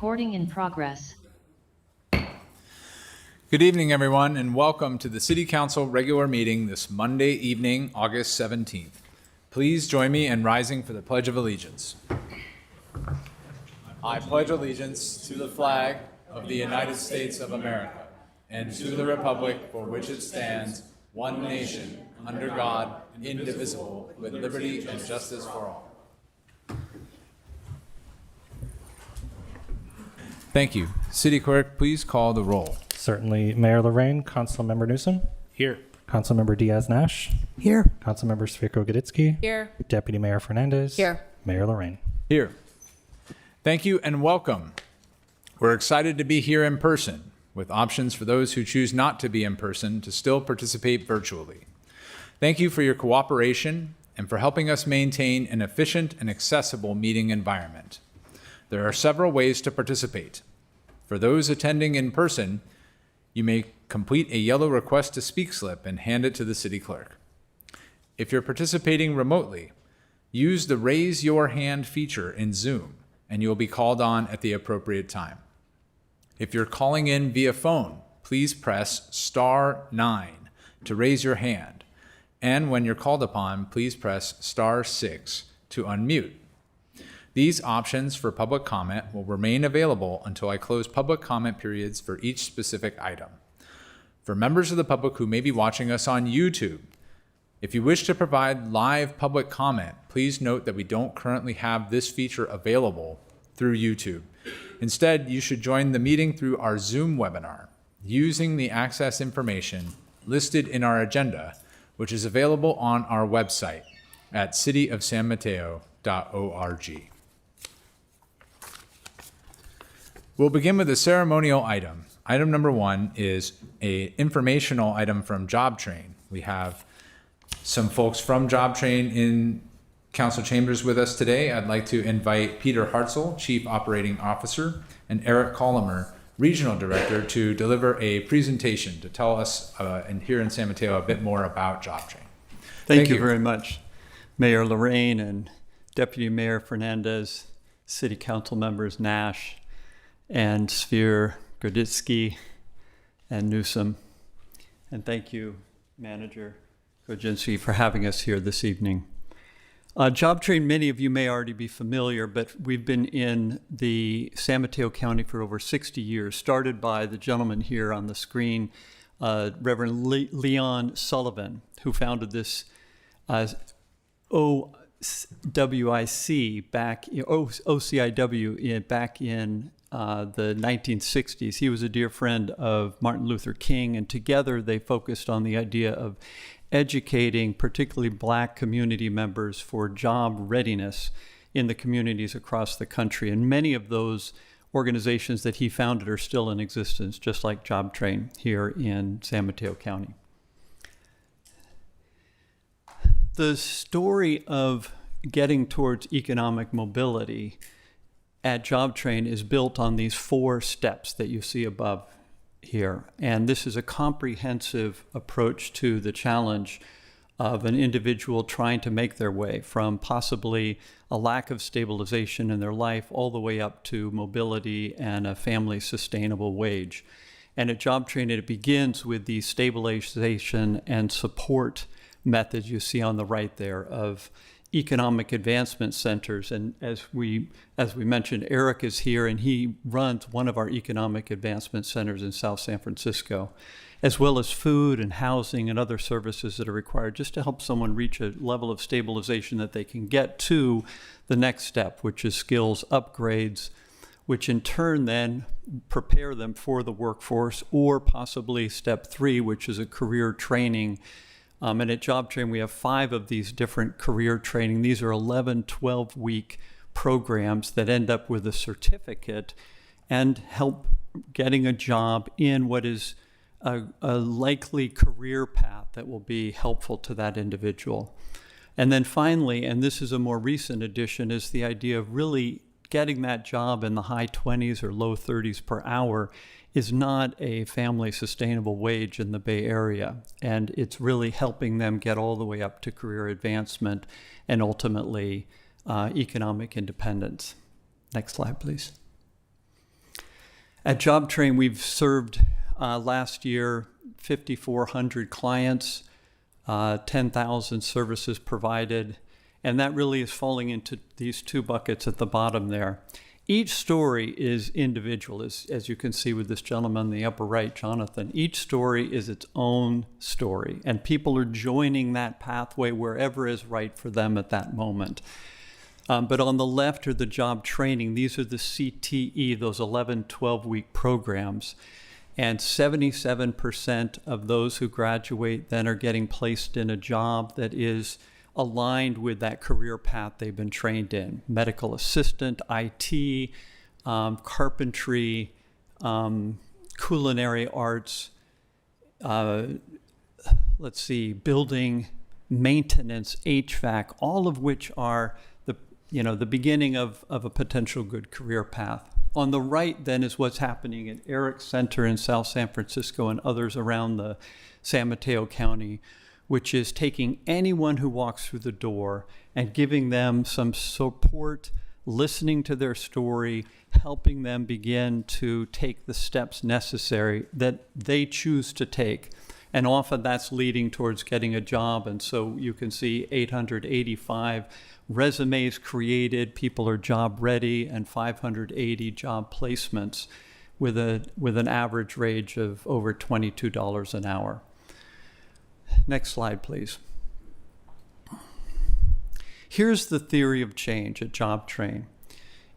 Recording in progress. Good evening, everyone, and welcome to the City Council regular meeting this Monday evening, August 17th. Please join me in rising for the Pledge of Allegiance. I pledge allegiance to the flag of the United States of America and to the republic for which it stands, one nation, under God, indivisible, with liberty and justice for all. Thank you. City Clerk, please call the roll. Certainly. Mayor Lorraine, Councilmember Newsom. Here. Councilmember Diaz-Nash. Here. Councilmember Svico-Goditsky. Here. Deputy Mayor Fernandez. Here. Mayor Lorraine. Here. Thank you and welcome. We're excited to be here in person, with options for those who choose not to be in person to still participate virtually. Thank you for your cooperation and for helping us maintain an efficient and accessible meeting environment. There are several ways to participate. For those attending in person, you may complete a yellow request to speak slip and hand it to the city clerk. If you're participating remotely, use the raise your hand feature in Zoom and you'll be called on at the appropriate time. If you're calling in via phone, please press *9 to raise your hand. And when you're called upon, please press *6 to unmute. These options for public comment will remain available until I close public comment periods for each specific item. For members of the public who may be watching us on YouTube, if you wish to provide live public comment, please note that we don't currently have this feature available through YouTube. Instead, you should join the meeting through our Zoom webinar using the access information listed in our agenda, which is available on our website at cityofsanmateo.org. We'll begin with a ceremonial item. Item number 1 is an informational item from JobTrain. We have some folks from JobTrain in council chambers with us today. I'd like to invite Peter Hartzell, Chief Operating Officer, and Eric Colomer, Regional Director, to deliver a presentation to tell us here in San Mateo a bit more about JobTrain. Thank you very much, Mayor Lorraine and Deputy Mayor Fernandez, City Council members Nash and Svico-Goditsky and Newsom. And thank you, Manager Godzinski, for having us here this evening. JobTrain, many of you may already be familiar, but we've been in the San Mateo County for over 60 years, started by the gentleman here on the screen, Reverend Leon Sullivan, who founded this OCIW back in the 1960s. He was a dear friend of Martin Luther King, and together they focused on the idea of educating particularly Black community members for job readiness in the communities across the country. And many of those organizations that he founded are still in existence, just like JobTrain here in San Mateo County. The story of getting towards economic mobility at JobTrain is built on these 4 steps that you see above here. And this is a comprehensive approach to the challenge of an individual trying to make their way from possibly a lack of stabilization in their life all the way up to mobility and a family sustainable wage. And at JobTrain, it begins with the stabilization and support methods you see on the right there of economic advancement centers. And as we mentioned, Eric is here and he runs one of our economic advancement centers in South San Francisco, as well as food and housing and other services that are required just to help someone reach a level of stabilization that they can get to the next step, which is skills upgrades, which in turn then prepare them for the workforce, or possibly step 3, which is a career training. And at JobTrain, we have 5 of these different career training. These are 11, 12-week programs that end up with a certificate and help getting a job in what is a likely career path that will be helpful to that individual. And then finally, and this is a more recent addition, is the idea of really getting that job in the high 20s or low 30s per hour is not a family sustainable wage in the Bay Area. And it's really helping them get all the way up to career advancement and ultimately economic independence. Next slide, please. At JobTrain, we've served last year 5,400 clients, 10,000 services provided, and that really is falling into these two buckets at the bottom there. Each story is individual, as you can see with this gentleman in the upper right, Jonathan. Each story is its own story, and people are joining that pathway wherever is right for them at that moment. But on the left are the job training. These are the CTE, those 11, 12-week programs. And 77% of those who graduate then are getting placed in a job that is aligned with that career path they've been trained in. Medical assistant, IT, carpentry, culinary arts, building, maintenance, HVAC, all of which are the beginning of a potential good career path. On the right then is what's happening at Eric Center in South San Francisco and others around the San Mateo County, which is taking anyone who walks through the door and giving them some support, listening to their story, helping them begin to take the steps necessary that they choose to take. And often that's leading towards getting a job. And so you can see 885 resumes created, people are job ready, and 580 job placements with an average wage of over $22 an hour. Next slide, please. Here's the theory of change at JobTrain.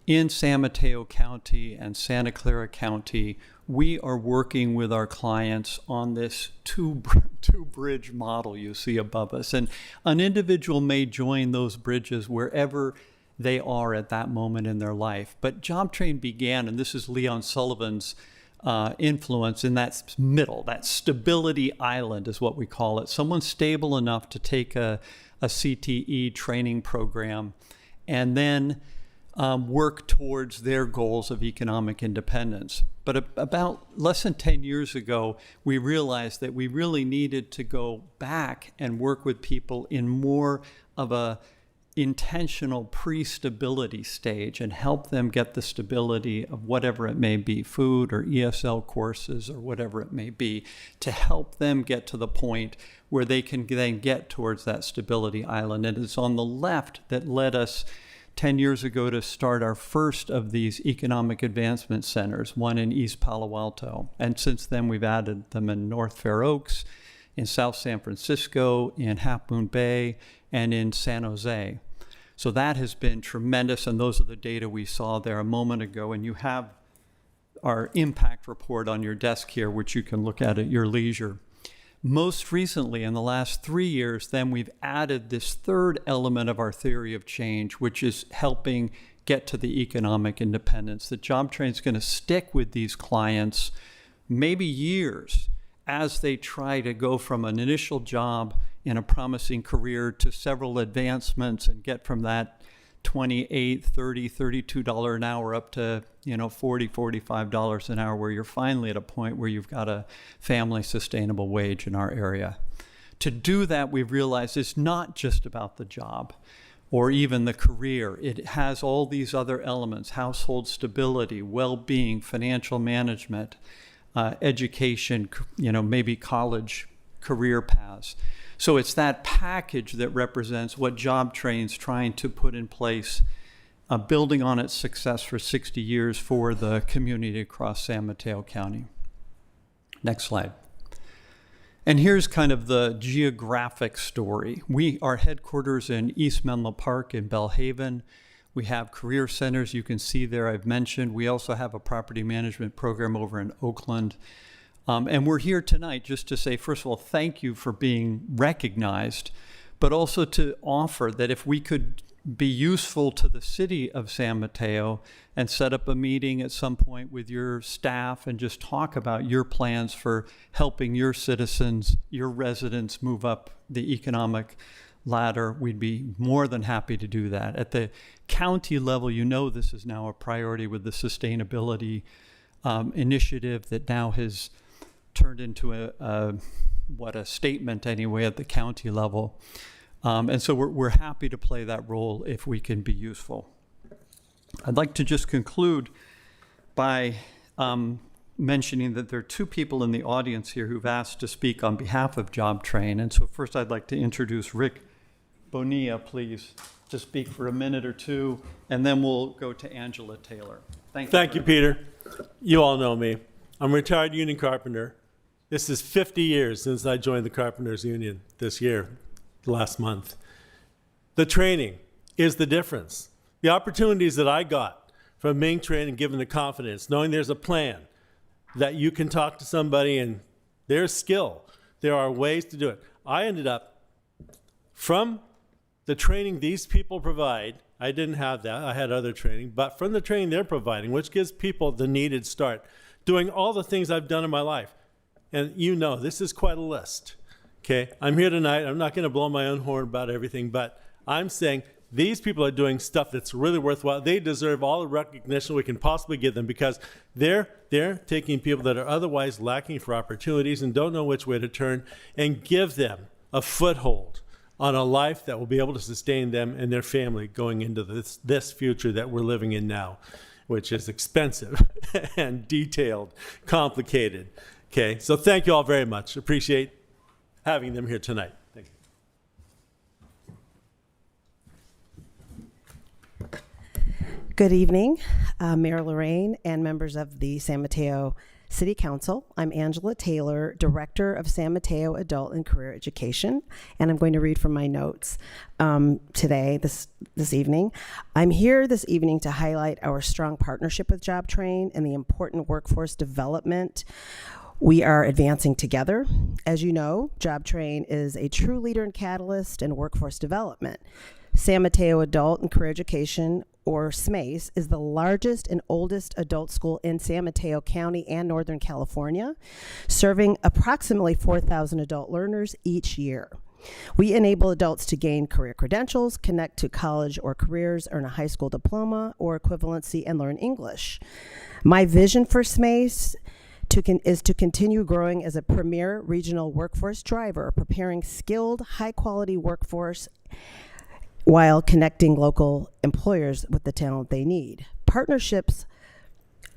In San Mateo County and Santa Clara County, we are working with our clients on this two-bridge model you see above us. And an individual may join those bridges wherever they are at that moment in their life. But JobTrain began, and this is Leon Sullivan's influence in that middle, that stability island is what we call it. Someone stable enough to take a CTE training program and then work towards their goals of economic independence. But about less than 10 years ago, we realized that we really needed to go back and work with people in more of a intentional pre-stability stage and help them get the stability of whatever it may be, food or ESL courses or whatever it may be, to help them get to the point where they can then get towards that stability island. And it's on the left that led us 10 years ago to start our first of these economic advancement centers, one in East Palo Alto. And since then, we've added them in North Fair Oaks, in South San Francisco, in Half Moon Bay, and in San Jose. So that has been tremendous, and those are the data we saw there a moment ago. And you have our impact report on your desk here, which you can look at your leisure. Most recently, in the last 3 years, then we've added this third element of our theory of change, which is helping get to the economic independence. The JobTrain is going to stick with these clients maybe years as they try to go from an initial job in a promising career to several advancements and get from that $28, $30, $32 an hour up to $40, $45 an hour, where you're finally at a point where you've got a family sustainable wage in our area. To do that, we've realized it's not just about the job or even the career. It has all these other elements: household stability, well-being, financial management, education, maybe college career paths. So it's that package that represents what JobTrain's trying to put in place, building on its success for 60 years for the community across San Mateo County. Next slide. And here's kind of the geographic story. Our headquarters in East Menlo Park in Bellhaven. We have career centers you can see there I've mentioned. We also have a property management program over in Oakland. And we're here tonight just to say, first of all, thank you for being recognized, but also to offer that if we could be useful to the city of San Mateo and set up a meeting at some point with your staff and just talk about your plans for helping your citizens, your residents move up the economic ladder, we'd be more than happy to do that. At the county level, this is now a priority with the sustainability initiative that now has turned into a statement anyway at the county level. And so we're happy to play that role if we can be useful. I'd like to just conclude by mentioning that there are two people in the audience here who've asked to speak on behalf of JobTrain. And so first I'd like to introduce Rick Bonilla, please, to speak for a minute or two, and then we'll go to Angela Taylor. Thank you, Peter. You all know me. I'm a retired union carpenter. This is 50 years since I joined the Carpenters Union this year, last month. The training is the difference. The opportunities that I got from being trained and given the confidence, knowing there's a plan, that you can talk to somebody and there's skill. There are ways to do it. I ended up, from the training these people provide, I didn't have that, I had other training, but from the training they're providing, which gives people the needed start, doing all the things I've done in my life. And you know, this is quite a list, okay? I'm here tonight, I'm not gonna blow my own horn about everything, but I'm saying these people are doing stuff that's really worthwhile. They deserve all the recognition we can possibly give them because they're taking people that are otherwise lacking for opportunities and don't know which way to turn and give them a foothold on a life that will be able to sustain them and their family going into this future that we're living in now, which is expensive and detailed, complicated. Okay, so thank you all very much. Appreciate having them here tonight. Thank you. Good evening, Mayor Lorraine and members of the San Mateo City Council. I'm Angela Taylor, Director of San Mateo Adult and Career Education, and I'm going to read from my notes today, this evening. I'm here this evening to highlight our strong partnership with JobTrain and the important workforce development we are advancing together. As you know, JobTrain is a true leader and catalyst in workforce development. San Mateo Adult and Career Education, or SMACE, is the largest and oldest adult school in San Mateo County and Northern California, serving approximately 4,000 adult learners each year. We enable adults to gain career credentials, connect to college or careers, earn a high school diploma or equivalency, and learn English. My vision for SMACE is to continue growing as a premier regional workforce driver, preparing skilled, high-quality workforce while connecting local employers with the talent they need. Partnerships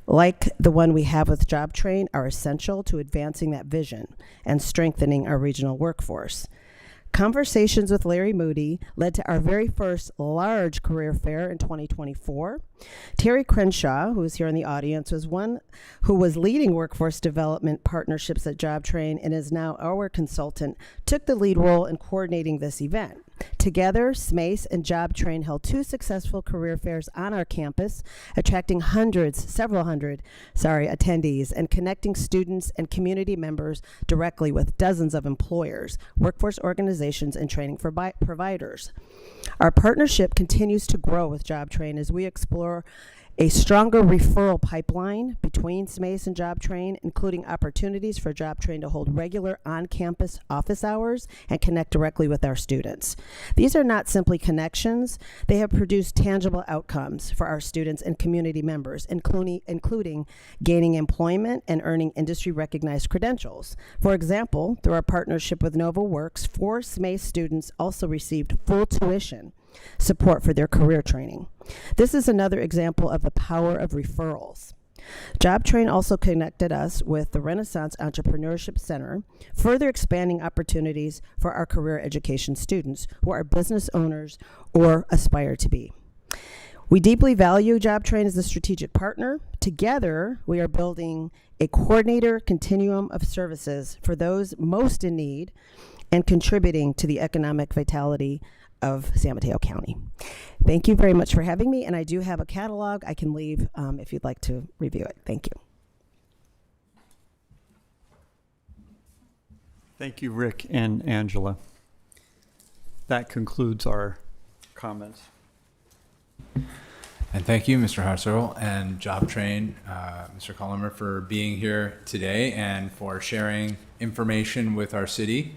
like the one we have with JobTrain are essential to advancing that vision and strengthening our regional workforce. Conversations with Larry Moody led to our very first large career fair in 2024. Terry Crenshaw, who is here in the audience, was one who was leading workforce development partnerships at JobTrain and is now our consultant, took the lead role in coordinating this event. Together, SMACE and JobTrain held two successful career fairs on our campus, attracting several hundred attendees and connecting students and community members directly with dozens of employers, workforce organizations, and training providers. Our partnership continues to grow with JobTrain as we explore a stronger referral pipeline between SMACE and JobTrain, including opportunities for JobTrain to hold regular on-campus office hours and connect directly with our students. These are not simply connections. They have produced tangible outcomes for our students and community members, including gaining employment and earning industry-recognized credentials. For example, through our partnership with NovaWorks, 4 SMACE students also received full tuition support for their career training. This is another example of the power of referrals. JobTrain also connected us with the Renaissance Entrepreneurship Center, further expanding opportunities for our career education students who are business owners or aspire to be. We deeply value JobTrain as a strategic partner. Together, we are building a coordinator continuum of services for those most in need and contributing to the economic vitality of San Mateo County. Thank you very much for having me, and I do have a catalog I can leave if you'd like to review it. Thank you. Thank you, Rick and Angela. That concludes our comments. And thank you, Mr. Hartzell and JobTrain, Mr. Councilmember, for being here today and for sharing information with our city.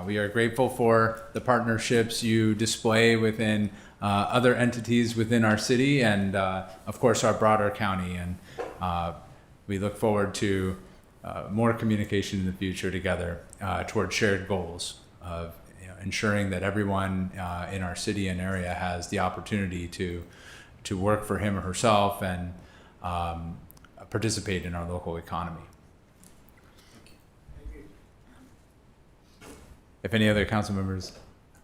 We are grateful for the partnerships you display within other entities within our city and, of course, our broader county. And we look forward to more communication in the future together toward shared goals of ensuring that everyone in our city and area has the opportunity to work for him or herself and participate in our local economy. If any other council members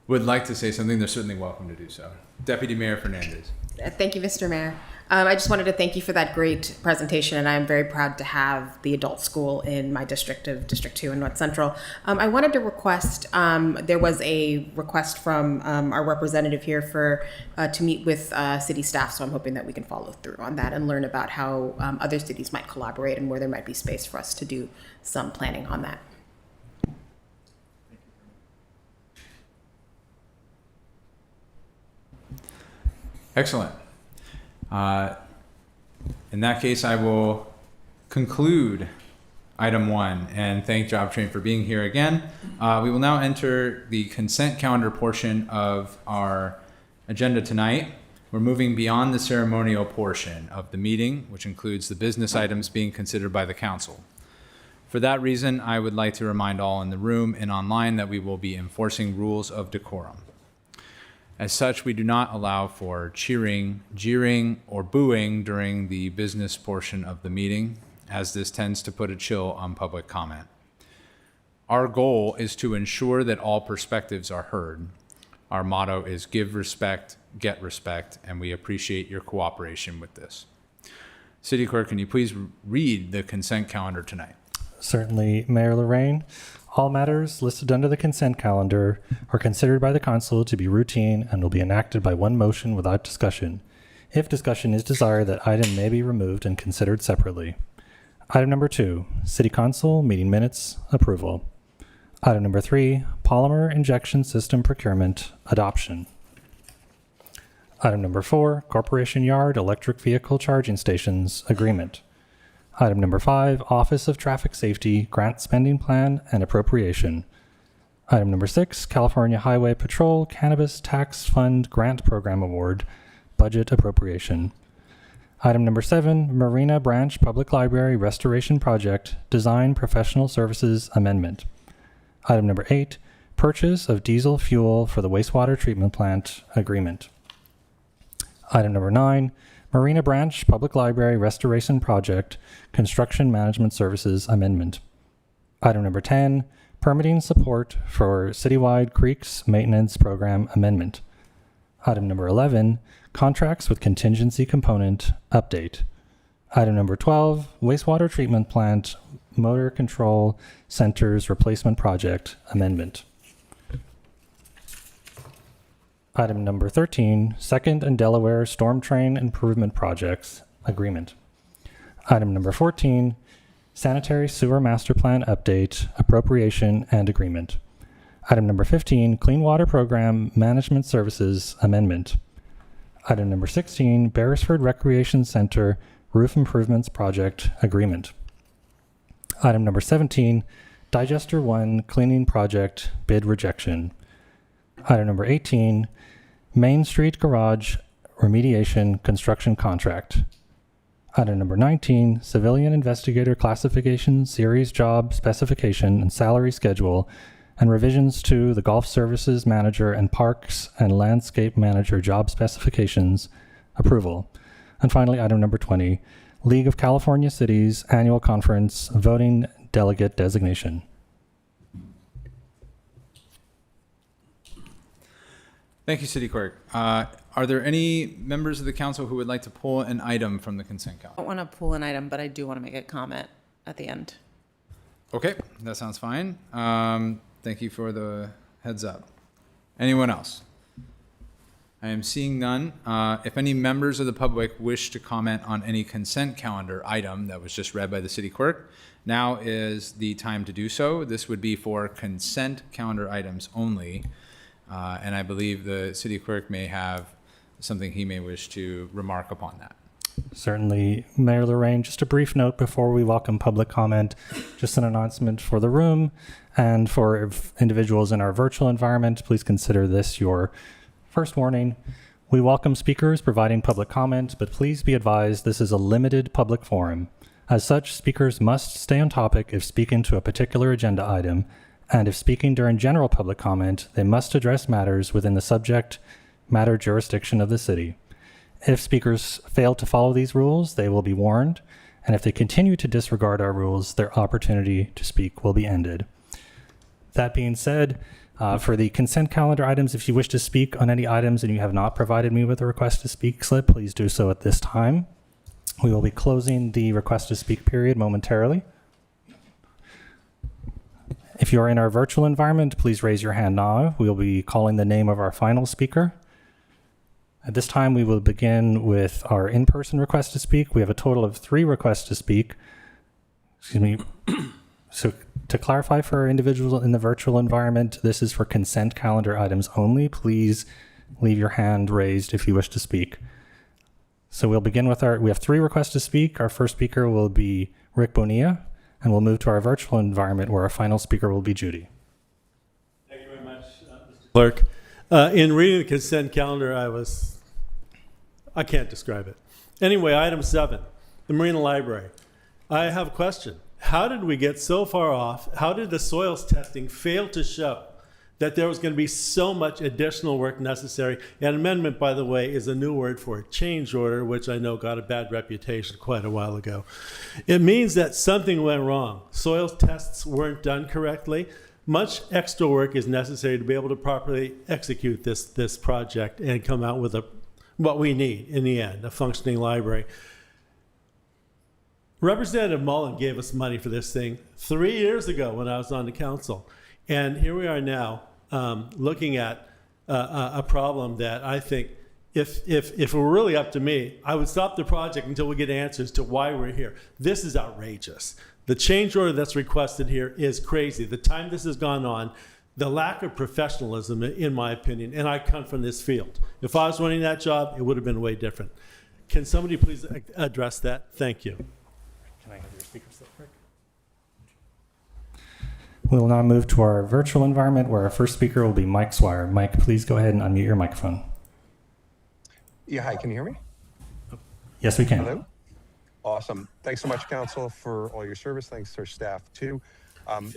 would like to say something, they're certainly welcome to do so. Deputy Mayor Fernandez. Thank you, Mr. Mayor. I just wanted to thank you for that great presentation, and I'm very proud to have the adult school in my district of District 2 in North Central. I wanted to request, there was a request from our representative here for to meet with city staff, so I'm hoping that we can follow through on that and learn about how other cities might collaborate and where there might be space for us to do some planning on that. Excellent. In that case, I will conclude item 1 and thank JobTrain for being here again. We will now enter the consent calendar portion of our agenda tonight. We're moving beyond the ceremonial portion of the meeting, which includes the business items being considered by the council. For that reason, I would like to remind all in the room and online that we will be enforcing rules of decorum. As such, we do not allow for cheering, jeering, or booing during the business portion of the meeting, as this tends to put a chill on public comment. Our goal is to ensure that all perspectives are heard. Our motto is give respect, get respect, and we appreciate your cooperation with this. City Clerk, can you please read the consent calendar tonight? Certainly, Mayor Lorraine. All matters listed under the consent calendar are considered by the council to be routine and will be enacted by one motion without discussion. If discussion is desired, that item may be removed and considered separately. Item number 2, City Council meeting minutes approval. Item number 3, polymer injection system procurement adoption. Item number 4, Corporation Yard electric vehicle charging stations agreement. Item number 5, Office of Traffic Safety Grant Spending Plan and Appropriation. Item number 6, California Highway Patrol Cannabis Tax Fund Grant Program Award, Budget Appropriation. Item number 7, Marina Branch Public Library Restoration Project Design Professional Services Amendment. Item number 8, Purchase of Diesel Fuel for the Wastewater Treatment Plant Agreement. Item number 9, Marina Branch Public Library Restoration Project Construction Management Services Amendment. Item number 10, Permitting Support for Citywide Creeks Maintenance Program Amendment. Item number 11, Contracts with Contingency Component Update. Item number 12, Wastewater Treatment Plant Motor Control Centers Replacement Project Amendment. Item number 13, Second and Delaware Storm Train Improvement Projects Agreement. Item number 14, Sanitary Sewer Master Plan Update, Appropriation and Agreement. Item number 15, Clean Water Program Management Services Amendment. Item number 16, Beresford Recreation Center Roof Improvements Project Agreement. Item number 17, Digester 1 Cleaning Project Bid Rejection. Item number 18, Main Street Garage Remediation Construction Contract. Item number 19, Civilian Investigator Classification Series Job Specification and Salary Schedule and revisions to the Golf Services Manager and Parks and Landscape Manager Job Specifications approval. And finally, item number 20, League of California Cities Annual Conference Voting Delegate Designation. Thank you, City Clerk. Are there any members of the council who would like to pull an item from the consent I calendar? don't want to pull an item, but I do want to make a comment at the end. Okay, that sounds fine. Thank you for the heads up. Anyone else? I am seeing none. If any members of the public wish to comment on any consent calendar item that was just read by the city clerk, now is the time to do so. This would be for consent calendar items only. And I believe the city clerk may have something he may wish to remark upon that. Certainly, Mayor Lorraine, just a brief note before we welcome public comment, just an announcement for the room and for individuals in our virtual environment. Please consider this your first warning. We welcome speakers providing public comment, but please be advised this is a limited public forum. As such, speakers must stay on topic if speaking to a particular agenda item, and if speaking during general public comment, they must address matters within the subject matter jurisdiction of the city. If speakers fail to follow these rules, they will be warned, and if they continue to disregard our rules, their opportunity to speak will be ended. That being said, for the consent calendar items, if you wish to speak on any items and you have not provided me with a request to speak slip, please do so at this time. We will be closing the request to speak period momentarily. If you are in our virtual environment, please raise your hand now. We will be calling the name of our final speaker. At this time, we will begin with our in-person request to speak. We have a total of 3 requests to speak. Excuse me. So to clarify for our individuals in the virtual environment, this is for consent calendar items only. Please leave your hand raised if you wish to speak. So we'll begin with we have 3 requests to speak. Our first speaker will be Rick Bonilla, and we'll move to our virtual environment where our final speaker will be Judy. Thank you very much, Mr. Clerk. In reading the consent calendar, I can't describe it. Anyway, item 7, the Marina Library. I have a question. How did we get so far off? How did the soils testing fail to show that there was going to be so much additional work necessary? An amendment, by the way, is a new word for a change order, which I know got a bad reputation quite a while ago. It means that something went wrong. Soils tests weren't done correctly. Much extra work is necessary to be able to properly execute this project and come out with what we need in the end, a functioning library. Representative Mullen gave us money for this thing 3 years ago when I was on the council. And here we are now looking at a problem that I think if it were really up to me, I would stop the project until we get answers to why we're here. This is outrageous. The change order that's requested here is crazy. The time this has gone on, the lack of professionalism, in my opinion, and I come from this field. If I was running that job, it would have been way different. Can somebody please address that? Thank you. Can I have your speaker slip, Rick? We will now move to our virtual environment where our first speaker will be Mike Swire. Mike, please go ahead and unmute your microphone. Yeah, hi, can you hear me? Yes, we can. Hello? Awesome. Thanks so much, Council, for all your service. Thanks to our staff, too.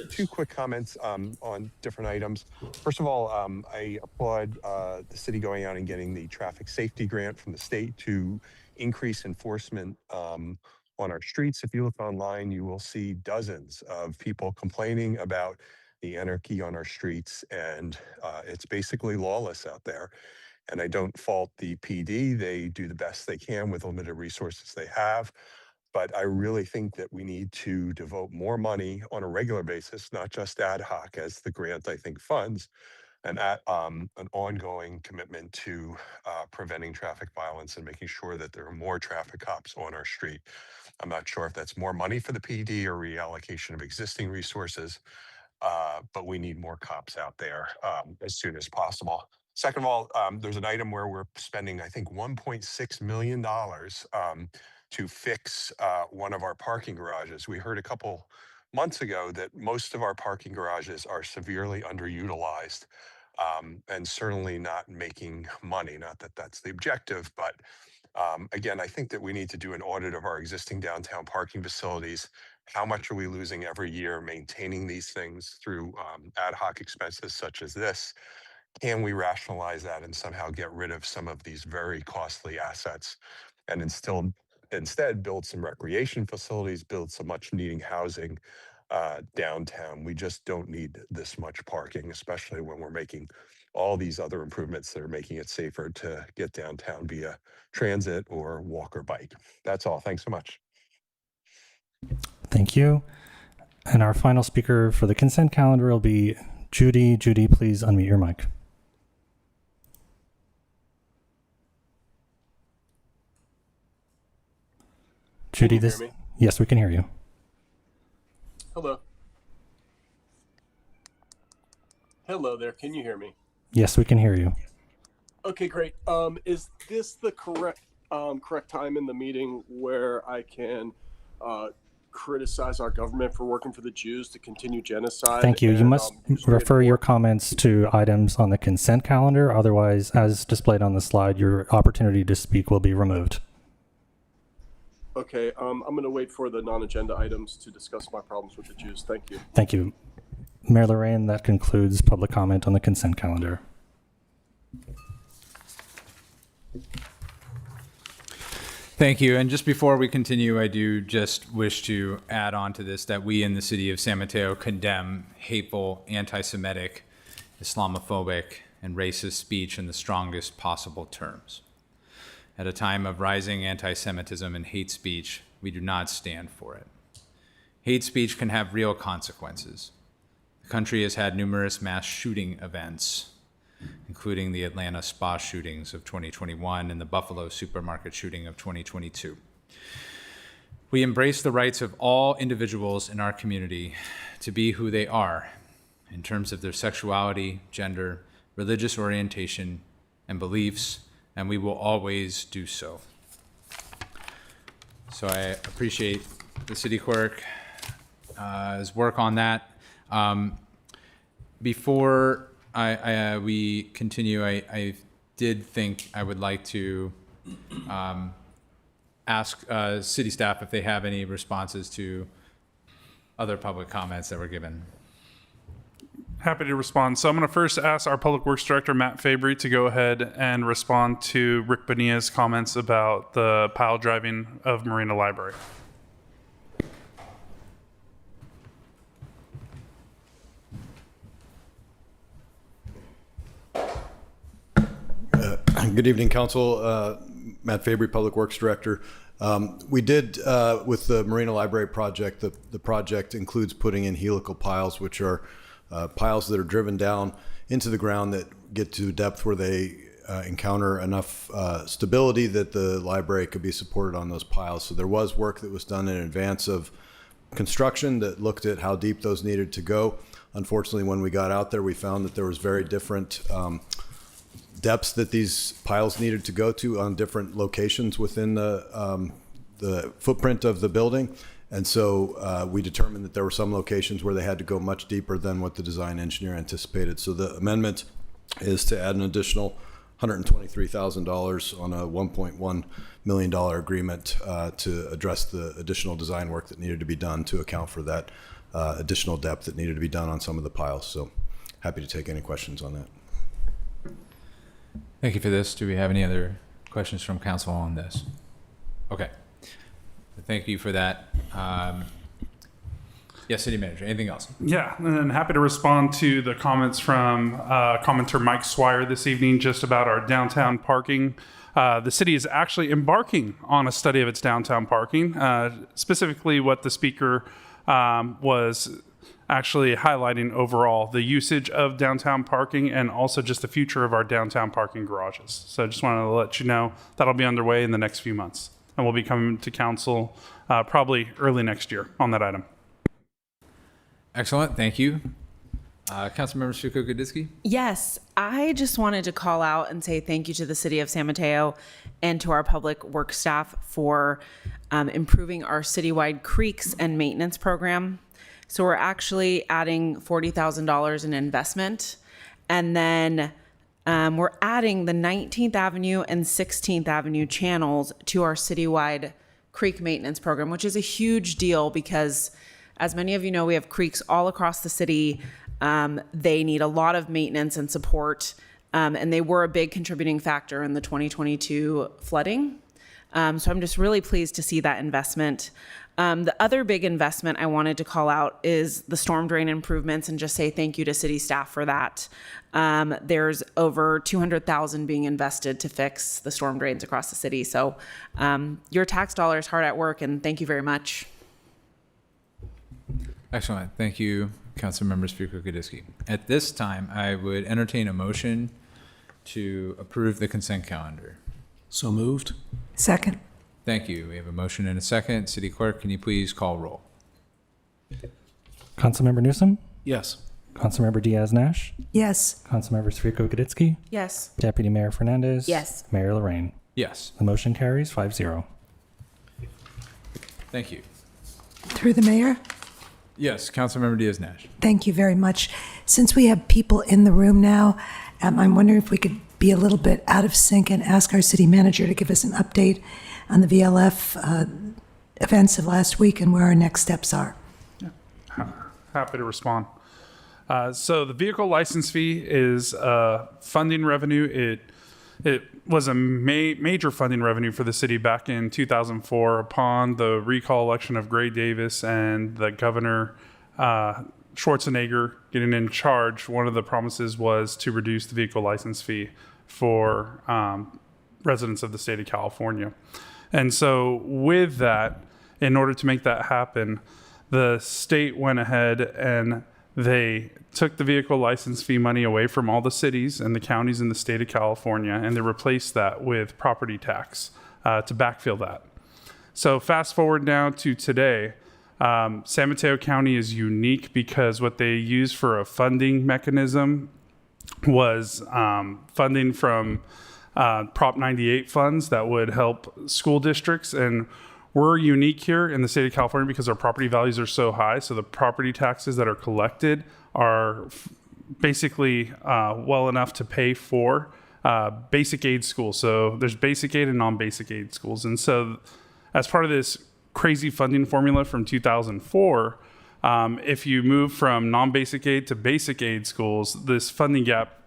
2 quick comments on different items. First of all, I applaud the city going out and getting the traffic safety grant from the state to increase enforcement on our streets. If you look online, you will see dozens of people complaining about the anarchy on our streets, and it's basically lawless out there. And I don't fault the PD. They do the best they can with limited resources they have. But I really think that we need to devote more money on a regular basis, not just ad hoc, as the grant, I think, funds, and an ongoing commitment to preventing traffic violence and making sure that there are more traffic cops on our street. I'm not sure if that's more money for the PD or reallocation of existing resources, but we need more cops out there as soon as possible. Second of all, there's an item where we're spending, I think, $1.6 million to fix one of our parking garages. We heard a couple months ago that most of our parking garages are severely underutilized and certainly not making money. Not that that's the objective, but again, I think that we need to do an audit of our existing downtown parking facilities. How much are we losing every year maintaining these things through ad hoc expenses such as this? Can we rationalize that and somehow get rid of some of these very costly assets and instead build some recreation facilities, build some much needing housing downtown? We just don't need this much parking, especially when we're making all these other improvements that are making it safer to get downtown via transit or walk or bike. That's all. Thanks so much. Thank you. And our final speaker for the consent calendar will be Judy. Judy, please unmute your mic. Judy, Can you hear me? Yes, we can hear you. Hello. Hello there. Can you hear me? Yes, we can hear you. Okay, great. Is this the correct time in the meeting where I can criticize our government for working for the Jews to continue genocide? Thank you. You must refer your comments to items on the consent calendar. Otherwise, as displayed on the slide, your opportunity to speak will be removed. Okay, I'm going to wait for the non-agenda items to discuss my problems with the Jews. Thank you. Thank you. Mayor Lorraine, that concludes public comment on the consent calendar. Thank you. And just before we continue, I do just wish to add on to this that we in the city of San Mateo condemn hateful, anti-Semitic, Islamophobic, and racist speech in the strongest possible terms. At a time of rising anti-Semitism and hate speech, we do not stand for it. Hate speech can have real consequences. The country has had numerous mass shooting events, including the Atlanta spa shootings of 2021 and the Buffalo supermarket shooting of 2022. We embrace the rights of all individuals in our community to be who they are in terms of their sexuality, gender, religious orientation, and beliefs, and we will always do so. So I appreciate the city clerk's work on that. Before we continue, I did think I would like to ask city staff if they have any responses to other public comments that were given. Happy to respond. So I'm going to first ask our Public Works Director, Matt Fabry, to go ahead and respond to Rick Bonilla's comments about the pile driving of Marina Library. Good evening, Council. Matt Fabry, Public Works Director. We did, with the Marina Library project, the project includes putting in helical piles, which are piles that are driven down into the ground that get to depth where they encounter enough stability that the library could be supported on those piles. So there was work that was done in advance of construction that looked at how deep those needed to go. Unfortunately, when we got out there, we found that there was very different depths that these piles needed to go to on different locations within the footprint of the building. And so we determined that there were some locations where they had to go much deeper than what the design engineer anticipated. So the amendment is to add an additional $123,000 on a $1.1 million agreement to address the additional design work that needed to be done to account for that additional depth that needed to be done on some of the piles. So happy to take any questions on that. Thank you for this. Do we have any other questions from council on this? Okay. Thank you for that. Yes, City Manager, anything else? Yeah, and happy to respond to the comments from commenter Mike Swire this evening just about our downtown parking. The city is actually embarking on a study of its downtown parking, specifically what the speaker was actually highlighting overall the usage of downtown parking and also just the future of our downtown parking garages. So I just wanted to let you know that'll be underway in the next few months. And we'll be coming to council probably early next year on that item. Excellent. Thank you. Councilmember Suko-Gaditsky? Yes, I just wanted to call out and say thank you to the city of San Mateo and to our public work staff for improving our citywide creeks and maintenance program. So we're actually adding $40,000 in investment. And then we're adding the 19th Avenue and 16th Avenue channels to our citywide creek maintenance program, which is a huge deal because, as many of you know, we have creeks all across the city. They need a lot of maintenance and support, and they were a big contributing factor in the 2022 flooding. So I'm just really pleased to see that investment. The other big investment I wanted to call out is the storm drain improvements and just say thank you to city staff for that. There's over $200,000 being invested to fix the storm drains across the city. So your tax dollars hard at work, and thank you very much. Excellent. Thank you, Councilmember Suko-Gaditsky. At this time, I would entertain a motion to approve the consent calendar. So moved. Second. Thank you. We have a motion and a second. City Clerk, can you please call roll? Councilmember Newsom? Yes. Councilmember Diaz-Nash? Yes. Councilmember Suko-Gaditsky? Yes. Deputy Mayor Fernandez? Yes. Mayor Lorraine? Yes. The motion carries 5-0. Thank you. Through the mayor? Yes, Councilmember Diaz-Nash. Thank you very much. Since we have people in the room now, I'm wondering if we could be a little bit out of sync and ask our city manager to give us an update on the VLF events of last week and where our next steps are. Happy to respond. So the vehicle license fee is funding revenue. It was a major funding revenue for the city back in 2004 upon the recall election of Gray Davis and the governor Schwarzenegger getting in charge. One of the promises was to reduce the vehicle license fee for residents of the state of California. And so with that, in order to make that happen, the state went ahead and they took the vehicle license fee money away from all the cities and the counties in the state of California, and they replaced that with property tax to backfill that. So fast forward now to today, San Mateo County is unique because what they used for a funding mechanism was funding from Prop 98 funds that would help school districts. And we're unique here in the state of California because our property values are so high. So the property taxes that are collected are basically well enough to pay for basic aid schools. So there's basic aid and non-basic aid schools. And so as part of this crazy funding formula from 2004, if you move from non-basic aid to basic aid schools, this funding gap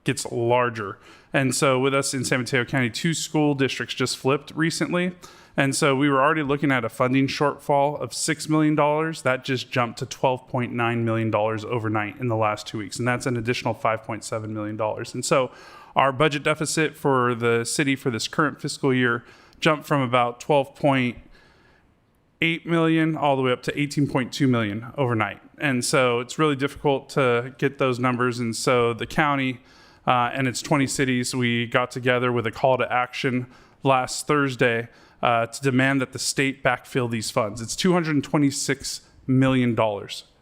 gets larger. And so with us in San Mateo County, 2 school districts just flipped recently. And so we were already looking at a funding shortfall of $6 million. That just jumped to $12.9 million overnight in the last 2 weeks. And that's an additional $5.7 million. And so our budget deficit for the city for this current fiscal year jumped from about 12.8 million all the way up to 18.2 million overnight. And so it's really difficult to get those numbers. And so the county and its 20 cities, we got together with a call to action last Thursday to demand that the state backfill these funds. It's $226 million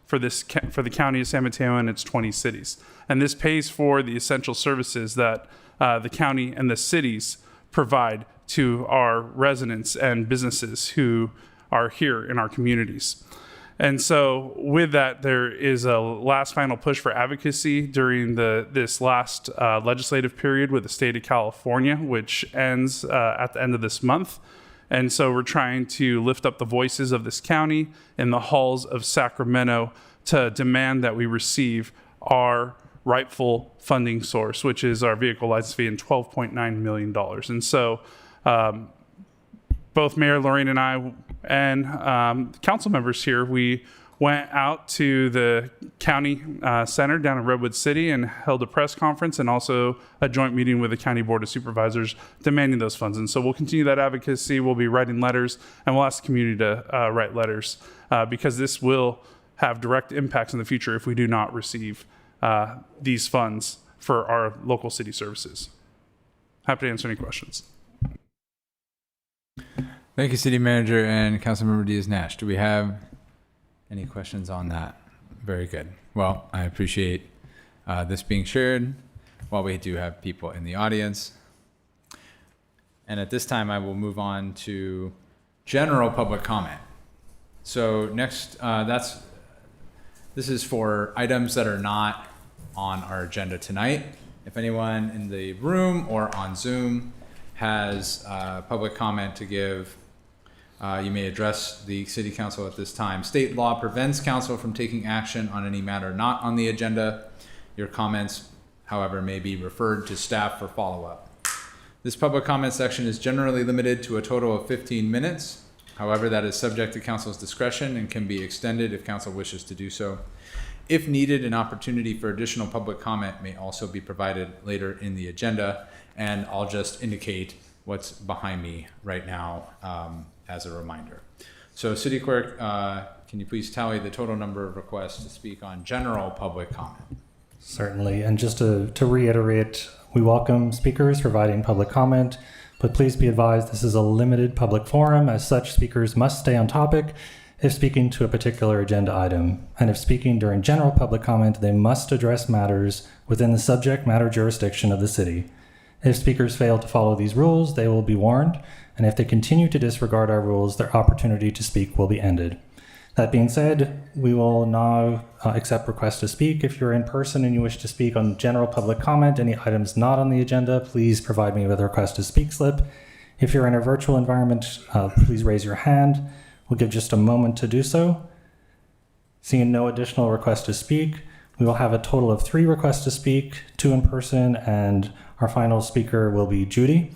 for the county of San Mateo and its 20 cities. And this pays for the essential services that the county and the cities provide to our residents and businesses who are here in our communities. And so with that, there is a last final push for advocacy during this last legislative period with the state of California, which ends at the end of this month. And so we're trying to lift up the voices of this county in the halls of Sacramento to demand that we receive our rightful funding source, which is our vehicle license fee, and $12.9 million. And so both Mayor Lorraine and I and council members here, we went out to the county center down in Redwood City and held a press conference and also a joint meeting with the County Board of Supervisors demanding those funds. And so we'll continue that advocacy. We'll be writing letters, and we'll ask the community to write letters because this will have direct impacts in the future if we do not receive these funds for our local city services. Happy to answer any questions. Thank you, City Manager and Councilmember Diaz-Nash. Do we have any questions on that? Very good. Well, I appreciate this being shared while we do have people in the audience. And at this time, I will move on to general public comment. So next, this is for items that are not on our agenda tonight. If anyone in the room or on Zoom has public comment to give, you may address the City Council at this time. State law prevents council from taking action on any matter not on the agenda. Your comments, however, may be referred to staff for follow-up. This public comment section is generally limited to a total of 15 minutes. However, that is subject to council's discretion and can be extended if council wishes to do so. If needed, an opportunity for additional public comment may also be provided later in the agenda. And I'll just indicate what's behind me right now as a reminder. So City Clerk, can you please tally the total number of requests to speak on general public comment? Certainly. And just to reiterate, we welcome speakers providing public comment, but please be advised this is a limited public forum. As such, speakers must stay on topic if speaking to a particular agenda item. And if speaking during general public comment, they must address matters within the subject matter jurisdiction of the city. If speakers fail to follow these rules, they will be warned, and if they continue to disregard our rules, their opportunity to speak will be ended. That being said, we will now accept requests to speak. If you're in person and you wish to speak on general public comment, any items not on the agenda, please provide me with a request to speak slip. If you're in a virtual environment, please raise your hand. We'll give just a moment to do so. Seeing no additional requests to speak, We will have a total of 3 requests to speak, 2 in person, and our final speaker will be Judy.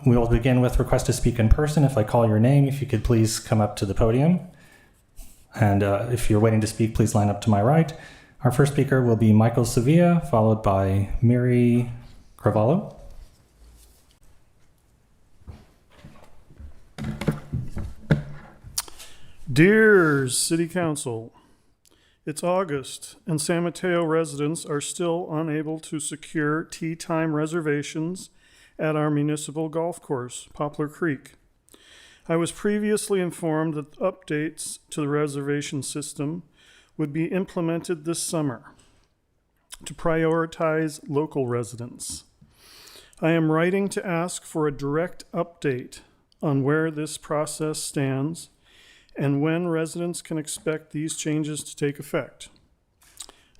We will begin with request to speak in person. If I call your name, if you could please come up to the podium. And if you're waiting to speak, please line up to my right. Our first speaker will be Michael Sevilla, followed by Mary Cravallo. Dear City Council, it's August and San Mateo residents are still unable to secure tea time reservations at our municipal golf course, Poplar Creek. I was previously informed that updates to the reservation system would be implemented this summer to prioritize local residents. I am writing to ask for a direct update on where this process stands and when residents can expect these changes to take effect.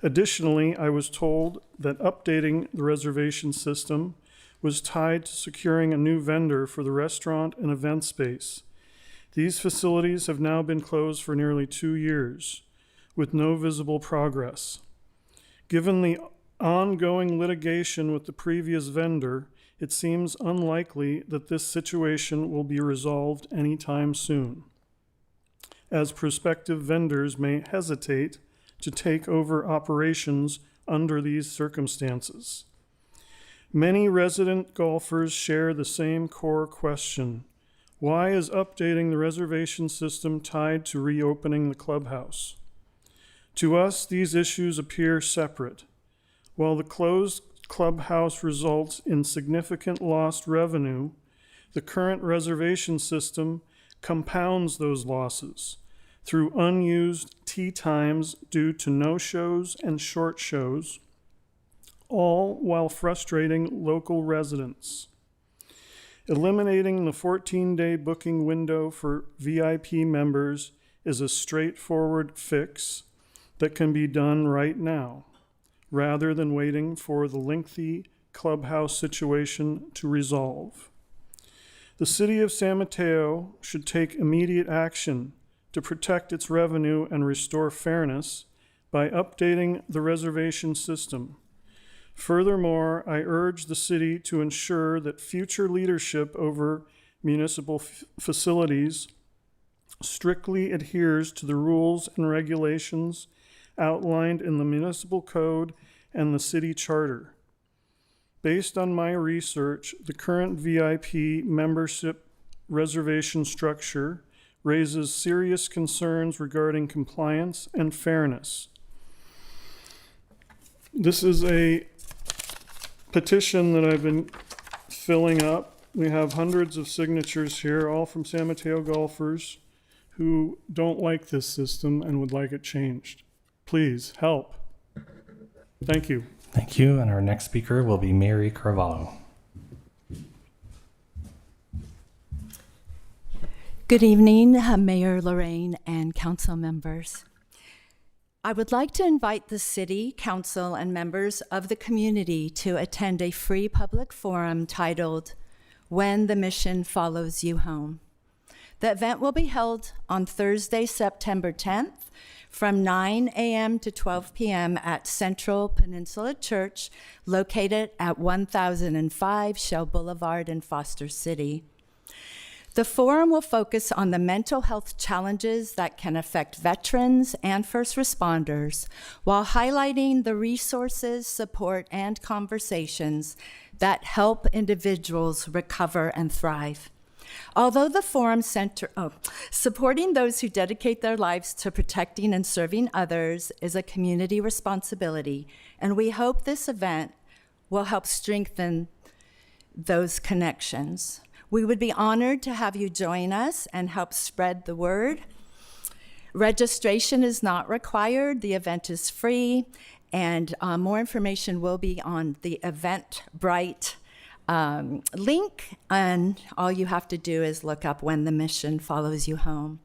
Additionally, I was told that updating the reservation system was tied to securing a new vendor for the restaurant and event space. These facilities have now been closed for nearly 2 years, with no visible progress. Given the ongoing litigation with the previous vendor, it seems unlikely that this situation will be resolved anytime soon, as prospective vendors may hesitate to take over operations under these circumstances. Many resident golfers share the same core question: why is updating the reservation system tied to reopening the clubhouse? To us, these issues appear separate. While the closed clubhouse results in significant lost revenue, the current reservation system compounds those losses through unused tee times due to no-shows and short shows, all while frustrating local residents. Eliminating the 14-day booking window for VIP members is a straightforward fix that can be done right now, rather than waiting for the lengthy clubhouse situation to resolve. The City of San Mateo should take immediate action to protect its revenue and restore fairness by updating the reservation system. Furthermore, I urge the city to ensure that future leadership over municipal facilities strictly adheres to the rules and regulations outlined in the municipal code and the city charter. Based on my research, the current VIP membership reservation structure raises serious concerns regarding compliance and fairness. This is a petition that I've been filling up. We have hundreds of signatures here, all from San Mateo golfers who don't like this system and would like it changed. Please help. Thank you. Thank you. And our next speaker will be Mary Carvalho. Good evening, Mayor Lorraine and council members. I would like to invite the city, council, and members of the community to attend a free public forum titled When the Mission Follows You Home. The event will be held on Thursday, September 10th from 9 a.m. to 12 p.m. at Central Peninsula Church, located at 1005 Shell Boulevard in Foster City. The forum will focus on the mental health challenges that can affect veterans and first responders, while highlighting the resources, support, and conversations that help individuals recover and thrive. Although the forum supporting those who dedicate their lives to protecting and serving others is a community responsibility, and we hope this event will help strengthen those connections. We would be honored to have you join us and help spread the word. Registration is not required. The event is free, and more information will be on the Eventbrite link, and all you have to do is look up When the Mission Follows You Home.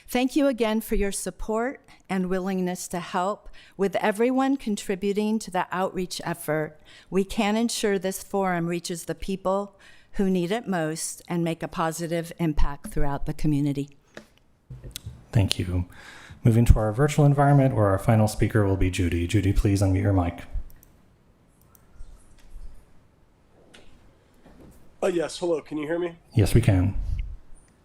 Thank you again for your support and willingness to help. With everyone contributing to the outreach effort, we can ensure this forum reaches the people who need it most and make a positive impact throughout the community. Thank you. Moving to our virtual environment, where our final speaker will be Judy. Judy, please unmute your mic. Yes, hello, can you hear me? Yes, we can.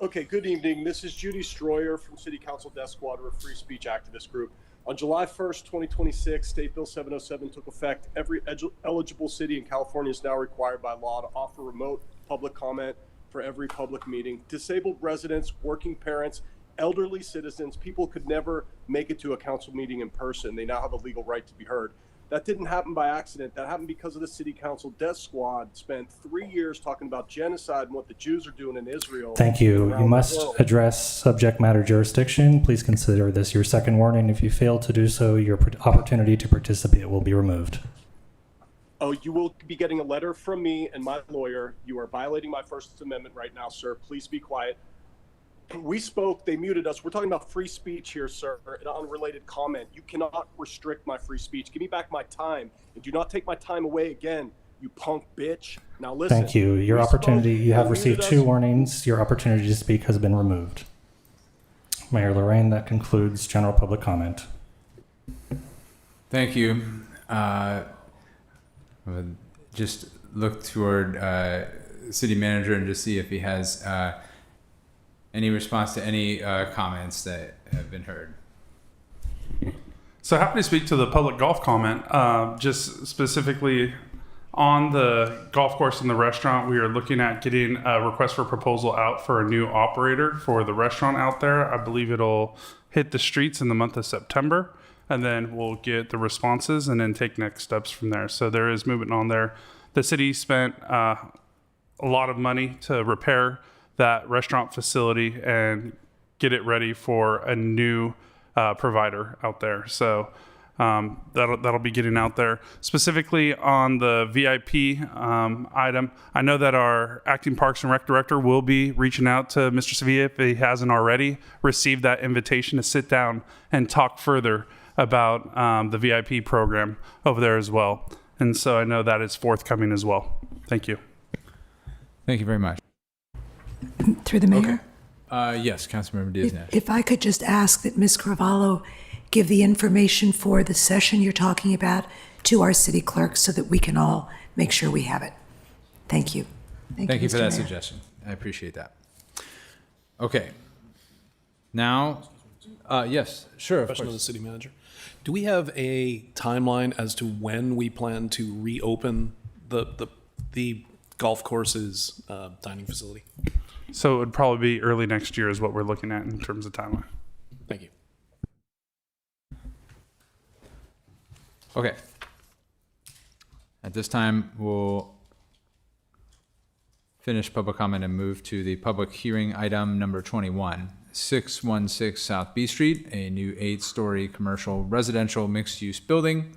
Okay, good evening. This is Judy Stroyer from City Council Desk Squad, a free speech activist group. On July 1st, 2026, State Bill 707 took effect. Every eligible city in California is now required by law to offer remote public comment for every public meeting. Disabled residents, working parents, elderly citizens, people could never make it to a council meeting in person. They now have a legal right to be heard. That didn't happen by accident. That happened because of the City Council Death Squad spent 3 years talking about genocide and what the Jews are doing in Israel. Thank you. You must address subject matter jurisdiction. Please consider this your second warning. If you fail to do so, your opportunity to participate will be removed. Oh, you will be getting a letter from me and my lawyer. You are violating my First Amendment right now, sir. Please be quiet. We spoke, they muted us. We're talking about free speech here, sir, an unrelated comment. You cannot restrict my free speech. Give me back my time and do not take my time away again, you punk bitch. Now listen. Thank you. Your opportunity, you have received 2 warnings. Your opportunity to speak has been removed. Mayor Lorraine, that concludes general public comment. Thank you. I would just look toward city manager and just see if he has any response to any comments that have been heard. So happy to speak to the public golf comment. Just specifically on the golf course and the restaurant, we are looking at getting a request for proposal out for a new operator for the restaurant out there. I believe it'll hit the streets in the month of September, and then we'll get the responses and then take next steps from there. So there is movement on there. The city spent a lot of money to repair that restaurant facility and get it ready for a new provider out there. So that'll be getting out there. Specifically on the VIP item, I know that our acting Parks and Rec director will be reaching out to Mr. Sevilla if he hasn't already received that invitation to sit down and talk further about the VIP program over there as well. And so I know that is forthcoming as well. Thank you. Thank you very much. Through the mayor? Yes, Councilmember Diaz-Nash. If I could just ask that Ms. Carvalho give the information for the session you're talking about to our city clerk so that we can all make sure we have it. Thank you. Thank you for Mr. that Mayor. suggestion. I appreciate that. Okay. Now, yes, sure. Of Question of the course. city manager. Do we have a timeline as to when we plan to reopen the golf course's dining facility? So it would probably be early next year is what we're looking at in terms of timeline. Thank you. Okay. At this time, we'll finish public comment and move to the public hearing item number 21, 616 South B Street, a new 8-story commercial residential mixed-use building.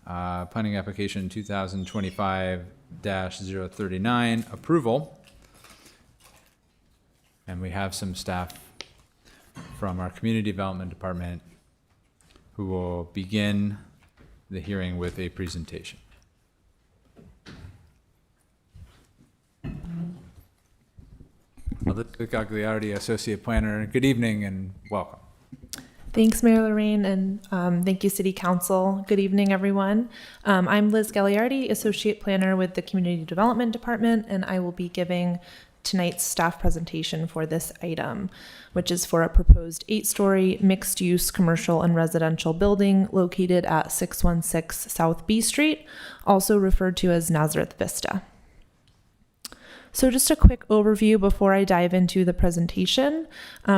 Planning application 2025-039 approval. And we have some staff from our Community Development Department who will begin the hearing with a presentation. Elizabeth Gagliardi, Associate Planner, good evening and welcome. Thanks, Mayor Lorraine, and thank you, City Council. Good evening, everyone. I'm Liz Gagliardi, Associate Planner with the Community Development Department, and I will be giving tonight's staff presentation for this item, which is for a proposed 8-story mixed-use commercial and residential building located at 616 South B Street, also referred to as Nazareth Vista. So just a quick overview before I dive into the presentation.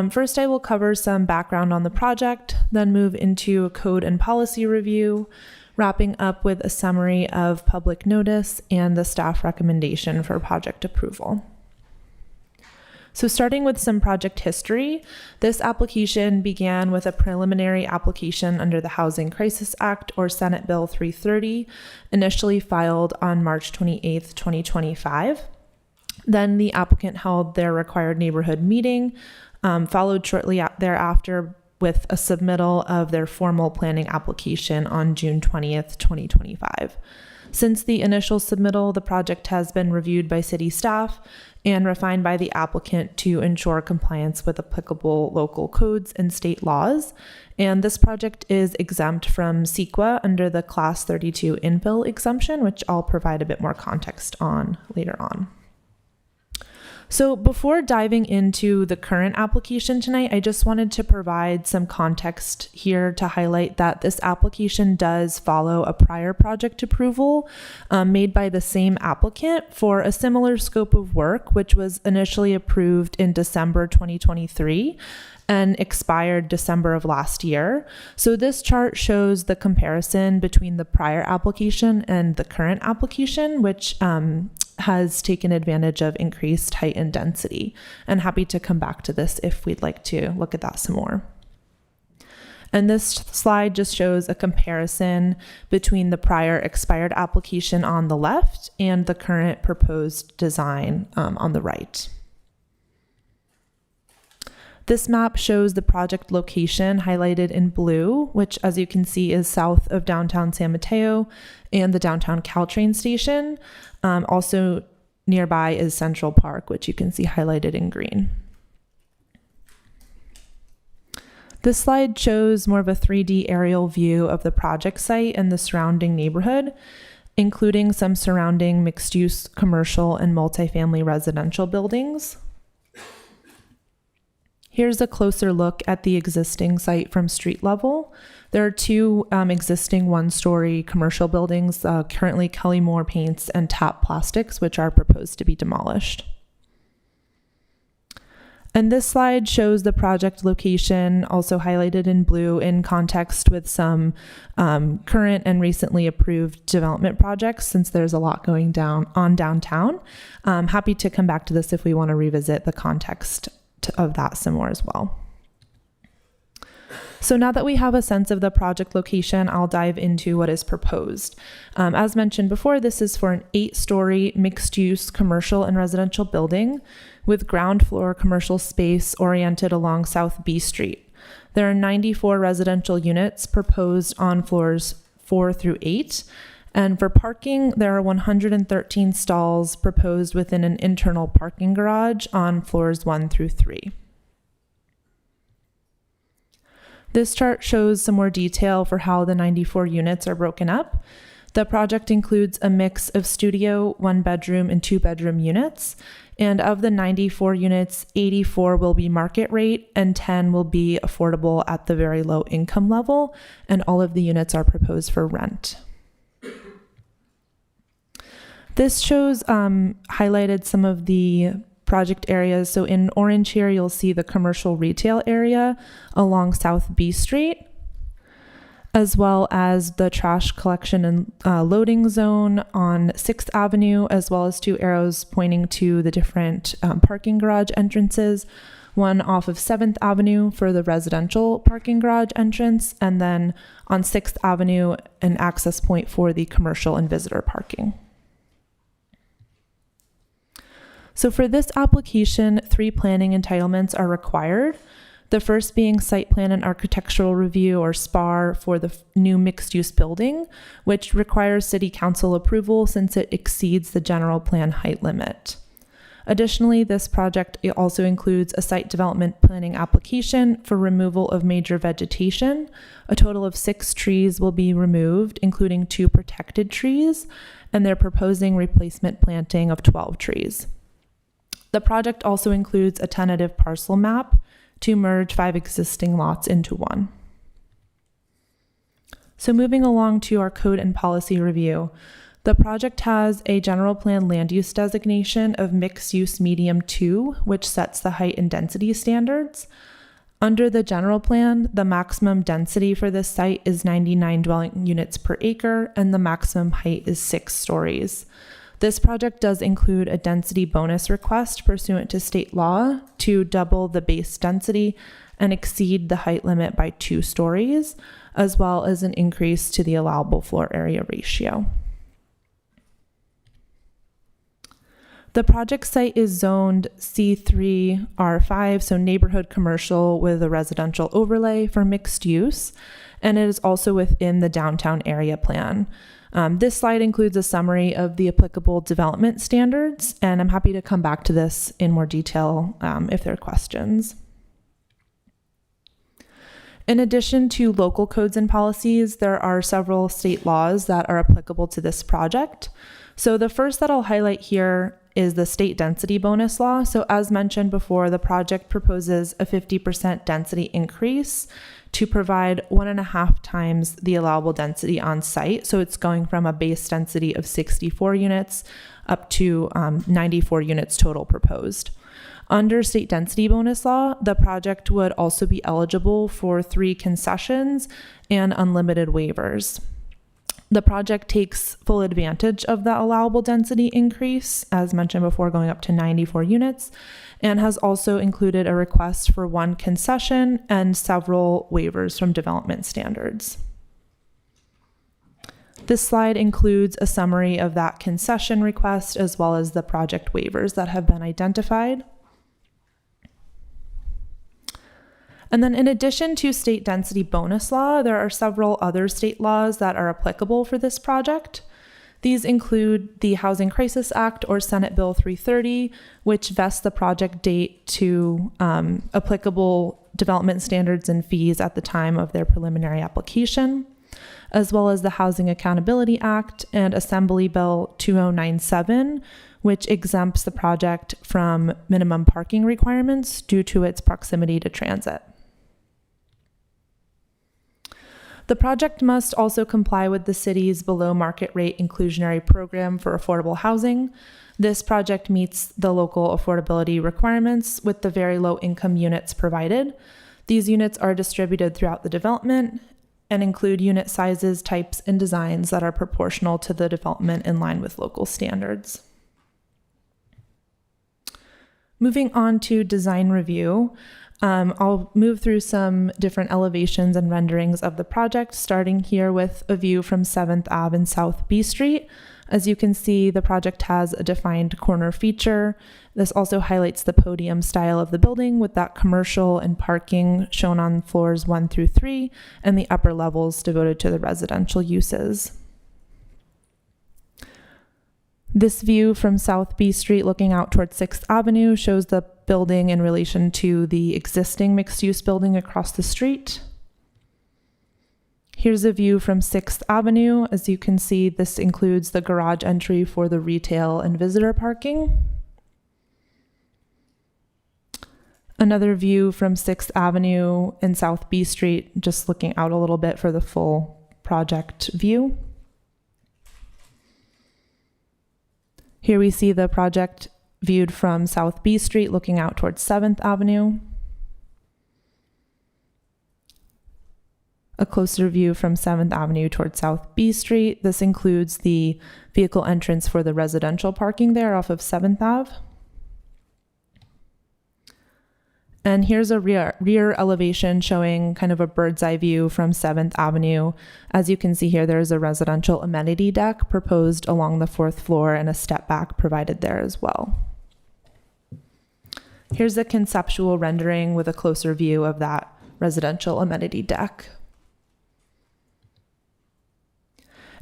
First, I will cover some background on the project, then move into a code and policy review, wrapping up with a summary of public notice and the staff recommendation for project approval. So starting with some project history, this application began with a preliminary application under the Housing Crisis Act, or Senate Bill 330, initially filed on March 28th, 2025. Then the applicant held their required neighborhood meeting, followed shortly thereafter with a submittal of their formal planning application on June 20th, 2025. Since the initial submittal, the project has been reviewed by city staff and refined by the applicant to ensure compliance with applicable local codes and state laws. And this project is exempt from CEQA under the Class 32 infill exemption, which I'll provide a bit more context on later on. So before diving into the current application tonight, I just wanted to provide some context here to highlight that this application does follow a prior project approval made by the same applicant for a similar scope of work, which was initially approved in December 2023 and expired December of last year. So this chart shows the comparison between the prior application and the current application, which has taken advantage of increased height and density. And happy to come back to this if we'd like to look at that some more. And this slide just shows a comparison between the prior expired application on the left and the current proposed design on the right. This map shows the project location highlighted in blue, which as you can see is south of downtown San Mateo and the downtown Caltrain station. Also nearby is Central Park, which you can see highlighted in green. This slide shows more of a 3D aerial view of the project site and the surrounding neighborhood, including some surrounding mixed-use commercial and multifamily residential buildings. Here's a closer look at the existing site from street level. There are two existing one-story commercial buildings, currently Kelly Moore Paints and Tap Plastics, which are proposed to be demolished. And this slide shows the project location, also highlighted in blue, in context with some current and recently approved development projects, since there's a lot going on downtown. Happy to come back to this if we want to revisit the context of that some more as well. So now that we have a sense of the project location, I'll dive into what is proposed. As mentioned before, this is for an 8-story mixed-use commercial and residential building with ground floor commercial space oriented along South B Street. There are 94 residential units proposed on floors 4 through 8. And for parking, there are 113 stalls proposed within an internal parking garage on floors 1 through 3. This chart shows some more detail for how the 94 units are broken up. The project includes a mix of studio, 1-bedroom, and 2-bedroom units. And of the 94 units, 84 will be market rate and 10 will be affordable at the very low income level. And all of the units are proposed for rent. This shows highlighted some of the project areas. So in orange here, you'll see the commercial retail area along South B Street, as well as the trash collection and loading zone on 6th Avenue, as well as 2 arrows pointing to the different parking garage entrances, one off of 7th Avenue for the residential parking garage entrance, and then on 6th Avenue, an access point for the commercial and visitor parking. So for this application, 3 planning entitlements are required. The first being site plan and architectural review, or SPAR, for the new mixed-use building, which requires city council approval since it exceeds the general plan height limit. Additionally, this project also includes a site development planning application for removal of major vegetation. A total of 6 trees will be removed, including 2 protected trees, and they're proposing replacement planting of 12 trees. The project also includes a tentative parcel map to merge 5 existing lots into one. So moving along to our code and policy review, the project has a general plan land use designation of mixed use medium 2, which sets the height and density standards. Under the general plan, the maximum density for this site is 99 dwelling units per acre, and the maximum height is 6 stories. This project does include a density bonus request pursuant to state law to double the base density and exceed the height limit by 2 stories, as well as an increase to the allowable floor area ratio. The project site is zoned C3R5, so neighborhood commercial with a residential overlay for mixed use, and it is also within the downtown area plan. This slide includes a summary of the applicable development standards, and I'm happy to come back to this in more detail if there are questions. In addition to local codes and policies, there are several state laws that are applicable to this project. So the first that I'll highlight here is the state density bonus law. So as mentioned before, the project proposes a 50% density increase to provide 1.5 times the allowable density on site. So it's going from a base density of 64 units up to 94 units total proposed. Under state density bonus law, the project would also be eligible for 3 concessions and unlimited waivers. The project takes full advantage of the allowable density increase, as mentioned before, going up to 94 units, and has also included a request for 1 concession and several waivers from development standards. This slide includes a summary of that concession request as well as the project waivers that have been identified. And then in addition to state density bonus law, there are several other state laws that are applicable for this project. These include the Housing Crisis Act, or Senate Bill 330, which vests the project date to applicable development standards and fees at the time of their preliminary application, as well as the Housing Accountability Act and Assembly Bill 2097, which exempts the project from minimum parking requirements due to its proximity to transit. The project must also comply with the city's below market rate inclusionary program for affordable housing. This project meets the local affordability requirements with the very low income units provided. These units are distributed throughout the development and include unit sizes, types, and designs that are proportional to the development in line with local standards. Moving on to design review. I'll move through some different elevations and renderings of the project, starting here with a view from 7th Ave and South B Street. As you can see, the project has a defined corner feature. This also highlights the podium style of the building with that commercial and parking shown on floors 1 through 3 and the upper levels devoted to the residential uses. This view from South B Street looking out towards 6th Avenue shows the building in relation to the existing mixed-use building across the street. Here's a view from 6th Avenue. As you can see, this includes the garage entry for the retail and visitor parking. Another view from 6th Avenue and South B Street, just looking out a little bit for the full project view. Here we see the project viewed from South B Street looking out towards 7th Avenue. A closer view from 7th Avenue towards South B Street. This includes the vehicle entrance for the residential parking there off of 7th Ave. And here's a rear elevation showing kind of a bird's eye view from 7th Avenue. As you can see here, there's a residential amenity deck proposed along the 4th floor and a step back provided there as well. Here's a conceptual rendering with a closer view of that residential amenity deck.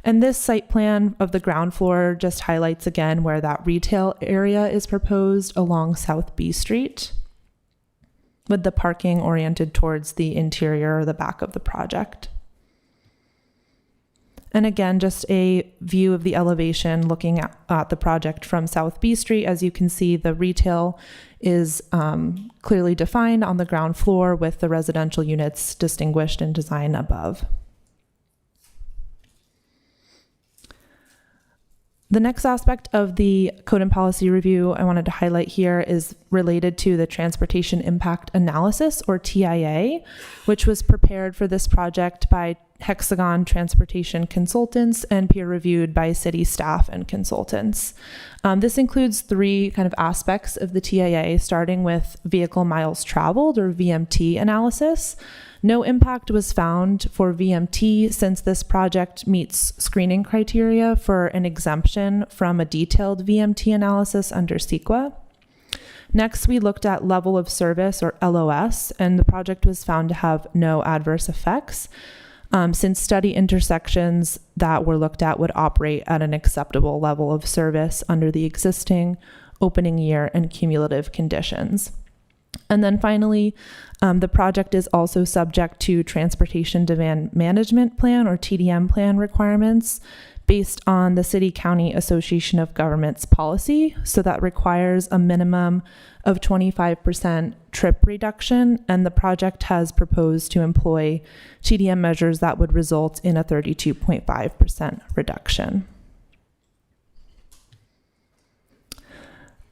And this site plan of the ground floor just highlights again where that retail area is proposed along South B Street, with the parking oriented towards the interior or the back of the project. And again, just a view of the elevation looking at the project from South B Street. As you can see, the retail is clearly defined on the ground floor with the residential units distinguished in design above. The next aspect of the code and policy review I wanted to highlight here is related to the Transportation Impact Analysis, or TIA, which was prepared for this project by Hexagon Transportation Consultants and peer-reviewed by city staff and consultants. This includes 3 kind of aspects of the TIA, starting with vehicle miles traveled, or VMT analysis. No impact was found for VMT since this project meets screening criteria for an exemption from a detailed VMT analysis under CEQA. Next, we looked at level of service, or LOS, and the project was found to have no adverse effects. since study intersections that were looked at would operate at an acceptable level of service under the existing opening year and cumulative conditions. And then finally, the project is also subject to Transportation Demand Management Plan or TDM plan requirements based on the City County Association of Governments policy. So that requires a minimum of 25% trip reduction, and the project has proposed to employ TDM measures that would result in a 32.5% reduction.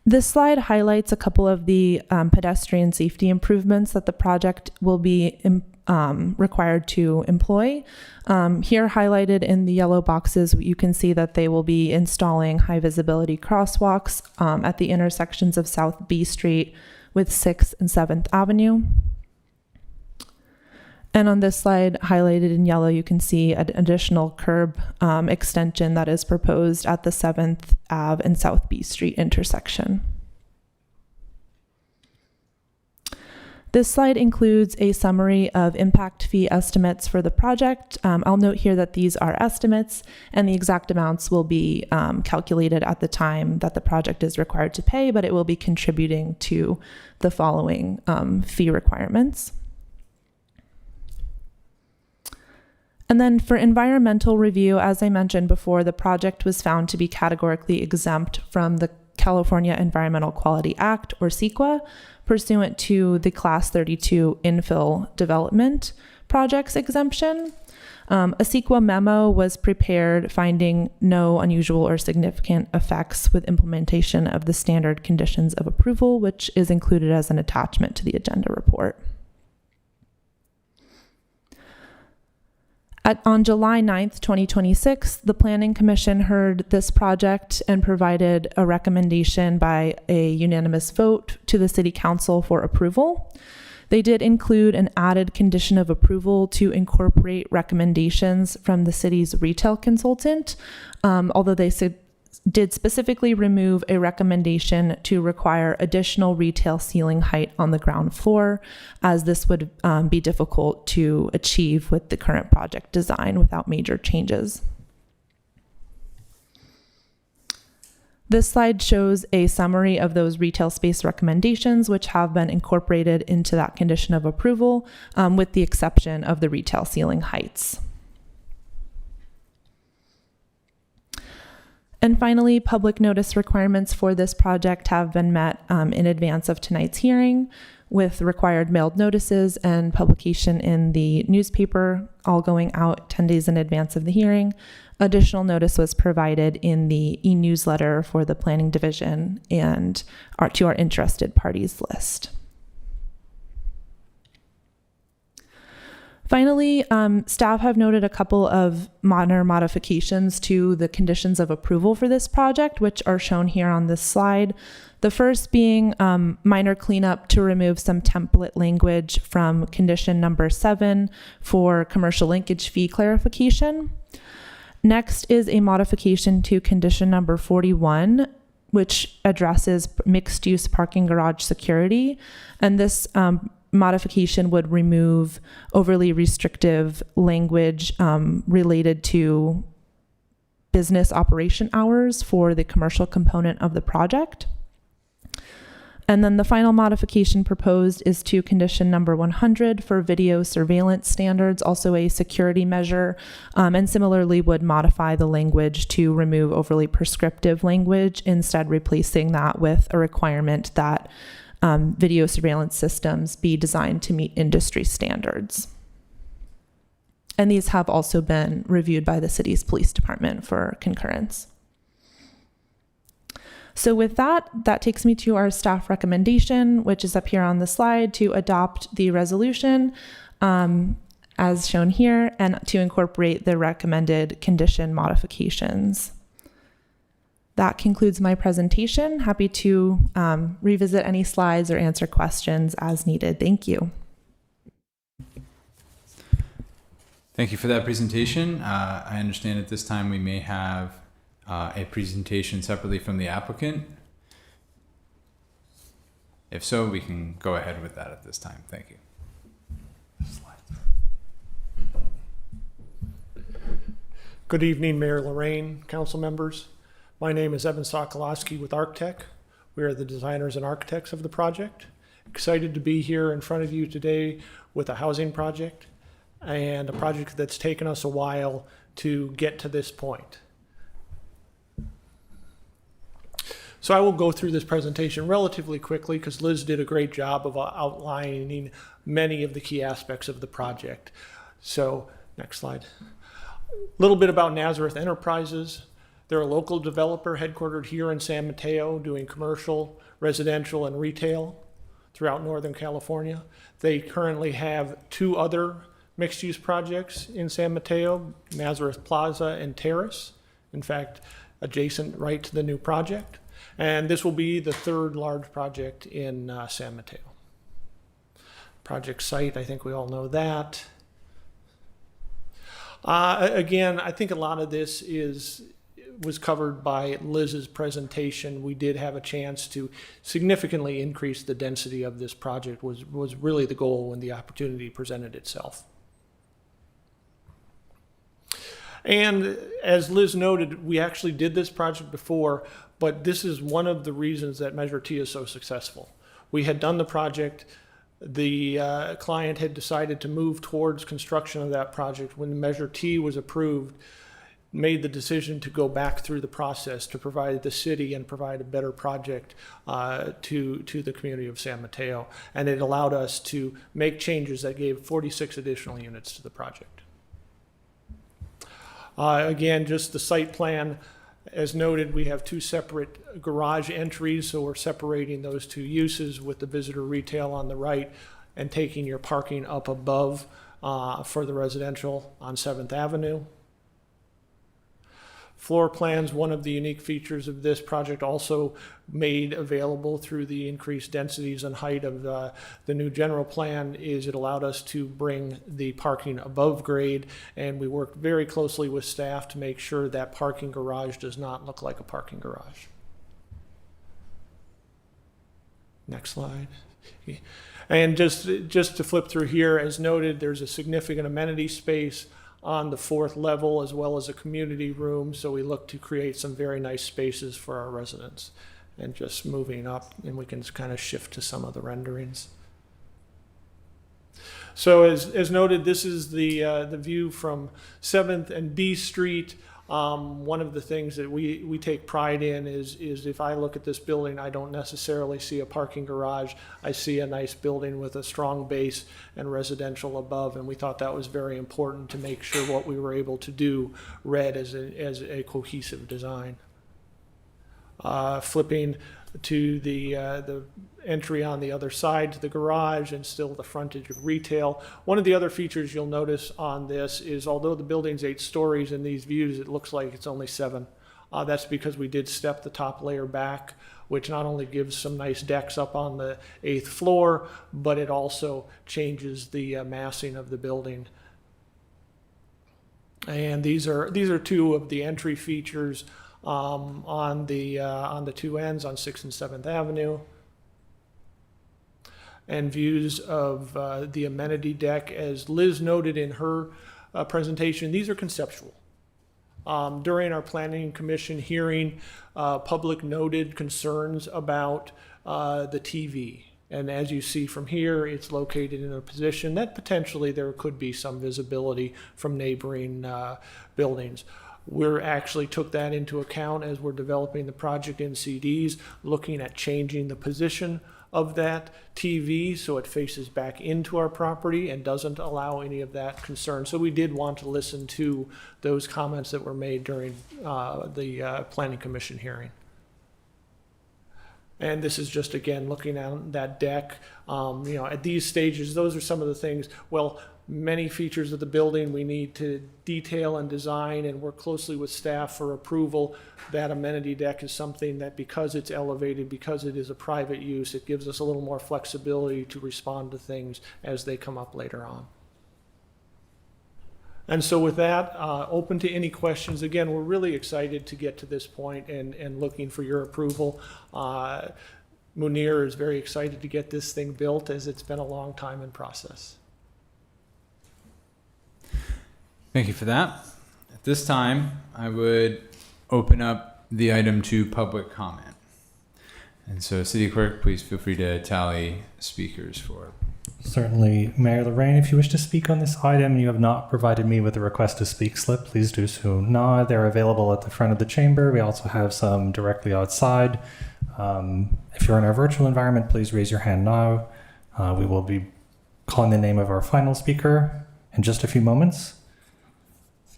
This slide highlights a couple of the pedestrian safety improvements that the project will be required to employ. Here highlighted in the yellow boxes, you can see that they will be installing high visibility crosswalks at the intersections of South B Street with 6th and 7th Avenue. And on this slide highlighted in yellow, you can see an additional curb extension that is proposed at the 7th Ave and South B Street intersection. This slide includes a summary of impact fee estimates for the project. I'll note here that these are estimates and the exact amounts will be calculated at the time that the project is required to pay, but it will be contributing to the following fee requirements. And then for environmental review, as I mentioned before, the project was found to be categorically exempt from the California Environmental Quality Act, or CEQA, pursuant to the Class 32 infill development projects exemption. A CEQA memo was prepared finding no unusual or significant effects with implementation of the standard conditions of approval, which is included as an attachment to the agenda report. On July 9th, 2026, the Planning Commission heard this project and provided a recommendation by a unanimous vote to the City Council for approval. They did include an added condition of approval to incorporate recommendations from the city's retail consultant, although they did specifically remove a recommendation to require additional retail ceiling height on the ground floor, as this would be difficult to achieve with the current project design without major changes. This slide shows a summary of those retail space recommendations, which have been incorporated into that condition of approval, with the exception of the retail ceiling heights. And finally, public notice requirements for this project have been met in advance of tonight's hearing, with required mailed notices and publication in the newspaper, all going out 10 days in advance of the hearing. Additional notice was provided in the e-newsletter for the Planning Division and to our interested parties list. Finally, staff have noted a couple of minor modifications to the conditions of approval for this project, which are shown here on this slide. The first being minor cleanup to remove some template language from condition number 7 for commercial linkage fee clarification. Next is a modification to condition number 41, which addresses mixed-use parking garage security. And this modification would remove overly restrictive language related to business operation hours for the commercial component of the project. And then the final modification proposed is to condition number 100 for video surveillance standards, also a security measure, and similarly would modify the language to remove overly prescriptive language, instead replacing that with a requirement that video surveillance systems be designed to meet industry standards. And these have also been reviewed by the city's police department for concurrence. So with that, that takes me to our staff recommendation, which is up here on the slide, to adopt the resolution as shown here and to incorporate the recommended condition modifications. That concludes my presentation. Happy to revisit any slides or answer questions as needed. Thank you. Thank you for that presentation. I understand at this time we may have a presentation separately from the applicant. If so, we can go ahead with that at this time. Thank you. Good evening, Mayor Lorraine, council members. My name is Evan Sokolowski with ArcTech. We are the designers and architects of the project. Excited to be here in front of you today with a housing project and a project that's taken us a while to get to this point. So I will go through this presentation relatively quickly because Liz did a great job of outlining many of the key aspects of the project. So next slide. A little bit about Nazareth Enterprises. They're a local developer headquartered here in San Mateo doing commercial, residential, and retail throughout Northern California. They currently have 2 other mixed-use projects in San Mateo, Nazareth Plaza and Terrace, in fact, adjacent right to the new project. And this will be the 3rd large project in San Mateo. Project site, I think we all know that. Again, I think a lot of this was covered by Liz's presentation. We did have a chance to significantly increase the density of this project, was really the goal when the opportunity presented itself. And as Liz noted, we actually did this project before, but this is one of the reasons that Measure T is so successful. We had done the project. The client had decided to move towards construction of that project. When Measure T was approved, made the decision to go back through the process to provide the city and provide a better project to the community of San Mateo. And it allowed us to make changes that gave 46 additional units to the project. Again, just the site plan. As noted, we have 2 separate garage entries, so we're separating those 2 uses with the visitor retail on the right and taking your parking up above for the residential on 7th Avenue. Floor plans, one of the unique features of this project, also made available through the increased densities and height of the new general plan, is it allowed us to bring the parking above grade, and we worked very closely with staff to make sure that parking garage does not look like a parking garage. Next slide. And just to flip through here, as noted, there's a significant amenity space on the 4th level, as well as a community room. So we look to create some very nice spaces for our residents. And just moving up, and we can kind of shift to some of the renderings. So as noted, this is the view from 7th and B Street. One of the things that we take pride in is if I look at this building, I don't necessarily see a parking garage. I see a nice building with a strong base and residential above, and we thought that was very important to make sure what we were able to do read as a cohesive design. Flipping to the entry on the other side to the garage and still the frontage of retail. One of the other features you'll notice on this is although the building's 8 stories in these views, it looks like it's only 7. That's because we did step the top layer back, which not only gives some nice decks up on the 8th floor, but it also changes the massing of the building. And these are 2 of the entry features on the 2 ends on 6th and 7th Avenue. And views of the amenity deck. As Liz noted in her presentation, these are conceptual. During our planning commission hearing, public noted concerns about the TV. And as you see from here, it's located in a position that potentially there could be some visibility from neighboring buildings. We actually took that into account as we're developing the project in CDs, looking at changing the position of that TV so it faces back into our property and doesn't allow any of that concern. So we did want to listen to those comments that were made during the Planning Commission hearing. And this is just, again, looking at that deck. At these stages, those are some of the things, many features of the building we need to detail and design and work closely with staff for approval. That amenity deck is something that, because it's elevated, because it is a private use, it gives us a little more flexibility to respond to things as they come up later on. And so with that, open to any questions. Again, we're really excited to get to this point and looking for your approval. Munir is very excited to get this thing built, as it's been a long time in process. Thank you for that. At this time, I would open up the item to public comment. And so, City Clerk, please feel free to tally speakers for. Certainly, Mayor Lorraine, if you wish to speak on this item and you have not provided me with a request to speak slip, please do so now. They're available at the front of the chamber. We also have some directly outside. If you're in our virtual environment, please raise your hand now. We will be calling the name of our final speaker in just a few moments.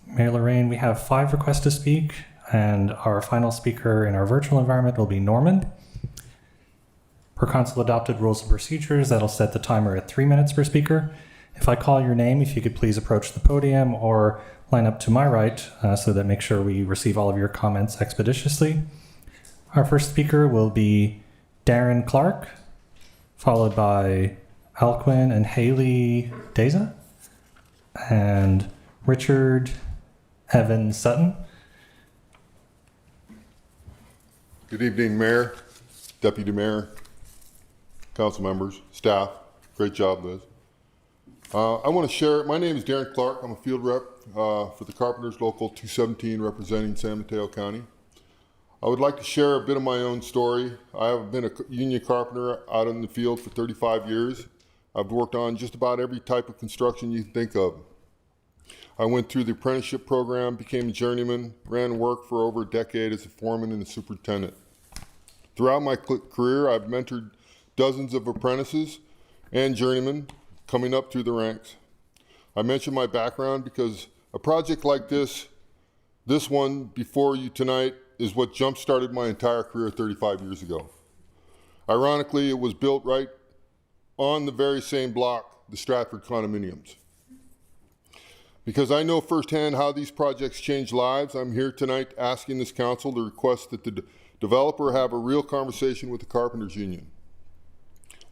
Mayor Lorraine, we have 5 requests to speak, and our final speaker in our virtual environment will be Norman. Per council adopted rules and procedures, that'll set the timer at 3 minutes per speaker. If I call your name, if you could please approach the podium or line up to my right so that make sure we receive all of your comments expeditiously. Our first speaker will be Darren Clark, followed by Alquin and Haley Deza, and Richard Evan Sutton. Good evening, Mayor, Deputy Mayor, council members, staff. Great job, Liz. I want to share, my name is Darren Clark. I'm a field rep for the Carpenters Local 217 representing San Mateo County. I would like to share a bit of my own story. I have been a union carpenter out in the field for 35 years. I've worked on just about every type of construction you can think of. I went through the apprenticeship program, became a journeyman, ran work for over a decade as a foreman and a superintendent. Throughout my career, I've mentored dozens of apprentices and journeymen coming up through the ranks. I mention my background because a project like this one before you tonight, is what jump-started my entire career 35 years ago. Ironically, it was built right on the very same block, the Stratford condominiums. Because I know firsthand how these projects change lives, I'm here tonight asking this council to request that the developer have a real conversation with the Carpenters Union.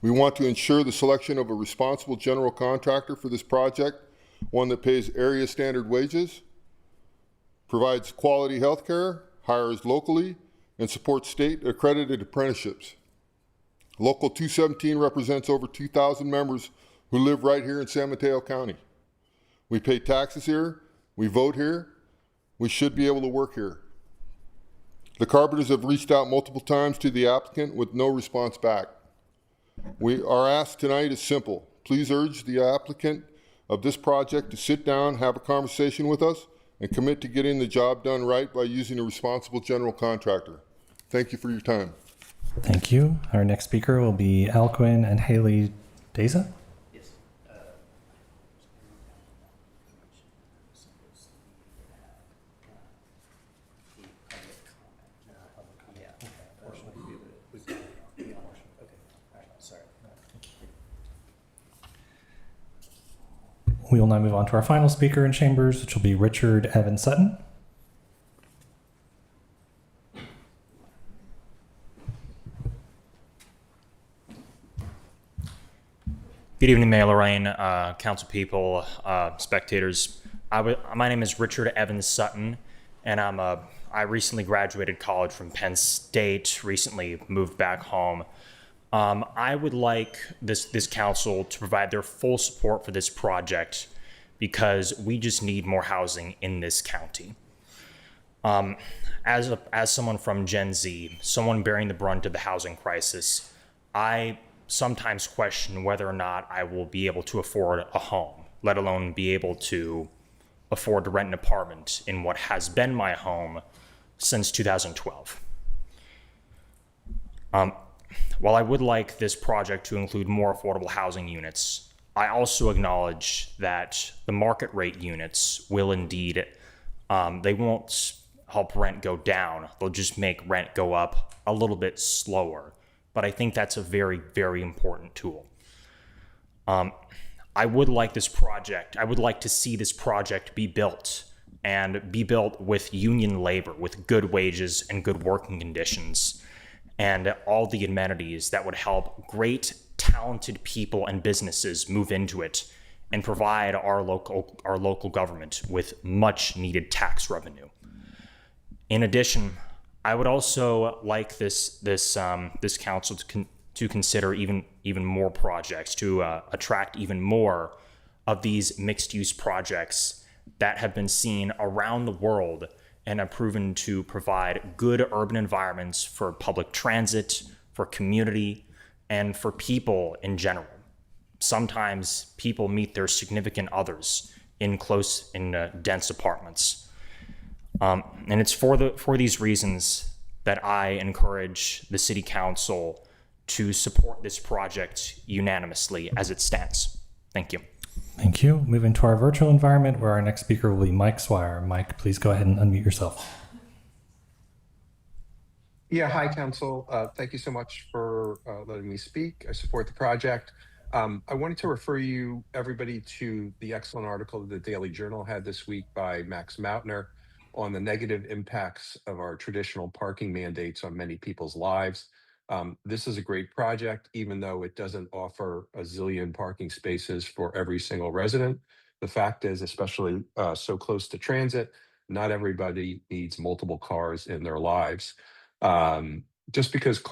We want to ensure the selection of a responsible general contractor for this project, one that pays area standard wages, provides quality health care, hires locally, and supports state accredited apprenticeships. Local 217 represents over 2,000 members who live right here in San Mateo County. We pay taxes here, we vote here, we should be able to work here. The Carpenters have reached out multiple times to the applicant with no response back. Our ask tonight is simple. Please urge the applicant of this project to sit down, have a conversation with us, and commit to getting the job done right by using a responsible general contractor. Thank you for your time. Thank you. Our next speaker will be Alquin and Haley Deza. Yes. We will now move on to our final speaker in chambers, which will be Richard Evan Sutton. Good evening, Mayor Lorraine, council people, spectators. My name is Richard Evan Sutton, and I recently graduated college from Penn State, recently moved back home. I would like this council to provide their full support for this project because we just need more housing in this county. As someone from Gen Z, someone bearing the brunt of the housing crisis, I sometimes question whether or not I will be able to afford a home, let alone be able to afford to rent an apartment in what has been my home since 2012. While I would like this project to include more affordable housing units, I also acknowledge that the market rate units will indeed, they won't help rent go down. They'll just make rent go up a little bit slower. But I think that's a very, very important tool. I would like to see this project be built and be built with union labor, with good wages and good working conditions, and all the amenities that would help great, talented people and businesses move into it and provide our local government with much needed tax revenue. In addition, I would also like this council to consider even more projects to attract even more of these mixed-use projects that have been seen around the world and have proven to provide good urban environments for public transit, for community, and for people in general. Sometimes people meet their significant others in dense apartments. And it's for these reasons that I encourage the City Council to support this project unanimously as it stands. Thank you. Thank you. Moving to our virtual environment where our next speaker will be Mike Swire. Mike, please go ahead and unmute yourself. Yeah, hi, Council. Thank you so much for letting me speak. I support the project. I wanted to refer everybody to the excellent article that the Daily Journal had this week by Max Mautner on the negative impacts of our traditional parking mandates on many people's lives. This is a great project, even though it doesn't offer a zillion parking spaces for every single resident. The fact is, especially so close to transit, not everybody needs multiple cars in their lives. Just because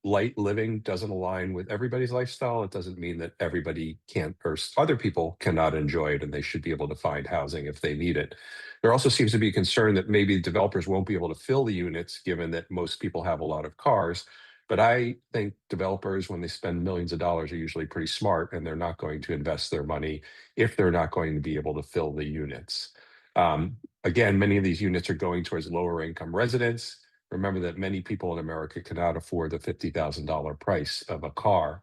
light living doesn't align with everybody's lifestyle, it doesn't mean that everybody can't, or other people cannot enjoy it, and they should be able to find housing if they need it. There also seems to be a concern that maybe developers won't be able to fill the units, given that most people have a lot of cars. But I think developers, when they spend millions of dollars, are usually pretty smart, and they're not going to invest their money if they're not going to be able to fill the units. Again, many of these units are going towards lower income residents. Remember that many people in America cannot afford the $50,000 price of a car.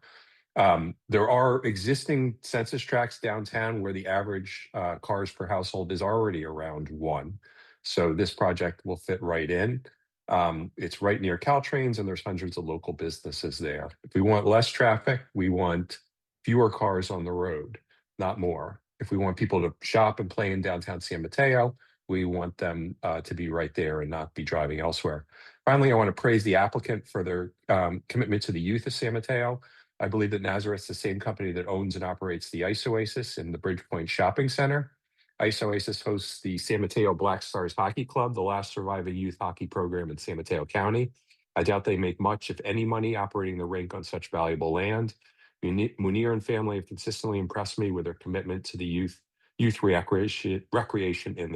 There are existing census tracts downtown where the average cars per household is already around 1. So this project will fit right in. It's right near Caltrains, and there's hundreds of local businesses there. If we want less traffic, we want fewer cars on the road, not more. If we want people to shop and play in downtown San Mateo, we want them to be right there and not be driving elsewhere. Finally, I want to praise the applicant for their commitment to the youth of San Mateo. I believe that Nazareth's the same company that owns and operates the Ice Oasis and the Bridgepoint Shopping Center. Ice Oasis hosts the San Mateo Black Stars Hockey Club, the last surviving youth hockey program in San Mateo County. I doubt they make much, if any, money operating the rink on such valuable land. Munir and family have consistently impressed me with their commitment to the youth recreation in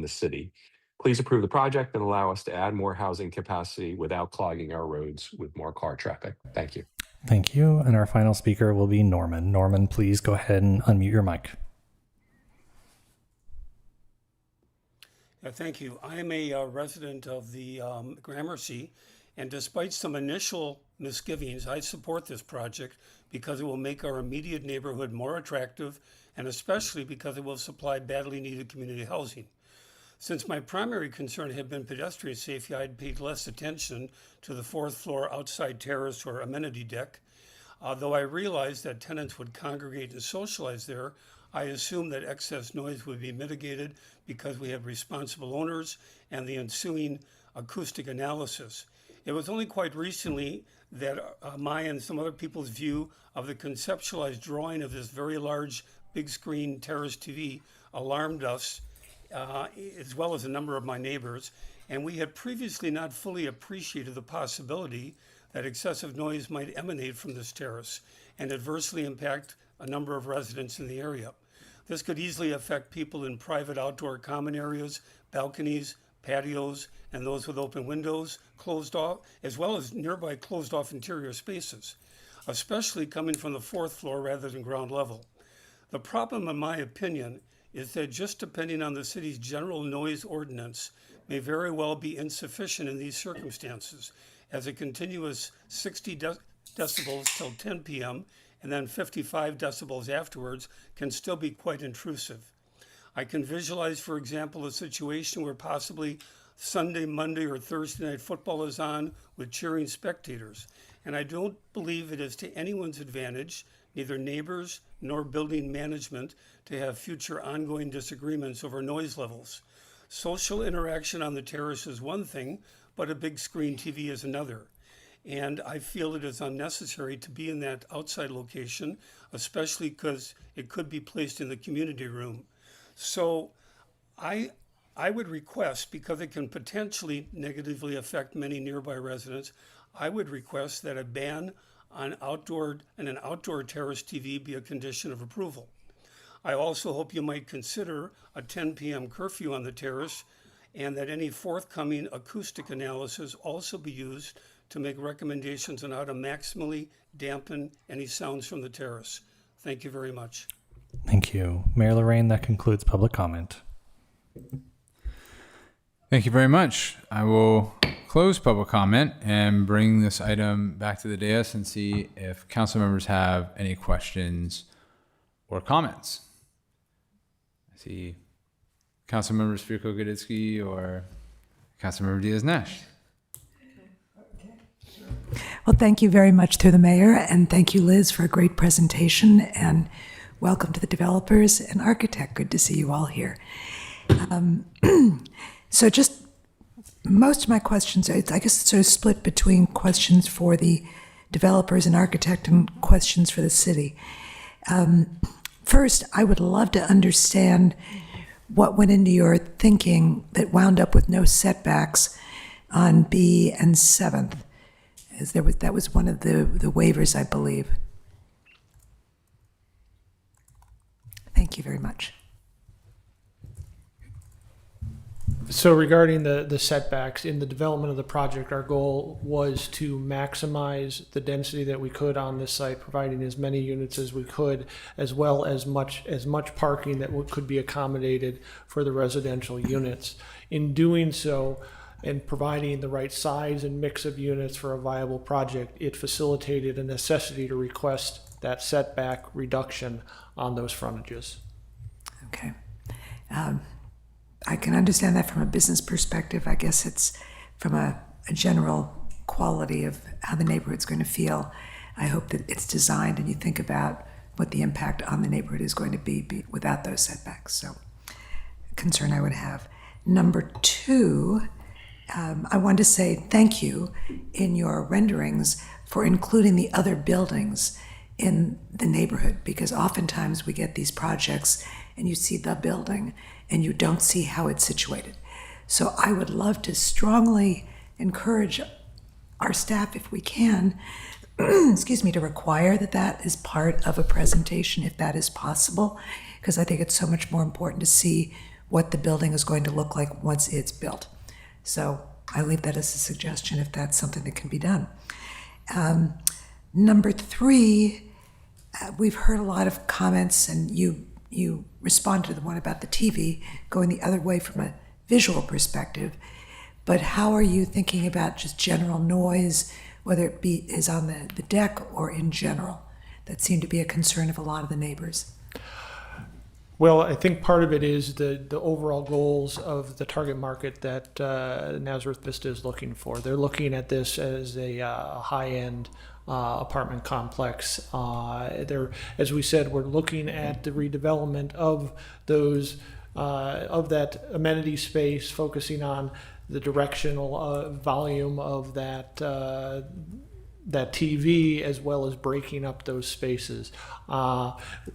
the city. Please approve the project and allow us to add more housing capacity without clogging our roads with more car traffic. Thank you. Thank you. And our final speaker will be Norman. Norman, please go ahead and unmute your mic. Thank you. I am a resident of the Gramercy, and despite some initial misgivings, I support this project because it will make our immediate neighborhood more attractive, and especially because it will supply badly needed community housing. Since my primary concern had been pedestrian safety, I had paid less attention to the 4th floor outside terrace or amenity deck. Though I realized that tenants would congregate and socialize there, I assumed that excess noise would be mitigated because we had responsible owners and the ensuing acoustic analysis. It was only quite recently that my and some other people's view of the conceptualized drawing of this very large big screen terrace TV alarmed us, as well as a number of my neighbors, and we had previously not fully appreciated the possibility that excessive noise might emanate from this terrace and adversely impact a number of residents in the area. This could easily affect people in private outdoor common areas, balconies, patios, and those with open windows closed off, as well as nearby closed off interior spaces, especially coming from the 4th floor rather than ground level. The problem, in my opinion, is that just depending on the city's general noise ordinance may very well be insufficient in these circumstances, as a continuous 60 decibels till 10 p.m. and then 55 decibels afterwards can still be quite intrusive. I can visualize, for example, a situation where possibly Sunday, Monday, or Thursday night football is on with cheering spectators, and I don't believe it is to anyone's advantage, neither neighbors nor building management, to have future ongoing disagreements over noise levels. Social interaction on the terrace is one thing, but a big screen TV is another. And I feel it is unnecessary to be in that outside location, especially because it could be placed in the community room. So I would request, because it can potentially negatively affect many nearby residents, I would request that a ban on an outdoor terrace TV be a condition of approval. I also hope you might consider a 10 p.m. curfew on the terrace, and that any forthcoming acoustic analysis also be used to make recommendations on how to maximally dampen any sounds from the terrace. Thank you very much. Thank you. Mayor Lorraine, that concludes public comment. Thank you very much. I will close public comment and bring this item back to the dais and see if council members have any questions or comments. I see Councilmember Spirko-Goditsky or Councilmember Diaz-Nash. Well, thank you very much through the mayor, and thank you, Liz, for a great presentation, and welcome to the developers and architect. Good to see you all here. So just most of my questions, I guess it's sort of split between questions for the developers and architect and questions for the city. First, I would love to understand what went into your thinking that wound up with no setbacks on B and 7th. As that was one of the waivers, I believe. Thank you very much. So regarding the setbacks in the development of the project, our goal was to maximize the density that we could on this site, providing as many units as we could, as well as much parking that could be accommodated for the residential units. In doing so, and providing the right size and mix of units for a viable project, it facilitated a necessity to request that setback reduction on those frontages. Okay. I can understand that from a business perspective. I guess it's from a general quality of how the neighborhood's going to feel. I hope that it's designed and you think about what the impact on the neighborhood is going to be without those setbacks. So, concern I would have. Number two, I want to say thank you in your renderings for including the other buildings in the neighborhood, because oftentimes we get these projects and you see the building and you don't see how it's situated. So I would love to strongly encourage our staff, if we can, excuse me, to require that is part of a presentation, if that is possible, because I think it's so much more important to see what the building is going to look like once it's built. So I leave that as a suggestion if that's something that can be done. Number three, we've heard a lot of comments, and you responded to the one about the TV going the other way from a visual perspective. But how are you thinking about just general noise, whether it is on the deck or in general? That seemed to be a concern of a lot of the neighbors. Well, I think part of it is the overall goals of the target market that Nazareth Vista is looking for. They're looking at this as a high-end apartment complex. As we said, we're looking at the redevelopment of those of that amenity space, focusing on the directional volume of that TV, as well as breaking up those spaces.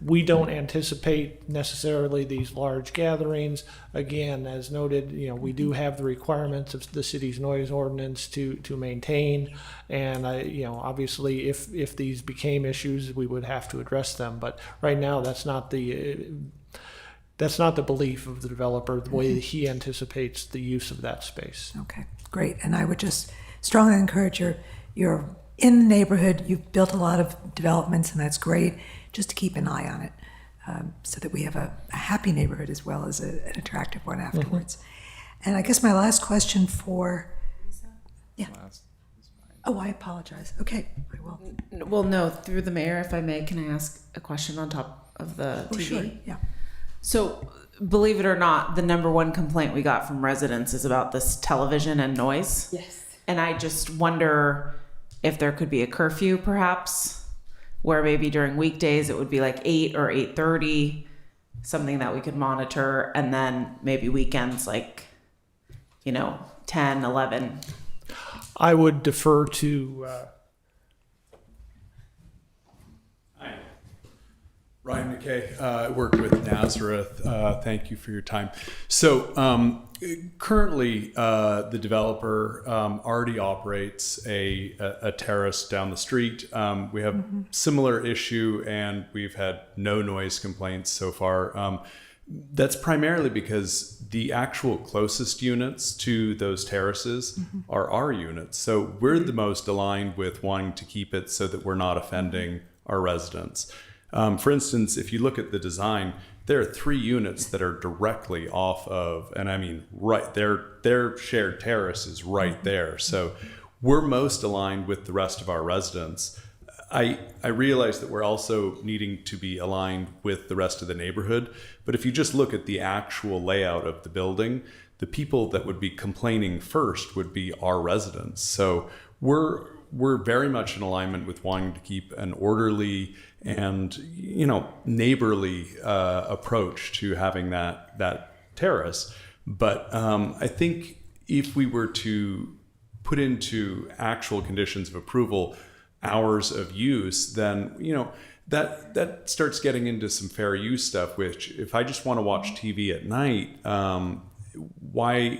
We don't anticipate necessarily these large gatherings. Again, as noted, we do have the requirements of the city's noise ordinance to maintain, and obviously, if these became issues, we would have to address them. But right now, that's not the belief of the developer, the way that he anticipates the use of that space. Okay, great. And I would just strongly encourage your in the neighborhood, you've built a lot of developments, and that's great, just to keep an eye on it, so that we have a happy neighborhood as well as an attractive one afterwards. Mm-hmm. And I guess my last question Oh, I apologize. Okay, I will. Well, no, through the mayor, if I may, can I ask a question on top of the TV? Sure, yeah. So, believe it or not, the number one complaint we got from residents is about this television and noise. Yes. And I just wonder if there could be a curfew, perhaps, where maybe during weekdays it would be like 8 or 8:30, something that we could monitor, and then maybe weekends like, 10, 11. I would defer to Ryan McKay, I worked with Nazareth. Thank you for your time. So currently, the developer already operates a terrace down the street. We have similar issue, and we've had no noise complaints so far. That's primarily because the actual closest units to those terraces are our units. So we're the most aligned with wanting to keep it so that we're not offending our residents. For instance, if you look at the design, there are 3 units that are directly off of, and I mean, right, their shared terrace is right there. So we're most aligned with the rest of our residents. I realize that we're also needing to be aligned with the rest of the neighborhood. But if you just look at the actual layout of the building, the people that would be complaining first would be our residents. So we're very much in alignment with wanting to keep an orderly and, neighborly approach to having that terrace. But I think if we were to put into actual conditions of approval hours of use, then that starts getting into some fair use stuff. Which, if I just want to watch TV at night, why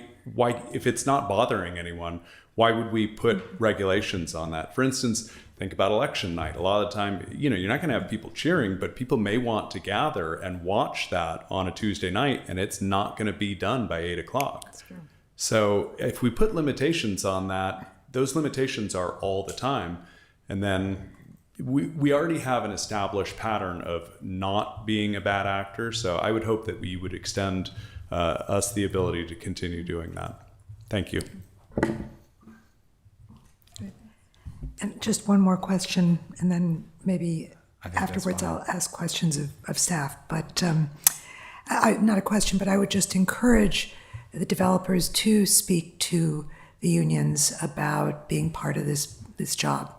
if it's not bothering anyone, why would we put regulations on that? For instance, think about election night. A lot of the time, you're not going to have people cheering, but people may want to gather and watch that on a Tuesday night, and it's not going to be done by 8 o'clock. That's true. So if we put limitations on that, those limitations are all the time. And then we already have an established pattern of not being a bad actor. So I would hope that we would extend us the ability to continue doing that. Thank you. And just one more question, and then maybe afterwards I'll ask questions of staff. But not a question, but I would just encourage the developers to speak to the unions about being part of this job,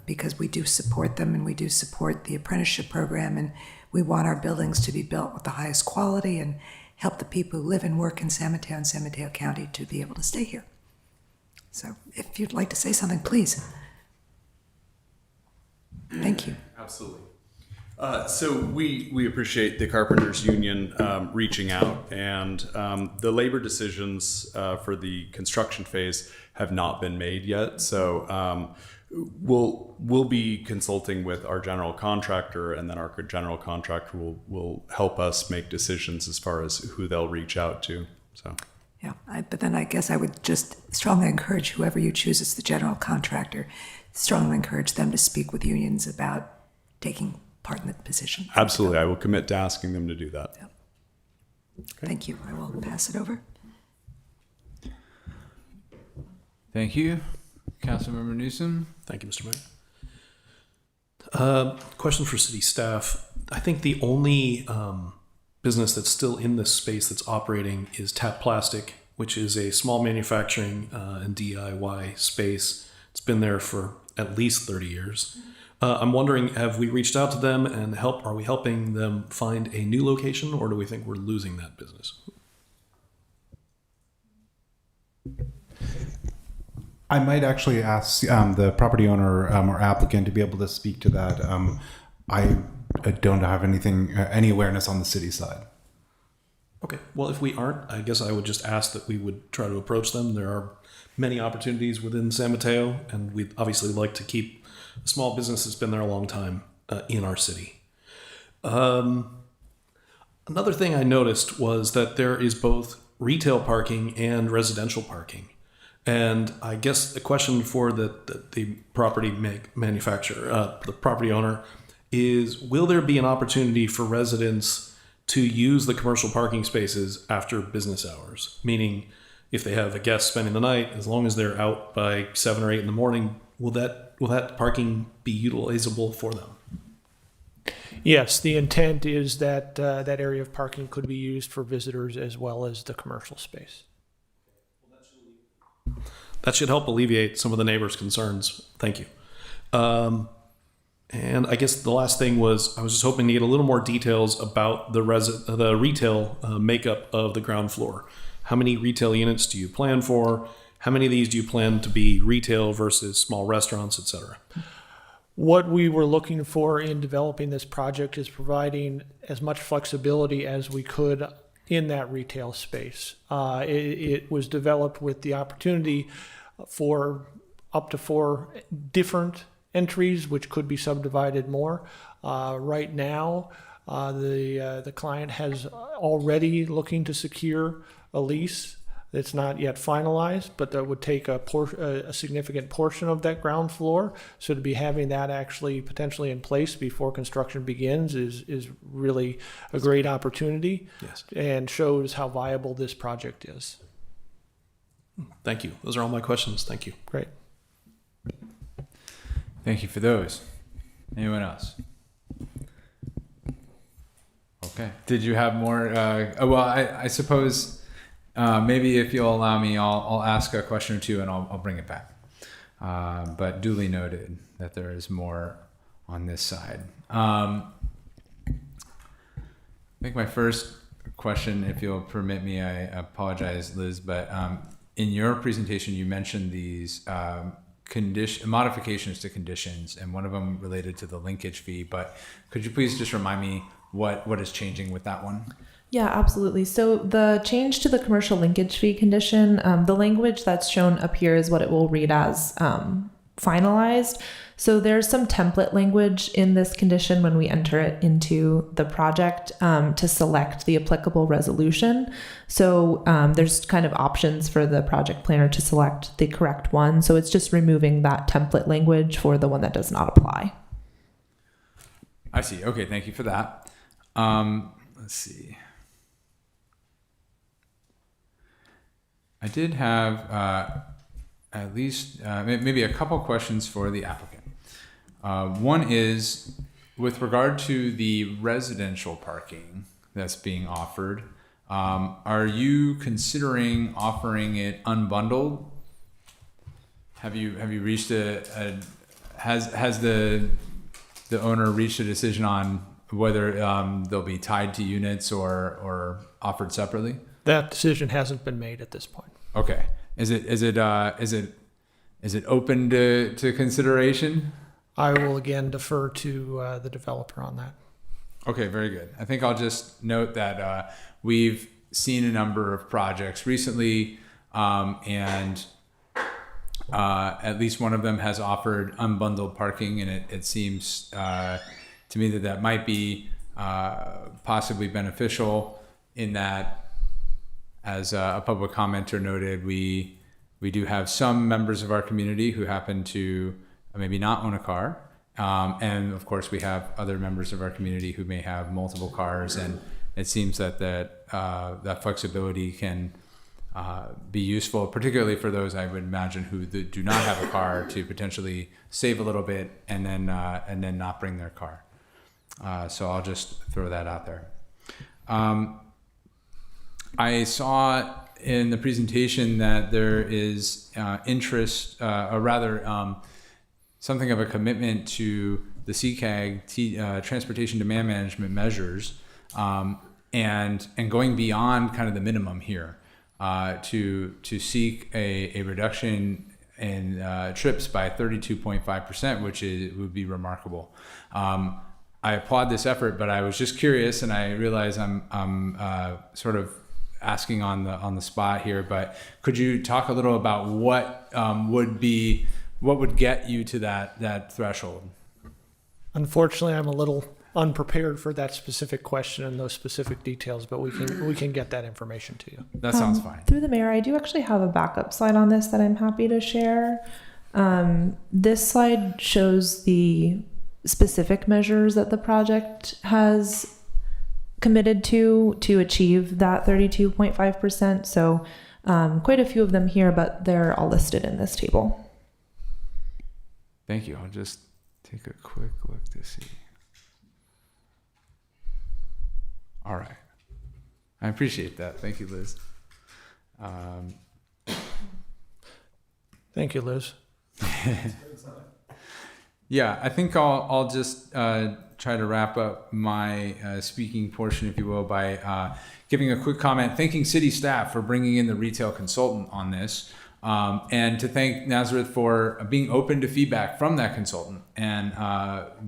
because we do support them, and we do support the apprenticeship program, and we want our buildings to be built with the highest quality and help the people who live and work in San Mateo and San Mateo County to be able to stay here. So if you'd like to say something, please. Thank you. Absolutely. So we appreciate the Carpenters Union reaching out, and the labor decisions for the construction phase have not been made yet. So we'll be consulting with our general contractor, and then our general contractor will help us make decisions as far as who they'll reach out to. So. Yeah, but then I guess I would just strongly encourage whoever you choose as the general contractor, strongly encourage them to speak with unions about taking part in the position. Absolutely. I will commit to asking them to do that. Yep. Okay. Thank you. I will pass it over. Thank you. Councilmember Newsom. Thank you, Mr. Mayor. Question for city staff. I think the only business that's still in this space that's operating is Tap Plastic, which is a small manufacturing and DIY space. It's been there for at least 30 years. I'm wondering, have we reached out to them and are we helping them find a new location, or do we think we're losing that business? I might actually ask the property owner or applicant to be able to speak to that. I don't have any awareness on the city side. Okay. Well, if we aren't, I guess I would just ask that we would try to approach them. There are many opportunities within San Mateo, and we'd obviously like to keep a small business that's been there a long time in our city. Another thing I noticed was that there is both retail parking and residential parking. And I guess the question for the property manufacturer, the property owner, is will there be an opportunity for residents to use the commercial parking spaces after business hours? Meaning, if they have a guest spending the night, as long as they're out by 7 or 8 in the morning, will that parking be utilizable for them? Yes, the intent is that that area of parking could be used for visitors as well as the commercial space. That should help alleviate some of the neighbors' concerns. Thank you. And I guess the last thing was I was just hoping to get a little more details about the retail makeup of the ground floor. How many retail units do you plan for? How many of these do you plan to be retail versus small restaurants, et cetera? What we were looking for in developing this project is providing as much flexibility as we could in that retail space. It was developed with the opportunity for up to 4 different entries, which could be subdivided more. Right now, the client has already looking to secure a lease. It's not yet finalized, but that would take a significant portion of that ground floor. So to be having that actually potentially in place before construction begins is really a great opportunity. Yes. And shows how viable this project is. Thank you. Those are all my questions. Thank you. Great. Thank you for those. Anyone else? Okay. Did you have more? Well, I suppose maybe if you'll allow me, I'll ask a question or two and I'll bring it back. But duly noted that there is more on this side. I think my first question, if you'll permit me, I apologize, Liz, but in your presentation, you mentioned these modifications to conditions, and one of them related to the linkage fee. But could you please just remind me what is changing with that one? Yeah, absolutely. So the change to the commercial linkage fee condition, the language that's shown up here is what it will read as finalized. So there's some template language in this condition when we enter it into the project to select the applicable resolution. So there's kind of options for the project planner to select the correct one. So it's just removing that template language for the one that does not apply. I see. Okay, thank you for that. Let's see. I did have at least maybe a couple questions for the applicant. One is with regard to the residential parking that's being offered. Are you considering offering it unbundled? Have you reached has the owner reached a decision on whether they'll be tied to units or offered separately? That decision hasn't been made at this point. Okay. Is it open to consideration? I will again defer to the developer on that. Okay, very good. I think I'll just note that we've seen a number of projects recently, and at least one of them has offered unbundled parking, and it seems to me that might be possibly beneficial in that, as a public commenter noted, we do have some members of our community who happen to maybe not own a car. And of course, we have other members of our community who may have multiple cars. And it seems that flexibility can be useful, particularly for those, I would imagine, who do not have a car, to potentially save a little bit and then not bring their car. So I'll just throw that out there. I saw in the presentation that there is interest, or rather something of a commitment to the CCAG transportation demand management measures, and going beyond kind of the minimum here to seek a reduction in trips by 32.5%, which would be remarkable. I applaud this effort, but I was just curious, and I realize I'm sort of asking on the spot here, but could you talk a little about what would get you to that threshold? Unfortunately, I'm a little unprepared for that specific question and those specific details, but we can get that information to you. That sounds fine. Through the mayor, I do actually have a backup slide on this that I'm happy to share. This slide shows the specific measures that the project has committed to achieve that 32.5%. So quite a few of them here, but they're all listed in this table. Thank you. I'll just take a quick look to see. All right. I appreciate that. Thank you, Liz. Thank you, Liz. Yeah, I think I'll just try to wrap up my speaking portion, if you will, by giving a quick comment, thanking city staff for bringing in the retail consultant on this. And to thank Nazareth for being open to feedback from that consultant and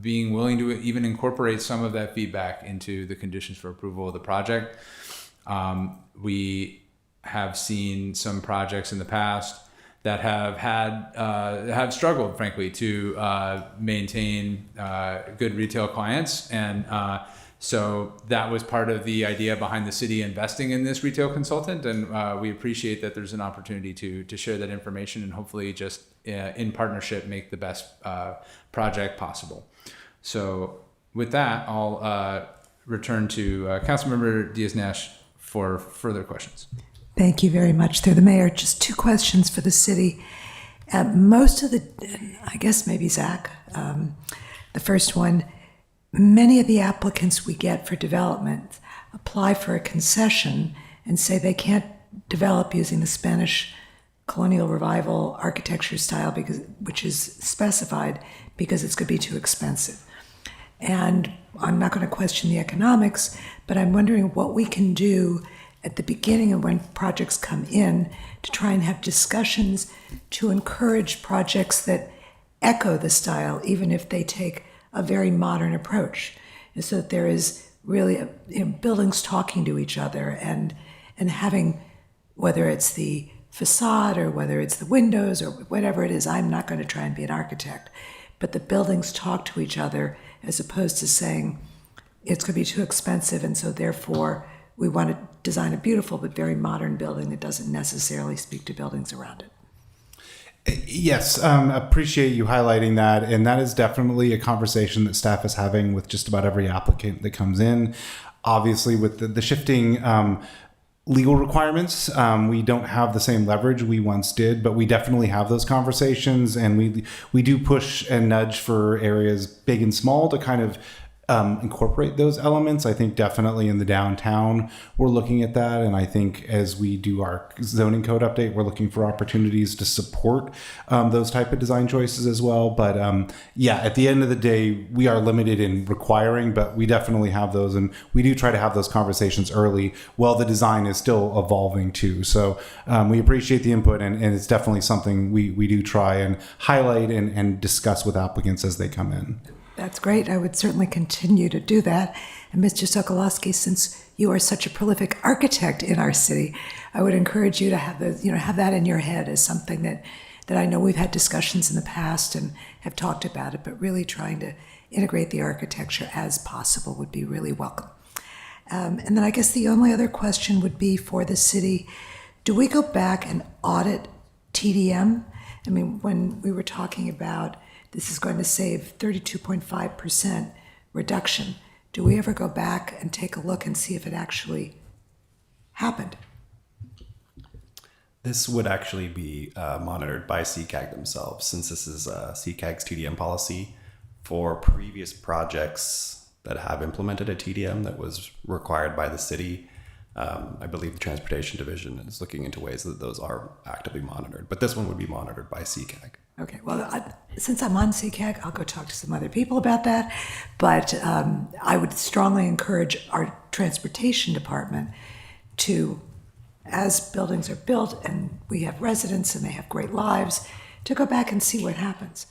being willing to even incorporate some of that feedback into the conditions for approval of the project. We have seen some projects in the past that have struggled, frankly, to maintain good retail clients, and so that was part of the idea behind the city investing in this retail consultant, and we appreciate that there's an opportunity to share that information and hopefully just in partnership make the best project possible. So with that, I'll return to Councilmember Diaz-Nash for further questions. Thank you very much. Through the mayor, just two questions for the city. Most of the, I guess maybe Zach, the first one, many of the applicants we get for development apply for a concession and say they can't develop using the Spanish colonial revival architecture style which is specified because it's going to be too expensive. And I'm not going to question the economics, but I'm wondering what we can do at the beginning of when projects come in to try and have discussions to encourage projects that echo the style, even if they take a very modern approach, and so that there is really buildings talking to each other and having, whether it's the facade or whether it's the windows or whatever it is. I'm not going to try and be an architect, but the buildings talk to each other as opposed to saying it's going to be too expensive, and so therefore we want to design a beautiful but very modern building that doesn't necessarily speak to buildings around it. Yes, appreciate you highlighting that. And that is definitely a conversation that staff is having with just about every applicant that comes in. Obviously, with the shifting legal requirements, we don't have the same leverage we once did, but we definitely have those conversations. And we do push and nudge for areas big and small to kind of incorporate those elements. I think definitely in the downtown, we're looking at that. And I think as we do our zoning code update, we're looking for opportunities to support those type of design choices as well. But yeah, at the end of the day, we are limited in requiring, but we definitely have those. And we do try to have those conversations early while the design is still evolving too. So we appreciate the input, and it's definitely something we do try and highlight and discuss with applicants as they come in. That's great. I would certainly continue to do that. And Mr. Sokolowski, since you are such a prolific architect in our city, I would encourage you to have have that in your head as something that I know we've had discussions in the past and have talked about it, but really trying to integrate the architecture as possible would be really welcome. And then I guess the only other question would be for the city, do we go back and audit TDM? I mean, when we were talking about this is going to save 32.5% reduction. Do we ever go back and take a look and see if it actually happened? This would actually be monitored by CCAG themselves, since this is CCAG's TDM policy. For previous projects that have implemented a TDM that was required by the city, I believe the Transportation Division is looking into ways that those are actively monitored. But this one would be monitored by CCAG. Okay, well, since I'm on CCAG, I'll go talk to some other people about that. But I would strongly encourage our transportation department to, as buildings are built and we have residents and they have great lives, to go back and see what happens.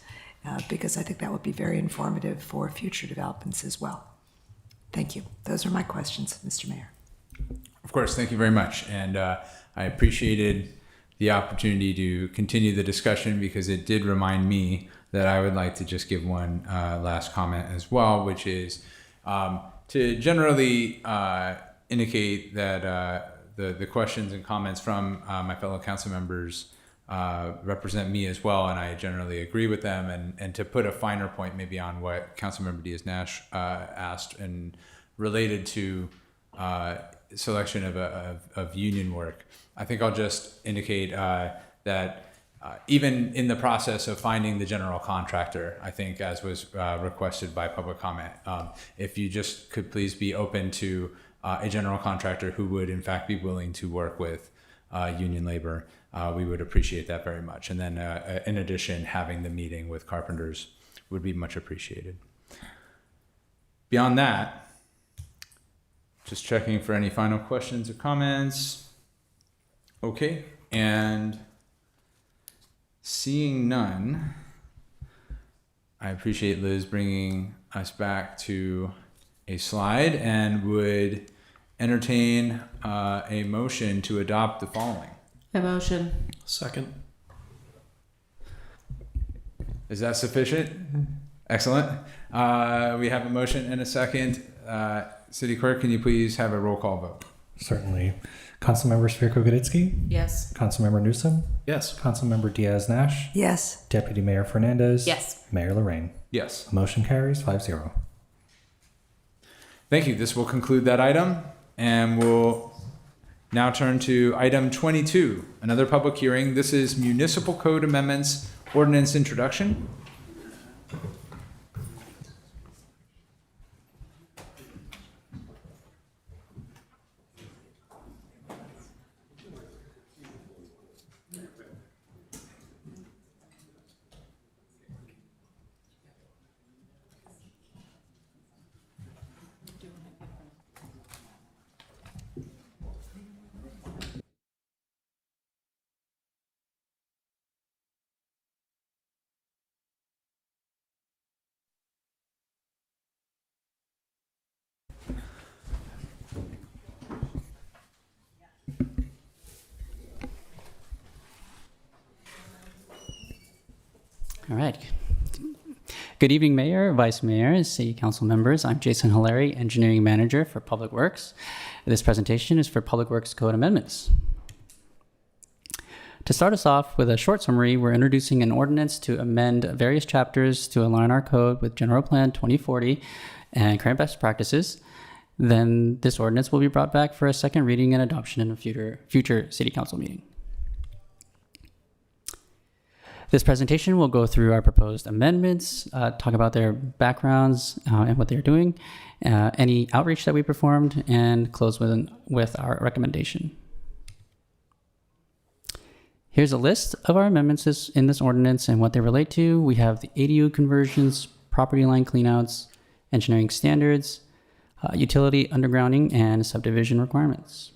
Because I think that would be very informative for future developments as well. Thank you. Those are my questions, Mr. Mayor. Of course, thank you very much. And I appreciated the opportunity to continue the discussion because it did remind me that I would like to just give one last comment as well, which is to generally indicate that the questions and comments from my fellow council members represent me as well, and I generally agree with them. And to put a finer point maybe on what Councilmember Diaz-Nash asked and related to selection of union work, I think I'll just indicate that even in the process of finding the general contractor, I think as was requested by public comment, if you just could please be open to a general contractor who would in fact be willing to work with union labor, we would appreciate that very much. And then in addition, having the meeting with carpenters would be much appreciated. Beyond that, just checking for any final questions or comments. Okay, and Seeing none, I appreciate Liz bringing us back to a slide and would entertain a motion to adopt the following. A motion. Second. Is that sufficient? Excellent. We have a motion and a second. City Clerk, can you please have a roll call vote? Certainly. Councilmember Svirko-Goditsky? Yes. Councilmember Newsom? Yes. Councilmember Diaz-Nash? Yes. Deputy Mayor Fernandez? Yes. Mayor Lorraine? Yes. Motion carries 5-0. Thank you. This will conclude that item, and we'll now turn to item 22, another public hearing. This is Municipal Code Amendments Ordinance Introduction. All right. Good evening, Mayor, Vice Mayor, and City Council members. I'm Jason Hilary, Engineering Manager for Public Works. This presentation is for Public Works Code Amendments. To start us off with a short summary, we're introducing an ordinance to amend various chapters to align our code with General Plan 2040 and current best practices. Then this ordinance will be brought back for a second reading and adoption in a future City Council meeting. This presentation will go through our proposed amendments, talk about their backgrounds and what they're doing, any outreach that we performed, and close with our recommendation. Here's a list of our amendments in this ordinance and what they relate to. We have the ADU conversions, property line cleanouts, engineering standards, utility undergrounding, and subdivision requirements.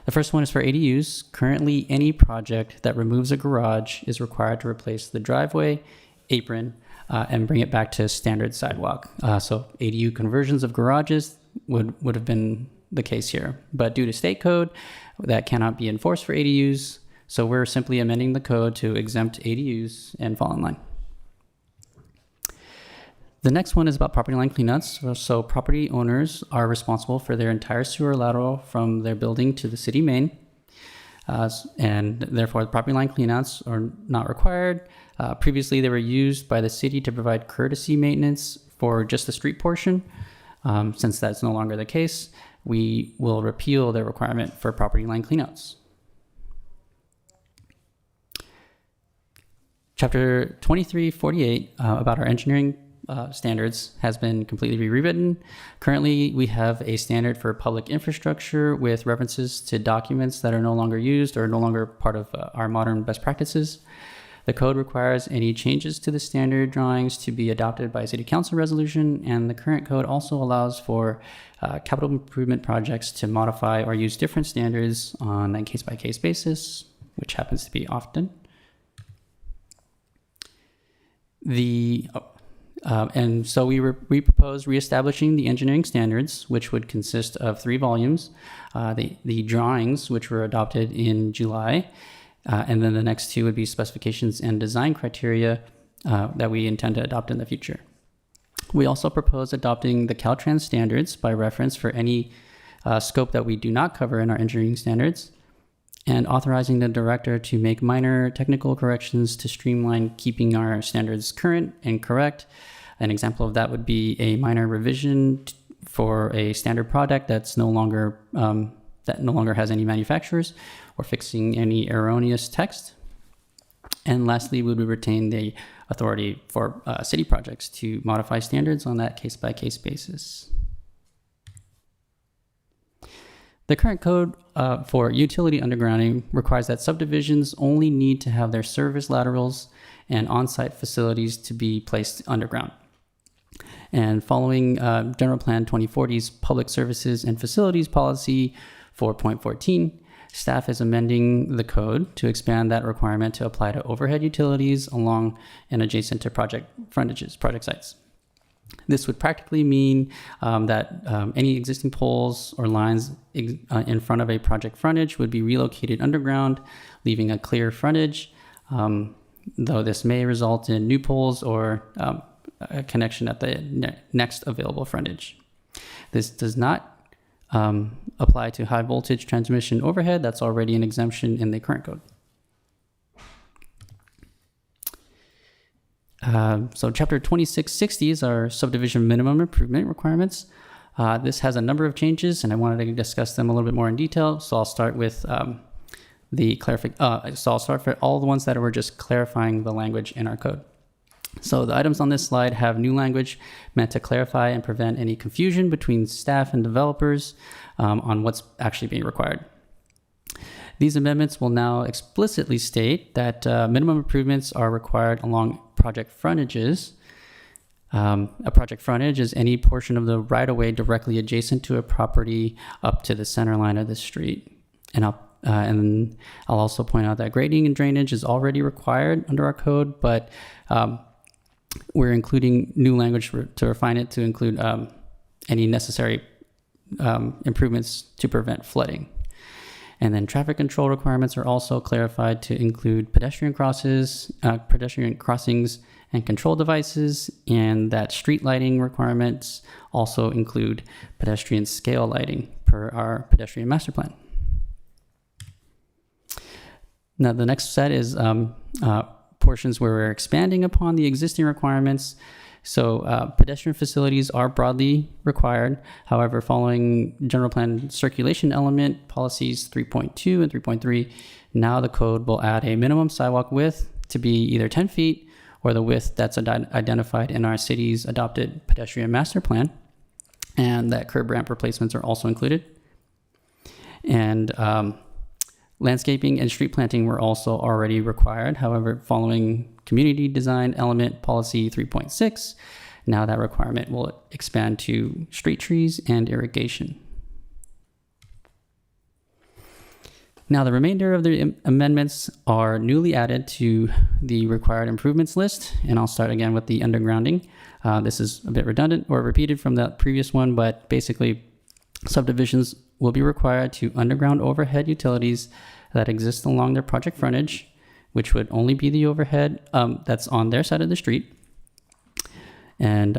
The first one is for ADUs. Currently, any project that removes a garage is required to replace the driveway, apron, and bring it back to standard sidewalk. So ADU conversions of garages would have been the case here. But due to state code, that cannot be enforced for ADUs. So we're simply amending the code to exempt ADUs and fall in line. The next one is about property line cleanups. So property owners are responsible for their entire sewer lateral from their building to the city main. And therefore, the property line cleanouts are not required. Previously, they were used by the city to provide courtesy maintenance for just the street portion. Since that's no longer the case, we will repeal the requirement for property line cleanouts. Chapter 2348 about our engineering standards has been completely rewritten. Currently, we have a standard for public infrastructure with references to documents that are no longer used or no longer part of our modern best practices. The code requires any changes to the standard drawings to be adopted by City Council resolution, and the current code also allows for capital improvement projects to modify or use different standards on a case-by-case basis, which happens to be often. And so we propose reestablishing the engineering standards, which would consist of 3 volumes, the drawings, which were adopted in July, and then the next 2 would be specifications and design criteria that we intend to adopt in the future. We also propose adopting the Caltrans standards by reference for any scope that we do not cover in our engineering standards, and authorizing the director to make minor technical corrections to streamline keeping our standards current and correct. An example of that would be a minor revision for a standard product that no longer has any manufacturers, or fixing any erroneous text. And lastly, we would retain the authority for city projects to modify standards on that case-by-case basis. The current code for utility undergrounding requires that subdivisions only need to have their service laterals and on-site facilities to be placed underground. And following General Plan 2040's Public Services and Facilities Policy 4.14, staff is amending the code to expand that requirement to apply to overhead utilities along and adjacent to project frontages, project sites. This would practically mean that any existing poles or lines in front of a project frontage would be relocated underground, leaving a clear frontage, though this may result in new poles or a connection at the next available frontage. This does not apply to high voltage transmission overhead. That's already an exemption in the current code. So Chapter 2660 is our subdivision minimum improvement requirements. This has a number of changes, and I wanted to discuss them a little bit more in detail. So I'll start with so I'll start for all the ones that were just clarifying the language in our code. So the items on this slide have new language meant to clarify and prevent any confusion between staff and developers on what's actually being required. These amendments will now explicitly state that minimum improvements are required along project frontages. A project frontage is any portion of the right-of-way directly adjacent to a property up to the center line of the street. And I'll also point out that grading and drainage is already required under our code, but we're including new language to refine it to include any necessary improvements to prevent flooding. And then traffic control requirements are also clarified to include pedestrian crossings, and control devices, and that street lighting requirements also include pedestrian scale lighting per our pedestrian master plan. Now the next set is portions where we're expanding upon the existing requirements. So pedestrian facilities are broadly required. However, following general plan circulation element policies 3.2 and 3.3, now the code will add a minimum sidewalk width to be either 10 feet or the width that's identified in our city's adopted pedestrian master plan. And that curb ramp replacements are also included. And landscaping and street planting were also already required. However, following community design element policy 3.6, now that requirement will expand to street trees and irrigation. Now the remainder of the amendments are newly added to the required improvements list, and I'll start again with the undergrounding. This is a bit redundant or repeated from the previous one, but basically subdivisions will be required to underground overhead utilities that exist along their project frontage, which would only be the overhead that's on their side of the street. And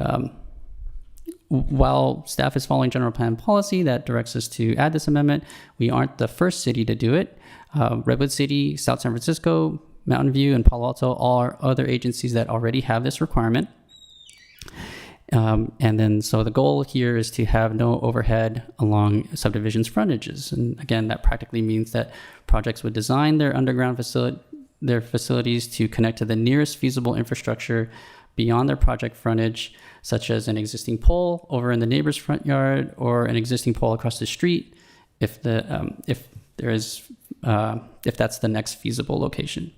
while staff is following general plan policy that directs us to add this amendment, we aren't the first city to do it. Redwood City, South San Francisco, Mountain View, and Palo Alto all are other agencies that already have this requirement. And then, so the goal here is to have no overhead along subdivisions' frontages. And again, that practically means that projects would design their underground facilities to connect to the nearest feasible infrastructure beyond their project frontage, such as an existing pole over in the neighbor's front yard or an existing pole across the street, if that's the next feasible location.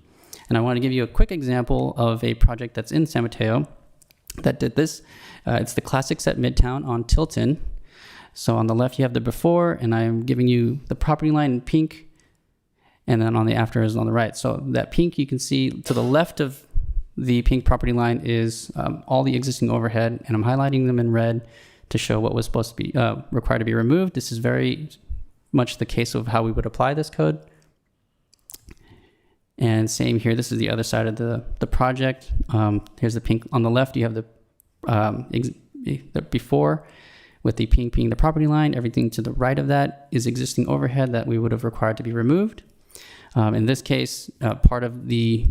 And I want to give you a quick example of a project that's in San Mateo that did this. It's the Classics at Midtown on Tilton. So on the left you have the before, and I'm giving you the property line in pink, and then on the after is on the right. So that pink, you can see to the left of the pink property line is all the existing overhead, and I'm highlighting them in red to show what was supposed to be required to be removed. This is very much the case of how we would apply this code. And same here, this is the other side of the project. Here's the pink on the left. You have the before, with the pink being the property line. Everything to the right of that is existing overhead that we would have required to be removed. In this case, part of the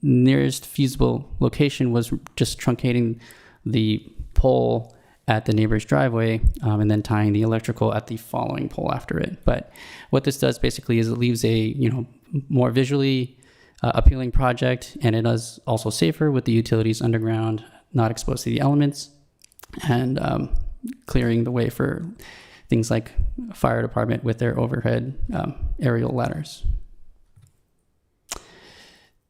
nearest feasible location was just truncating the pole at the neighbor's driveway and then tying the electrical at the following pole after it. But what this does basically is it leaves a more visually appealing project, and it is also safer with the utilities underground, not exposed to the elements, and clearing the way for things like fire department with their overhead aerial ladders.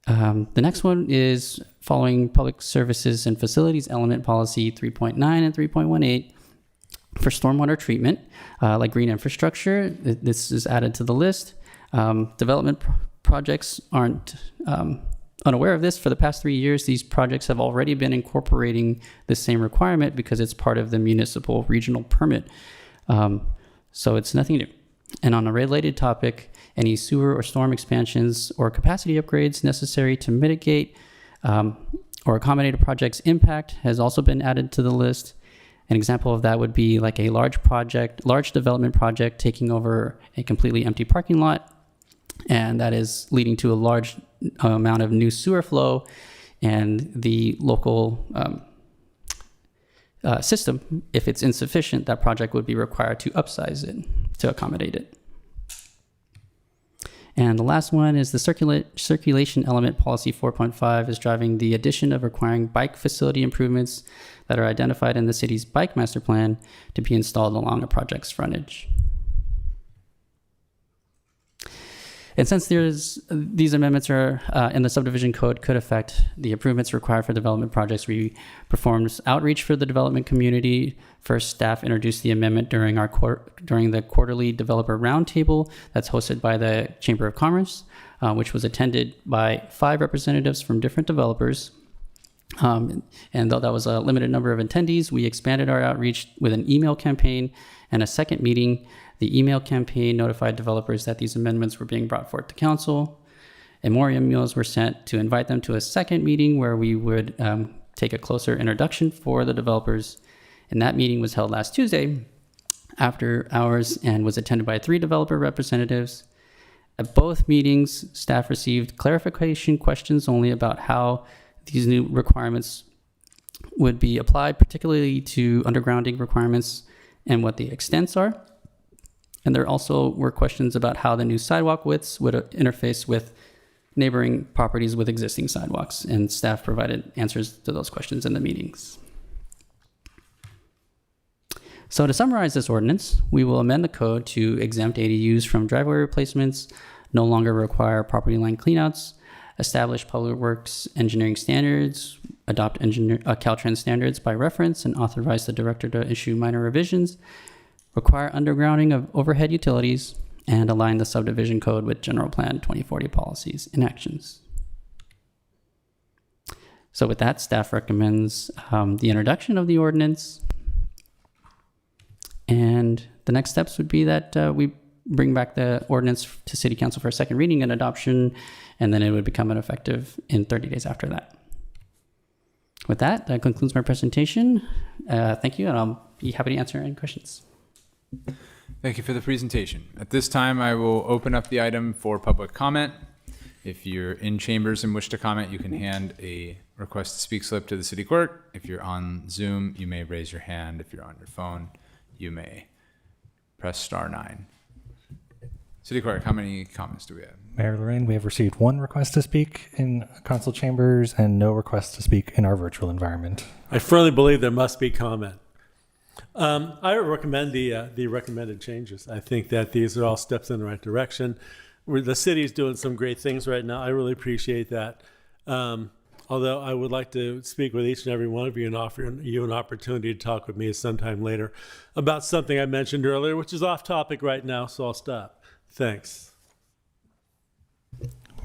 The next one is following Public Services and Facilities Element Policy 3.9 and 3.18 for stormwater treatment, like green infrastructure. This is added to the list. Development projects aren't unaware of this. For the past 3 years, these projects have already been incorporating the same requirement because it's part of the municipal regional permit. So it's nothing new. And on a related topic, any sewer or storm expansions or capacity upgrades necessary to mitigate or accommodate a project's impact has also been added to the list. An example of that would be like a large development project taking over a completely empty parking lot, and that is leading to a large amount of new sewer flow, and the local system, if it's insufficient, that project would be required to upsize it to accommodate it. And the last one is the circulation element policy 4.5 is driving the addition of requiring bike facility improvements that are identified in the city's bike master plan to be installed along a project's frontage. And since these amendments are in the subdivision code could affect the improvements required for development projects, we performed outreach for the development community. First, staff introduced the amendment during the quarterly developer roundtable that's hosted by the Chamber of Commerce, which was attended by 5 representatives from different developers. And though that was a limited number of attendees, we expanded our outreach with an email campaign and a second meeting. The email campaign notified developers that these amendments were being brought forth to council, and more emails were sent to invite them to a second meeting where we would take a closer introduction for the developers. And that meeting was held last Tuesday after hours and was attended by 3 developer representatives. At both meetings, staff received clarification questions only about how these new requirements would be applied, particularly to undergrounding requirements and what the extents are. And there also were questions about how the new sidewalk widths would interface with neighboring properties with existing sidewalks, and staff provided answers to those questions in the meetings. So to summarize this ordinance, we will amend the code to exempt ADUs from driveway replacements, no longer require property line cleanouts, establish public works engineering standards, adopt Caltrans standards by reference, and authorize the director to issue minor revisions, require undergrounding of overhead utilities, and align the subdivision code with General Plan 2040 policies and actions. So with that, staff recommends the introduction of the ordinance. And the next steps would be that we bring back the ordinance to City Council for a second reading and adoption, and then it would become effective in 30 days after that. With that, that concludes my presentation. Thank you, and I'll be happy to answer any questions. Thank you for the presentation. At this time, I will open up the item for public comment. If you're in chambers and wish to comment, you can hand a request to speak slip to the city clerk. If you're on Zoom, you may raise your hand. If you're on your phone, you may press *9. City clerk, how many comments do we have? Mayor Lorraine, we have received 1 request to speak in council chambers and no request to speak in our virtual environment. I firmly believe there must be comment. I recommend the recommended changes. I think that these are all steps in the right direction. The city is doing some great things right now. I really appreciate that. Although I would like to speak with each and every one of you and offer you an opportunity to talk with me sometime later about something I mentioned earlier, which is off topic right now, so I'll stop. Thanks.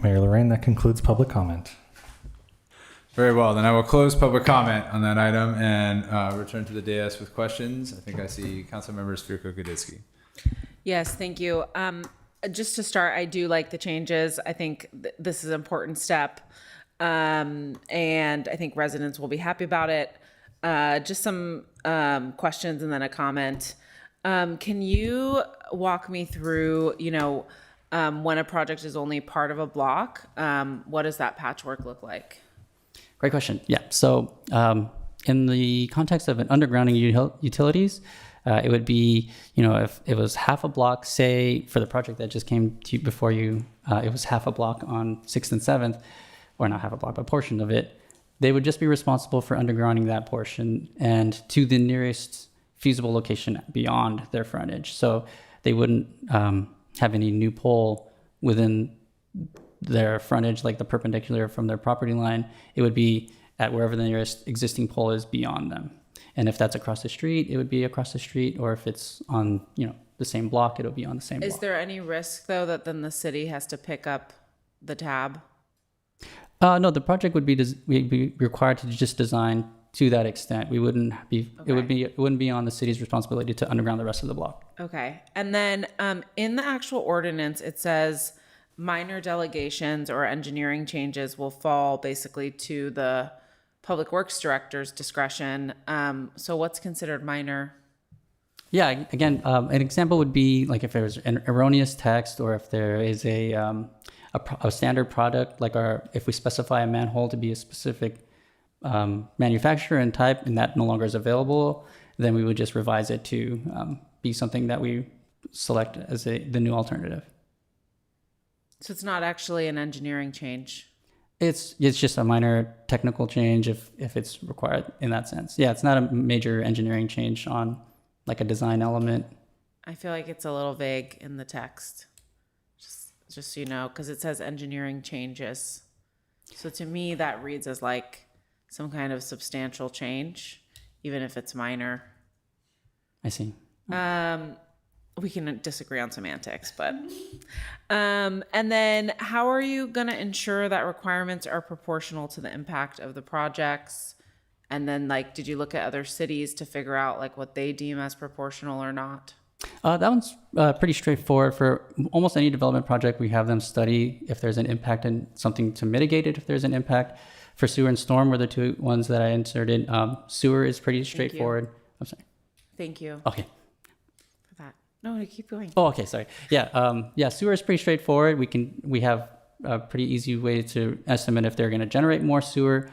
Mayor Lorraine, that concludes public comment. Very well, then I will close public comment on that item and return to the dais with questions. I think I see Councilmember Svirko-Gaditsky. Yes, thank you. Just to start, I do like the changes. I think this is an important step, and I think residents will be happy about it. Just some questions and then a comment. Can you walk me through, when a project is only part of a block, what does that patchwork look like? Great question. Yeah. So in the context of an undergrounding utilities, it would be, if it was half a block, say for the project that just came to you before you, it was half a block on 6th and 7th, or not half a block, but a portion of it, they would just be responsible for undergrounding that portion and to the nearest feasible location beyond their frontage. So they wouldn't have any new pole within their frontage, like the perpendicular from their property line. It would be at wherever the nearest existing pole is beyond them. And if that's across the street, it would be across the street, or if it's on, the same block, it'll be on the same Is block. there any risk though that then the city has to pick up the tab? No, the project would be required to just design to that extent. We wouldn't be. It wouldn't be on the city's responsibility to underground the rest of the block. Okay. And then in the actual ordinance, it says minor delegations or engineering changes will fall basically to the Public Works Director's discretion. So what's considered minor? Yeah, again, an example would be like if there's an erroneous text or if there is a standard product, like if we specify a manhole to be a specific manufacturer and type and that no longer is available, then we would just revise it to be something that we select as the new alternative. So it's not actually an engineering change. It's just a minor technical change if it's required in that sense. Yeah, it's not a major engineering change on like a design element. I feel like it's a little vague in the text, just so you know, because it says engineering changes. So to me, that reads as like some kind of substantial change, even if it's minor. I see. We can disagree on semantics, but and then how are you going to ensure that requirements are proportional to the impact of the projects? And then like, did you look at other cities to figure out like what they deem as proportional or not? That one's pretty straightforward. For almost any development project, we have them study if there's an impact and something to mitigate it if there's an impact. For sewer and storm were the two ones that I inserted. Sewer is pretty straightforward. I'm sorry. Thank you. Okay. For that. No, keep going. Oh, okay. Sorry. Yeah. Sewer is pretty straightforward. We have a pretty easy way to estimate if they're going to generate more sewer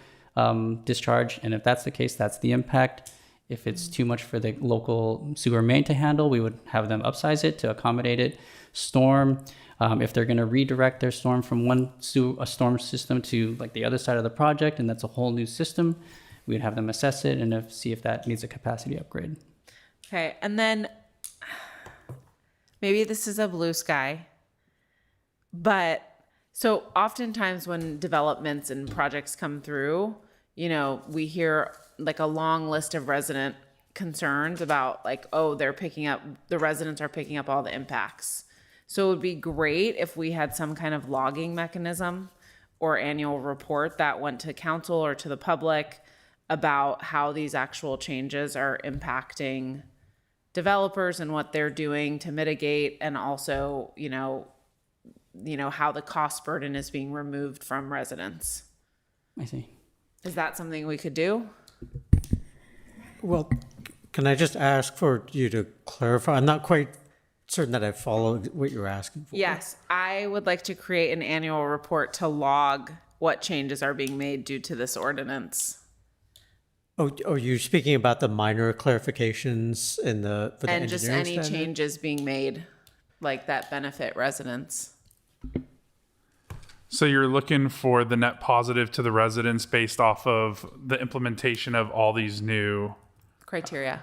discharge, and if that's the case, that's the impact. If it's too much for the local sewer main to handle, we would have them upsize it to accommodate it. Storm, if they're going to redirect their storm from a storm system to like the other side of the project, and that's a whole new system, we'd have them assess it and see if that needs a capacity upgrade. Okay, and then maybe this is a blue sky, but so oftentimes when developments and projects come through, you know, we hear like a long list of resident concerns about like, oh, the residents are picking up all the impacts. So it would be great if we had some kind of logging mechanism or annual report that went to council or to the public about how these actual changes are impacting developers and what they're doing to mitigate, and also, you know, how the cost burden is being removed from residents. I see. Is that something we could do? Well, can I just ask for you to clarify? I'm not quite certain that I followed what you're asking for. Yes, I would like to create an annual report to log what changes are being made due to this ordinance. Oh, you're speaking about the minor clarifications in for the and just engineering any standard? changes being made, like that benefit residents. So you're looking for the net positive to the residents based off of the implementation of all these new Criteria.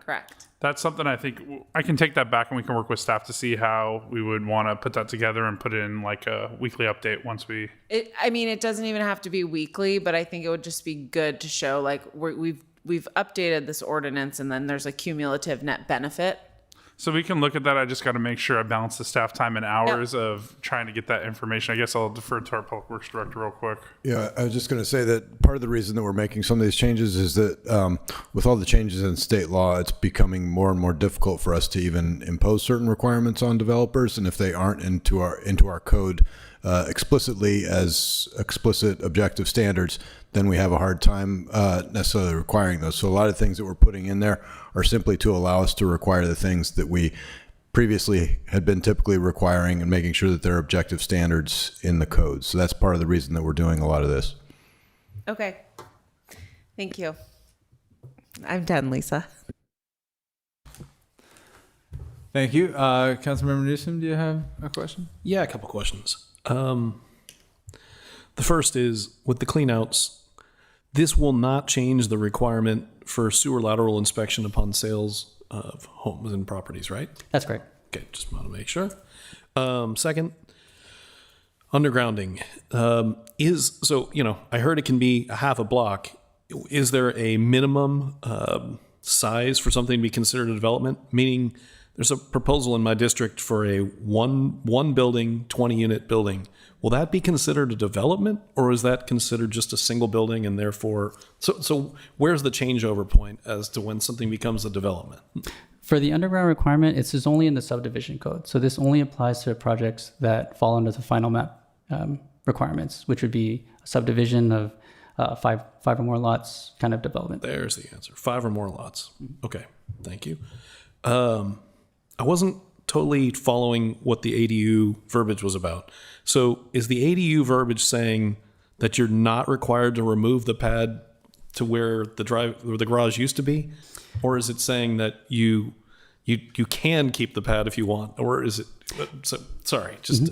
Correct. That's something I think I can take that back and we can work with staff to see how we would want to put that together and put it in like a weekly update once we. It doesn't even have to be weekly, but I think it would just be good to show like we've updated this ordinance and then there's a cumulative net benefit. So we can look at that. I just got to make sure I balance the staff time and hours of trying to get that information. I guess I'll defer to our Public Works Director real quick. Yeah, I was just going to say that part of the reason that we're making some of these changes is that with all the changes in state law, it's becoming more and more difficult for us to even impose certain requirements on developers. And if they aren't into our code explicitly as explicit objective standards, then we have a hard time necessarily requiring those. So a lot of things that we're putting in there are simply to allow us to require the things that we previously had been typically requiring and making sure that there are objective standards in the code. So that's part of the reason that we're doing a lot of this. Okay. Thank you. I'm done, Lisa. Thank you. Councilmember Newsom, do you have a question? Yeah, a couple questions. The first is with the cleanouts, this will not change the requirement for sewer lateral inspection upon sales of homes and properties, right? That's correct. Okay, just want to make sure. Second, undergrounding I heard it can be a half a block. Is there a minimum size for something to be considered a development? Meaning, there's a proposal in my district for a one building, 20 unit building. Will that be considered a development, or is that considered just a single building and therefore, so where's the changeover point as to when something becomes a development? For the underground requirement, it's just only in the subdivision code. So this only applies to projects that fall under the final map requirements, which would be a subdivision of five or more lots kind of development. There's the answer. 5 or more lots. Okay, thank you. I wasn't totally following what the ADU verbiage was about. So is the ADU verbiage saying that you're not required to remove the pad to where the garage used to be? Or is it saying that you can keep the pad if you want? Or is it, sorry, just.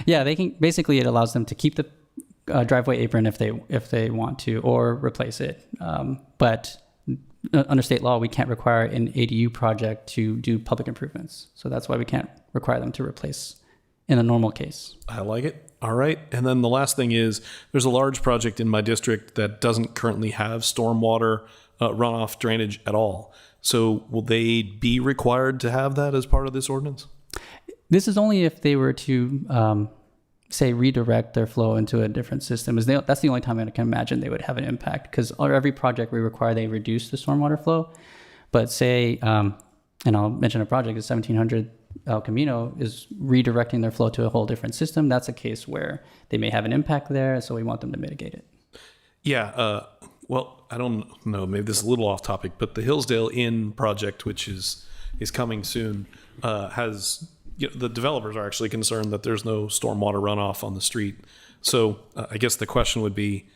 Yeah, they can, basically it allows them to keep the driveway apron if they want to, or replace it. But under state law, we can't require an ADU project to do public improvements. So that's why we can't require them to replace in a normal case. I like it. All right. And then the last thing is there's a large project in my district that doesn't currently have stormwater runoff drainage at all. So will they be required to have that as part of this ordinance? This is only if they were to, say, redirect their flow into a different system. That's the only time I can imagine they would have an impact, because every project we require they reduce the stormwater flow. But say, and I'll mention a project, is 1700 El Camino is redirecting their flow to a whole different system. That's a case where they may have an impact there, so we want them to mitigate it. Yeah. Well, I don't know, maybe this is a little off topic, but the Hillsdale Inn project, which is coming soon, has, the developers are actually concerned that there's no stormwater runoff on the street. So I guess the question would be,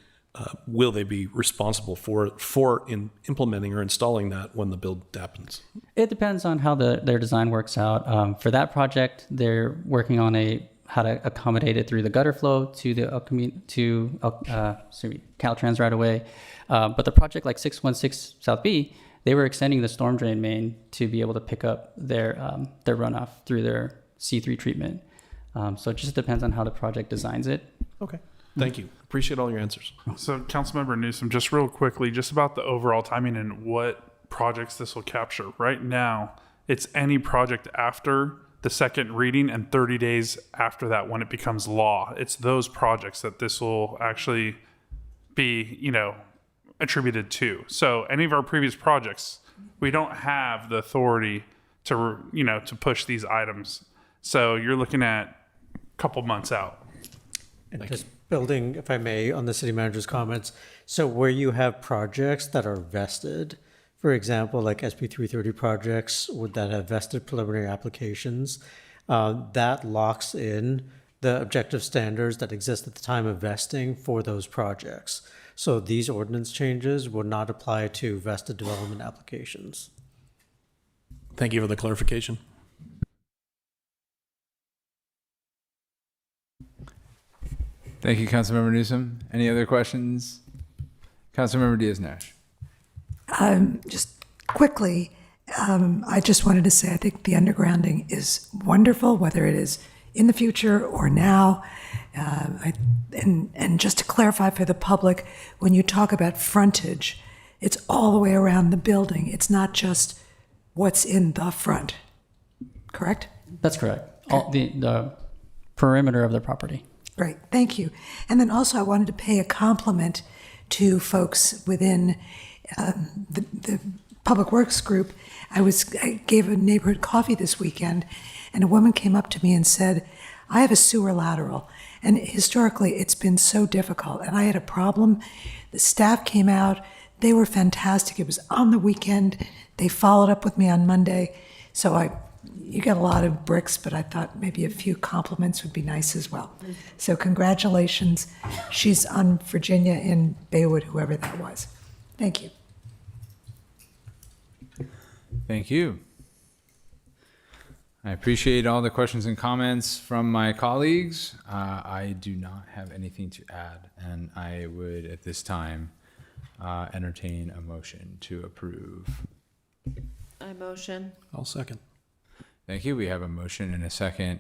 will they be responsible for implementing or installing that when the build happens? It depends on how their design works out. For that project, they're working on how to accommodate it through the gutter flow to the Caltrans right away. But the project like 616 South B, they were extending the storm drain main to be able to pick up their runoff through their C3 treatment. So it just depends on how the project designs it. Okay. Thank you. Appreciate all your answers. So Councilmember Newsom, just real quickly, just about the overall timing and what projects this will capture. Right now, it's any project after the second reading and 30 days after that when it becomes law. It's those projects that this will actually be, attributed to. So any of our previous projects, we don't have the authority to push these items. So you're looking at a couple months out. And just building, if I may, on the city manager's comments. So where you have projects that are vested, for example, like SB 330 projects that have vested preliminary applications, that locks in the objective standards that exist at the time of vesting for those projects. So these ordinance changes will not apply to vested development applications. Thank you for the clarification. Thank you, Councilmember Newsom. Any other questions? Councilmember Diaz-Nash. Just quickly, I just wanted to say I think the undergrounding is wonderful, whether it is in the future or now. And just to clarify for the public, when you talk about frontage, it's all the way around the building. It's not just what's in the front, correct? That's correct. All the perimeter of the property. Great, thank you. And then also I wanted to pay a compliment to folks within the Public Works group. I gave a neighborhood coffee this weekend, and a woman came up to me and said, I have a sewer lateral, and historically it's been so difficult, and I had a problem. The staff came out, they were fantastic. It was on the weekend. They followed up with me on Monday. So you got a lot of bricks, but I thought maybe a few compliments would be nice as well. So congratulations. She's on Virginia in Baywood, whoever that was. Thank you. Thank you. I appreciate all the questions and comments from my colleagues. I do not have anything to add, and I would at this time entertain a motion to approve. I motion. I'll second. Thank you. We have a motion and a second.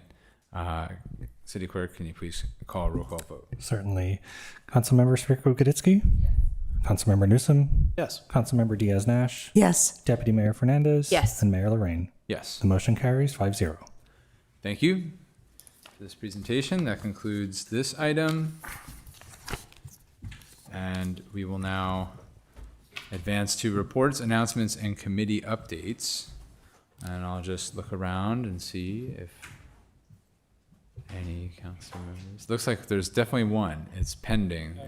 City Clerk, can you please call a roll call vote? Certainly. Councilmember Spirko-Goditsky? Yes. Councilmember Newsom? Yes. Councilmember Diaz-Nash? Yes. Deputy Mayor Fernandez? Yes. And Mayor Lorraine? Yes. The motion carries 5-0. Thank you for this presentation. That concludes this item. And we will now advance to reports, announcements, and committee updates. And I'll just look around and see if any council members. Looks like there's definitely one. It's pending.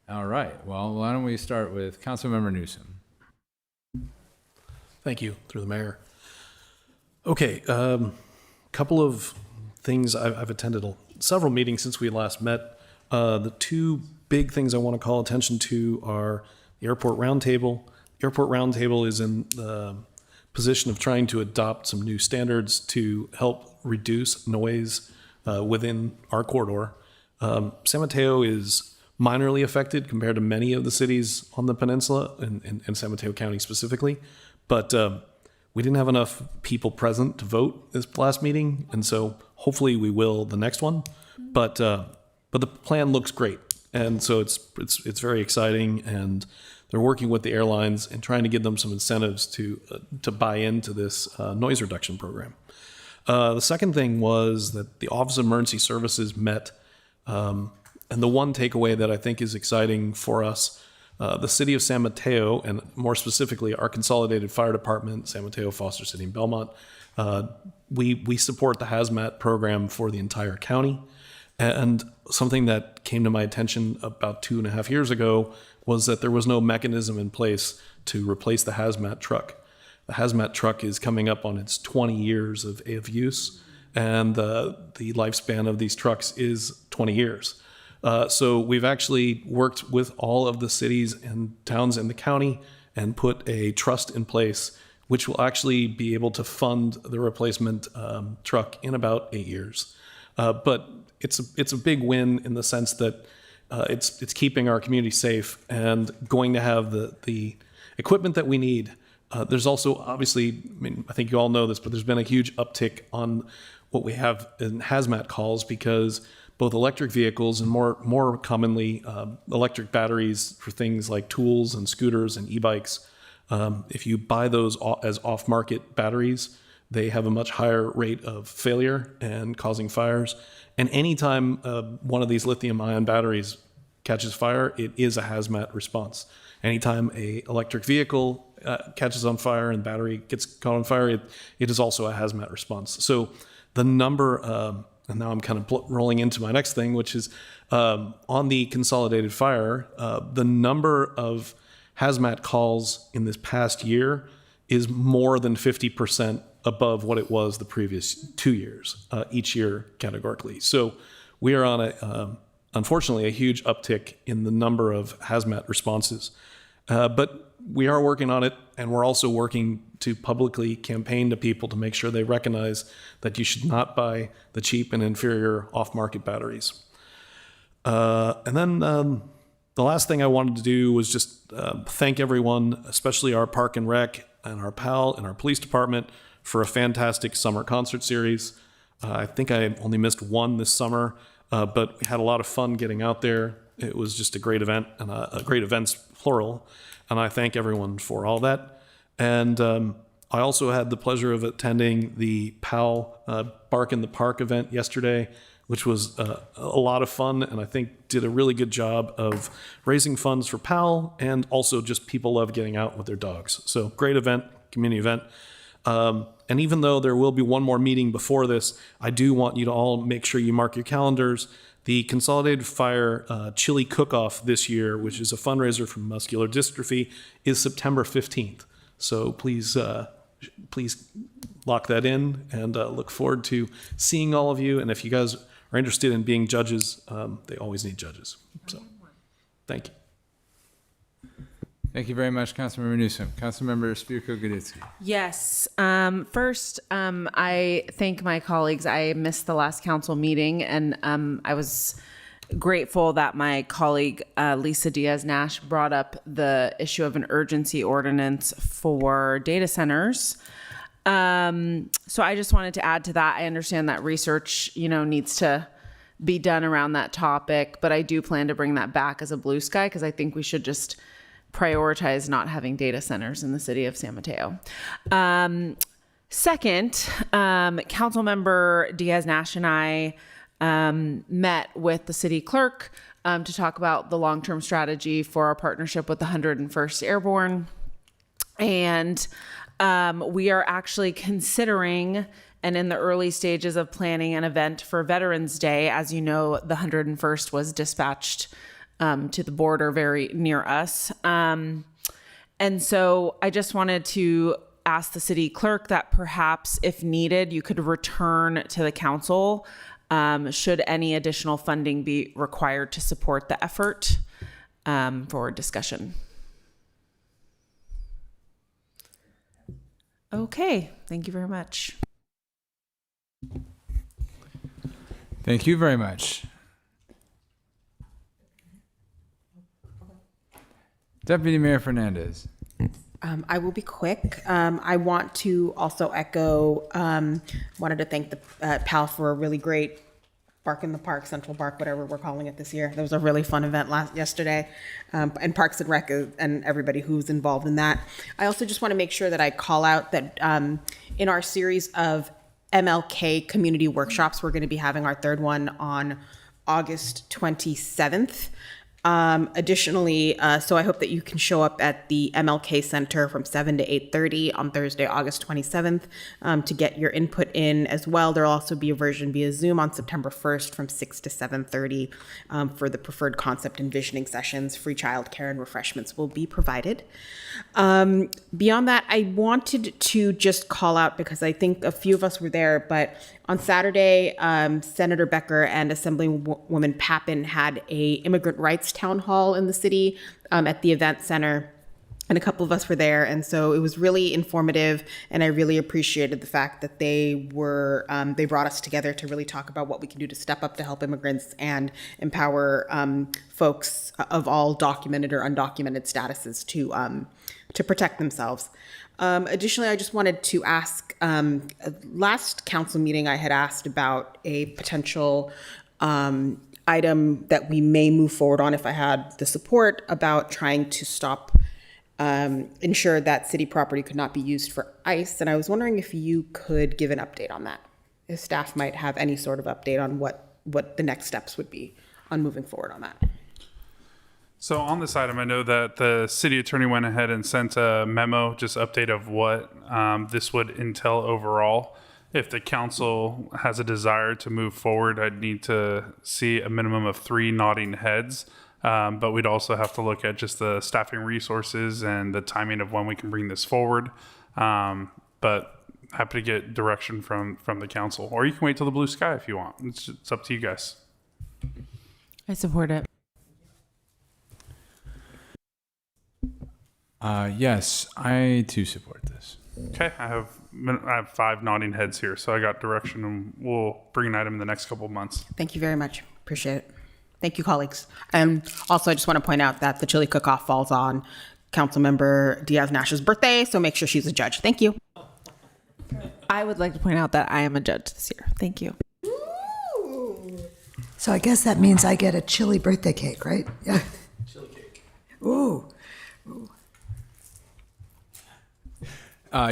All right. Well, why don't we start with Councilmember Newsom? Thank you, through the mayor. Okay, couple of things. I've attended several meetings since we last met. The two big things I want to call attention to are the Airport Roundtable. The Airport Roundtable is in the position of trying to adopt some new standards to help reduce noise within our corridor. San Mateo is minorly affected compared to many of the cities on the peninsula and San Mateo County specifically, but we didn't have enough people present to vote this last meeting, and so hopefully we will the next one. But the plan looks great, and so it's very exciting, and they're working with the airlines and trying to give them some incentives to buy into this noise reduction program. The second thing was that the Office of Emergency Services met, and the one takeaway that I think is exciting for us, the city of San Mateo, and more specifically our consolidated fire department, San Mateo, Foster City, and Belmont, we support the hazmat program for the entire county. And something that came to my attention about 2.5 years ago was that there was no mechanism in place to replace the hazmat truck. The hazmat truck is coming up on its 20 years of use, and the lifespan of these trucks is 20 years. So we've actually worked with all of the cities and towns in the county and put a trust in place, which will actually be able to fund the replacement truck in about 8 years. But it's a big win in the sense that it's keeping our community safe and going to have the equipment that we need. There's also obviously, I think you all know this, but there's been a huge uptick on what we have in hazmat calls because both electric vehicles and more commonly electric batteries for things like tools and scooters and e-bikes. If you buy those as off-market batteries, they have a much higher rate of failure and causing fires. And anytime one of these lithium-ion batteries catches fire, it is a hazmat response. Anytime a electric vehicle catches on fire and battery gets caught on fire, it is also a hazmat response. So the number, and now I'm kind of rolling into my next thing, which is on the consolidated fire, the number of hazmat calls in this past year is more than 50% above what it was the previous 2 years, each year categorically. So we are on unfortunately, a huge uptick in the number of hazmat responses. But we are working on it, and we're also working to publicly campaign to people to make sure they recognize that you should not buy the cheap and inferior off-market batteries. And then the last thing I wanted to do was just thank everyone, especially our Park and Rec and our PAL and our police department for a fantastic summer concert series. I think I only missed one this summer, but we had a lot of fun getting out there. It was just a great event, and a great events, plural, and I thank everyone for all that. And I also had the pleasure of attending the PAL Bark in the Park event yesterday, which was a lot of fun, and I think did a really good job of raising funds for PAL, and also just people love getting out with their dogs. So great event, community event. And even though there will be one more meeting before this, I do want you to all make sure you mark your calendars. The Consolidated Fire Chili Cook-Off this year, which is a fundraiser for muscular dystrophy, is September 15th. So please lock that in, and look forward to seeing all of you. And if you guys are interested in being judges, they always need judges. So thank you. Thank you very much, Councilmember Newsom. Councilmember Spirko-Goditsky. Yes. First, I thank my colleagues. I missed the last council meeting, and I was grateful that my colleague Lisa Diaz-Nash brought up the issue of an urgency ordinance for data centers. So I just wanted to add to that. I understand that research, needs to be done around that topic, but I do plan to bring that back as a blue sky because I think we should just prioritize not having data centers in the city of San Mateo. Second, Councilmember Diaz-Nash and I met with the city clerk to talk about the long-term strategy for our partnership with the 101st Airborne. And we are actually considering and in the early stages of planning an event for Veterans Day. As you know, the 101st was dispatched to the border very near us. And so I just wanted to ask the city clerk that perhaps, if needed, you could return to the council should any additional funding be required to support the effort for discussion. Okay, thank you very much. Thank you very much. Deputy Mayor Fernandez. I will be quick. I want to also echo, wanted to thank the PAL for a really great Bark in the Park, Central Park, whatever we're calling it this year. There was a really fun event yesterday, and Parks and Rec and everybody who's involved in that. I also just want to make sure that I call out that in our series of MLK community workshops, we're going to be having our third one on August 27th. Additionally, so I hope that you can show up at the MLK Center from 7 to 8:30 on Thursday, August 27th, to get your input in as well. There'll also be a version via Zoom on September 1st from 6 to 7:30 for the preferred concept and visioning sessions. Free childcare and refreshments will be provided. Beyond that, I wanted to just call out, because I think a few of us were there, but on Saturday, Senator Becker and Assemblywoman Pappin had a immigrant rights town hall in the city at the event center, and a couple of us were there, and so it was really informative, and I really appreciated the fact that they brought us together to really talk about what we can do to step up to help immigrants and empower folks of all documented or undocumented statuses to protect themselves. Additionally, I just wanted to ask, last council meeting, I had asked about a potential item that we may move forward on if I had the support, about trying to ensure that city property could not be used for ICE. And I was wondering if you could give an update on that, if staff might have any sort of update on what the next steps would be on moving forward on that. So on this item, I know that the city attorney went ahead and sent a memo, just update of what this would entail overall. If the council has a desire to move forward, I'd need to see a minimum of 3 nodding heads. But we'd also have to look at just the staffing resources and the timing of when we can bring this forward. But happy to get direction from the council, or you can wait till the blue sky if you want. It's up to you guys. I support it. Yes, I too support this. Okay, I have 5 nodding heads here, so I got direction, and we'll bring an item in the next couple of months. Thank you very much. Appreciate it. Thank you, colleagues. And also, I just want to point out that the chili cook-off falls on Councilmember Diaz-Nash's birthday, so make sure she's a judge. Thank you. I would like to point out that I am a judge this year. Thank you. So I guess that means I get a chili birthday cake, right? Yeah. Chili cake. Ooh.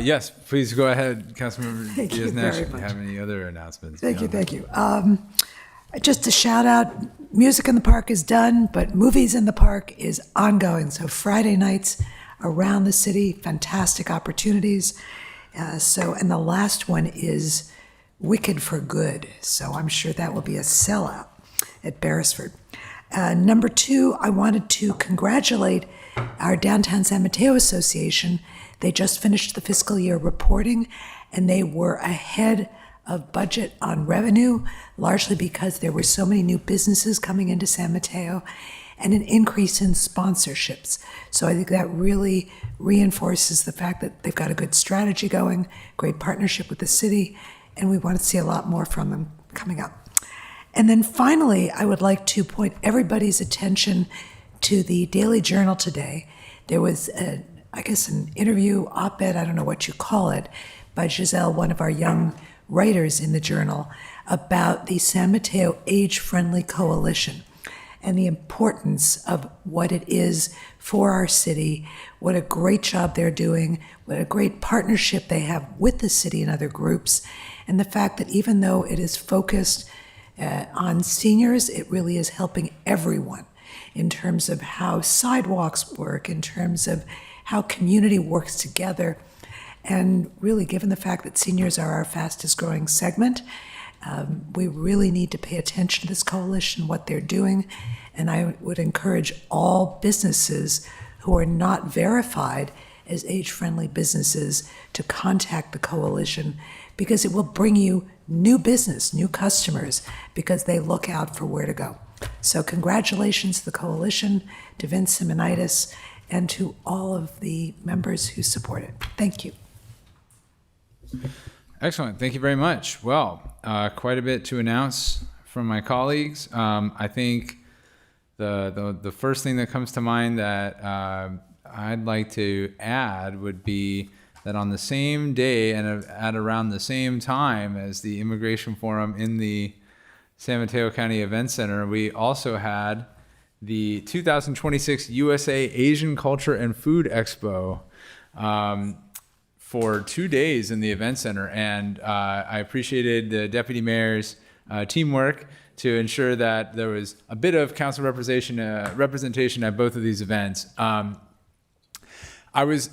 Yes, please go ahead, Councilmember Thank you Diaz-Nash, very if you much. have any other announcements. Thank you, beyond thank that. you. Just a shout out, Music in the Park is done, but Movies in the Park is ongoing. So Friday nights around the city, fantastic opportunities. And the last one is Wicked for Good. So I'm sure that will be a sellout at Beresford. Number 2, I wanted to congratulate our Downtown San Mateo Association. They just finished the fiscal year reporting, and they were ahead of budget on revenue, largely because there were so many new businesses coming into San Mateo and an increase in sponsorships. So I think that really reinforces the fact that they've got a good strategy going, great partnership with the city, and we want to see a lot more from them coming up. And then finally, I would like to point everybody's attention to the Daily Journal today. There was, an interview, op-ed, I don't know what you call it, by Giselle, one of our young writers in the Journal, about the San Mateo Age-Friendly Coalition. and the importance of what it is for our city, what a great job they're doing, what a great partnership they have with the city and other groups, and the fact that even though it is focused on seniors, it really is helping everyone in terms of how sidewalks work, in terms of how community works together. And really, given the fact that seniors are our fastest growing segment, we really need to pay attention to this coalition, what they're doing. And I would encourage all businesses who are not verified as age-friendly businesses to contact the coalition, because it will bring you new business, new customers, because they look out for where to go. So congratulations to the coalition, to Vince Simonitis, and to all of the members who support it. Thank you. Excellent. Thank you very much. Well, quite a bit to announce from my colleagues. I think the first thing that comes to mind that I'd like to add would be that on the same day and at around the same time as the Immigration Forum in the San Mateo County Event Center, we also had the 2026 USA Asian Culture and Food Expo for 2 days in the event center. And I appreciated the deputy mayor's teamwork to ensure that there was a bit of council representation at both of these events. I was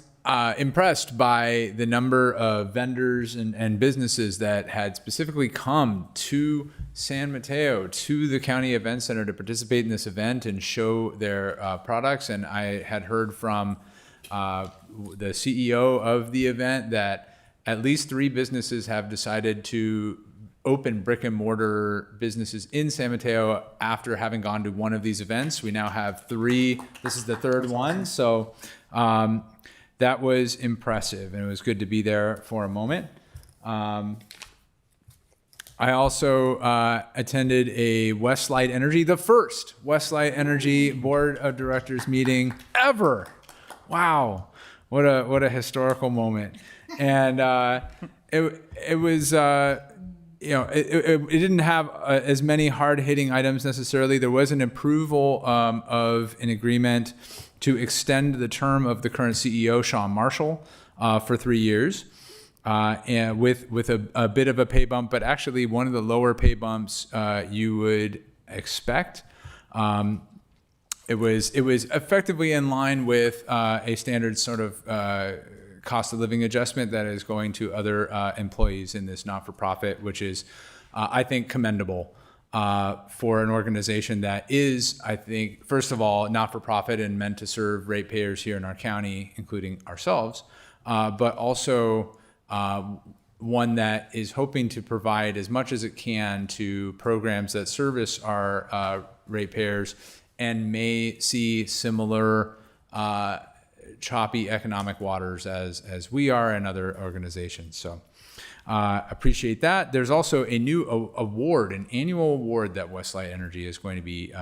impressed by the number of vendors and businesses that had specifically come to San Mateo, to the county event center, to participate in this event and show their products. And I had heard from the CEO of the event that at least 3 businesses have decided to open brick and mortar businesses in San Mateo after having gone to one of these events. We now have 3. This is the 3rd one. So that was impressive, and it was good to be there for a moment. I also attended a Westlight Energy, the first Westlight Energy Board of Directors meeting ever. Wow, what a historical moment! And it was it didn't have as many hard-hitting items necessarily. There was an approval of an agreement to extend the term of the current CEO, Sean Marshall, for 3 years, and with a bit of a pay bump, but actually one of the lower pay bumps you would expect. It was effectively in line with a standard sort of cost of living adjustment that is going to other employees in this not-for-profit, which is, I think, commendable. For an organization that is, I think, first of all, not-for-profit and meant to serve ratepayers here in our county, including ourselves, but also one that is hoping to provide as much as it can to programs that service our ratepayers and may see similar choppy economic waters as we are and other organizations. So appreciate that. There's also a new award, an annual award that Westlight Energy is going to be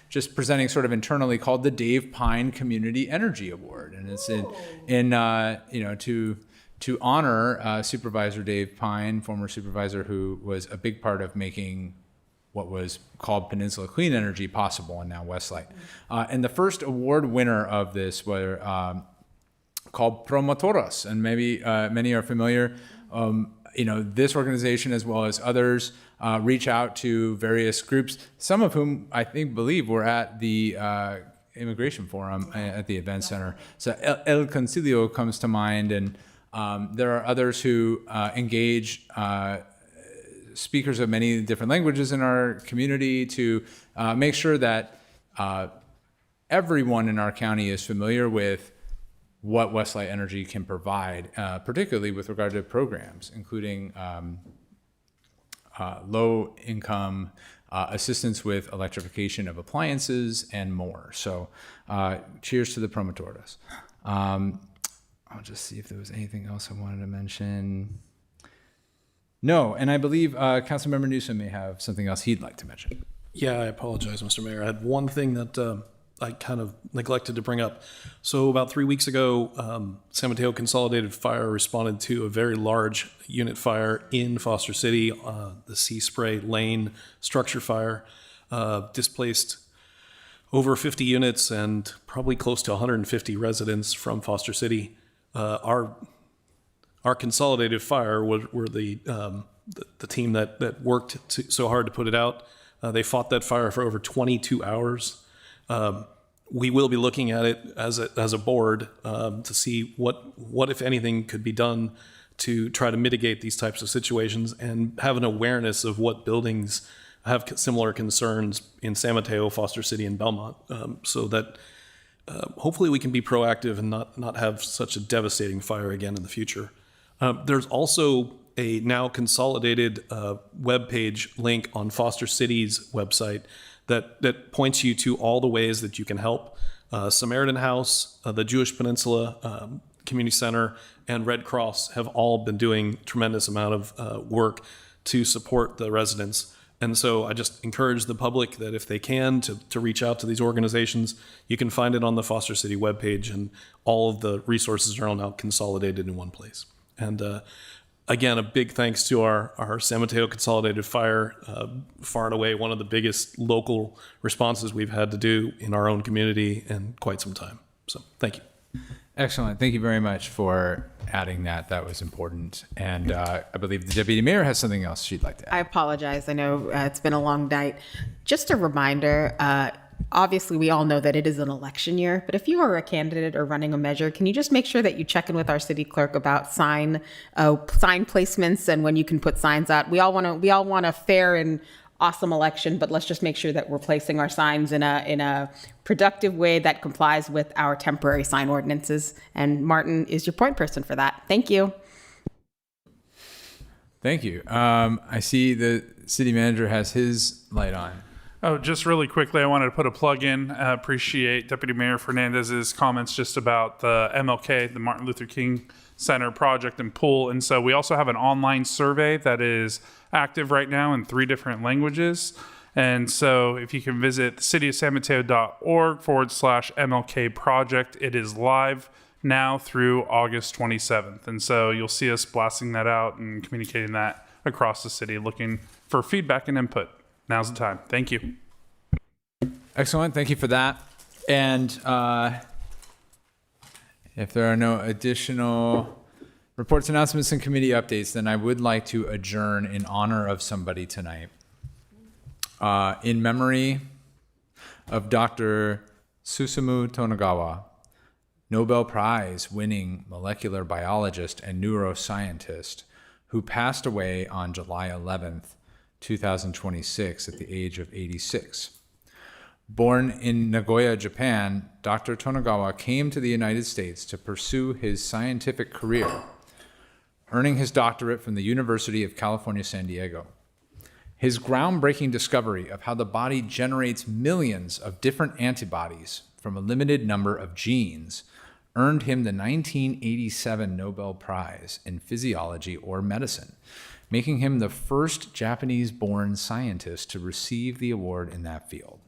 just presenting sort of internally, called the Dave Pine Community Energy Award. And it's to honor Supervisor Dave Pine, former supervisor who was a big part of making what was called Peninsula Clean Energy possible, and now Westlight. And the first award winner of this were called Promotoras, and maybe many are familiar. This organization, as well as others, reach out to various groups, some of whom I believe were at the Immigration Forum at the event center. So El Concilio comes to mind, and there are others who engage speakers of many different languages in our community to make sure that everyone in our county is familiar with what Westlight Energy can provide, particularly with regard to programs, including low-income assistance with electrification of appliances and more. So cheers to the Promotoras. I'll just see if there was anything else I wanted to mention. No, and I believe Councilmember Newsom may have something else he'd like to mention. Yeah, I apologize, Mr. Mayor. I had one thing that I kind of neglected to bring up. So about 3 weeks ago, San Mateo Consolidated Fire responded to a very large unit fire in Foster City, the Sea Spray Lane structure fire, displaced over 50 units and probably close to 150 residents from Foster City. Our consolidated fire were the team that worked so hard to put it out. They fought that fire for over 22 hours. We will be looking at it as a board to see what, if anything, could be done to try to mitigate these types of situations and have an awareness of what buildings have similar concerns in San Mateo, Foster City, and Belmont, so that hopefully we can be proactive and not have such a devastating fire again in the future. There's also a now consolidated webpage link on Foster City's website that points you to all the ways that you can help. Samaritan House, the Jewish Peninsula Community Center, and Red Cross have all been doing tremendous amount of work to support the residents. And so I just encourage the public that if they can to reach out to these organizations. You can find it on the Foster City webpage, and all of the resources are all now consolidated in one place. And again, a big thanks to our San Mateo Consolidated Fire, far and away one of the biggest local responses we've had to do in our own community in quite some time. So thank you. Excellent. Thank you very much for adding that. That was important. And I believe the Deputy Mayor has something else she'd like to add. I apologize. I know it's been a long night. Just a reminder, obviously we all know that it is an election year, but if you are a candidate or running a measure, can you just make sure that you check in with our city clerk about sign placements and when you can put signs out? We all want a fair and awesome election, but let's just make sure that we're placing our signs in a productive way that complies with our temporary sign ordinances. And Martin is your point person for that. Thank you. Thank you. I see the city manager has his light on. Oh, just really quickly, I wanted to put a plug in. Appreciate Deputy Mayor Fernandez's comments just about the MLK, the Martin Luther King Center project and pool. And so we also have an online survey that is active right now in 3 different languages. And so if you can visit cityofsanmateo.org/MLK project, it is live now through August 27th. And so you'll see us blasting that out and communicating that across the city, looking for feedback and input. Now's the time. Thank you. Excellent. Thank you for that. And if there are no additional reports, announcements, and committee updates, then I would like to adjourn in honor of somebody tonight. In memory of Dr. Susumu Tonegawa, Nobel Prize winning molecular biologist and neuroscientist, who passed away on July 11th, 2026 at the age of 86. Born in Nagoya, Japan, Dr. Tonegawa came to the United States to pursue his scientific career, earning his doctorate from the University of California, San Diego. His groundbreaking discovery of how the body generates millions of different antibodies from a limited number of genes earned him the 1987 Nobel Prize in Physiology or Medicine, making him the first Japanese-born scientist to receive the award in that field.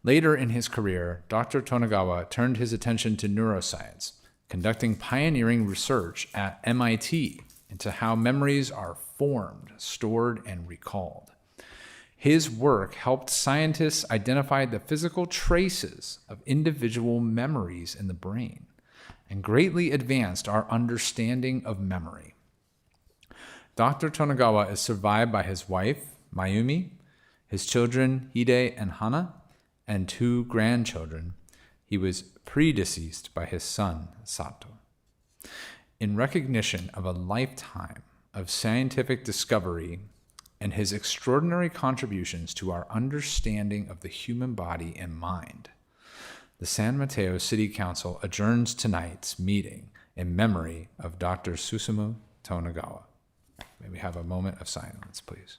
Later in his career, Dr. Tonegawa turned his attention to neuroscience, conducting pioneering research at MIT into how memories are formed, stored, and recalled. His work helped scientists identify the physical traces of individual memories in the brain and greatly advanced our understanding of memory. Dr. Tonegawa is survived by his wife, Mayumi, his children, Hide and Hana, and 2 grandchildren. He was predeceased by his son, Sato. In recognition of a lifetime of scientific discovery and his extraordinary contributions to our understanding of the human body and mind, the San Mateo City Council adjourns tonight's meeting in memory of Dr. Susumu Tonegawa. May we have a moment of silence, please.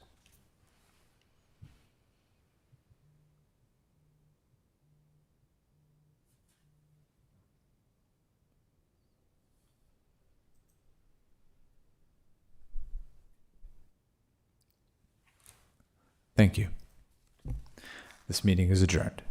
Thank you. This meeting is adjourned.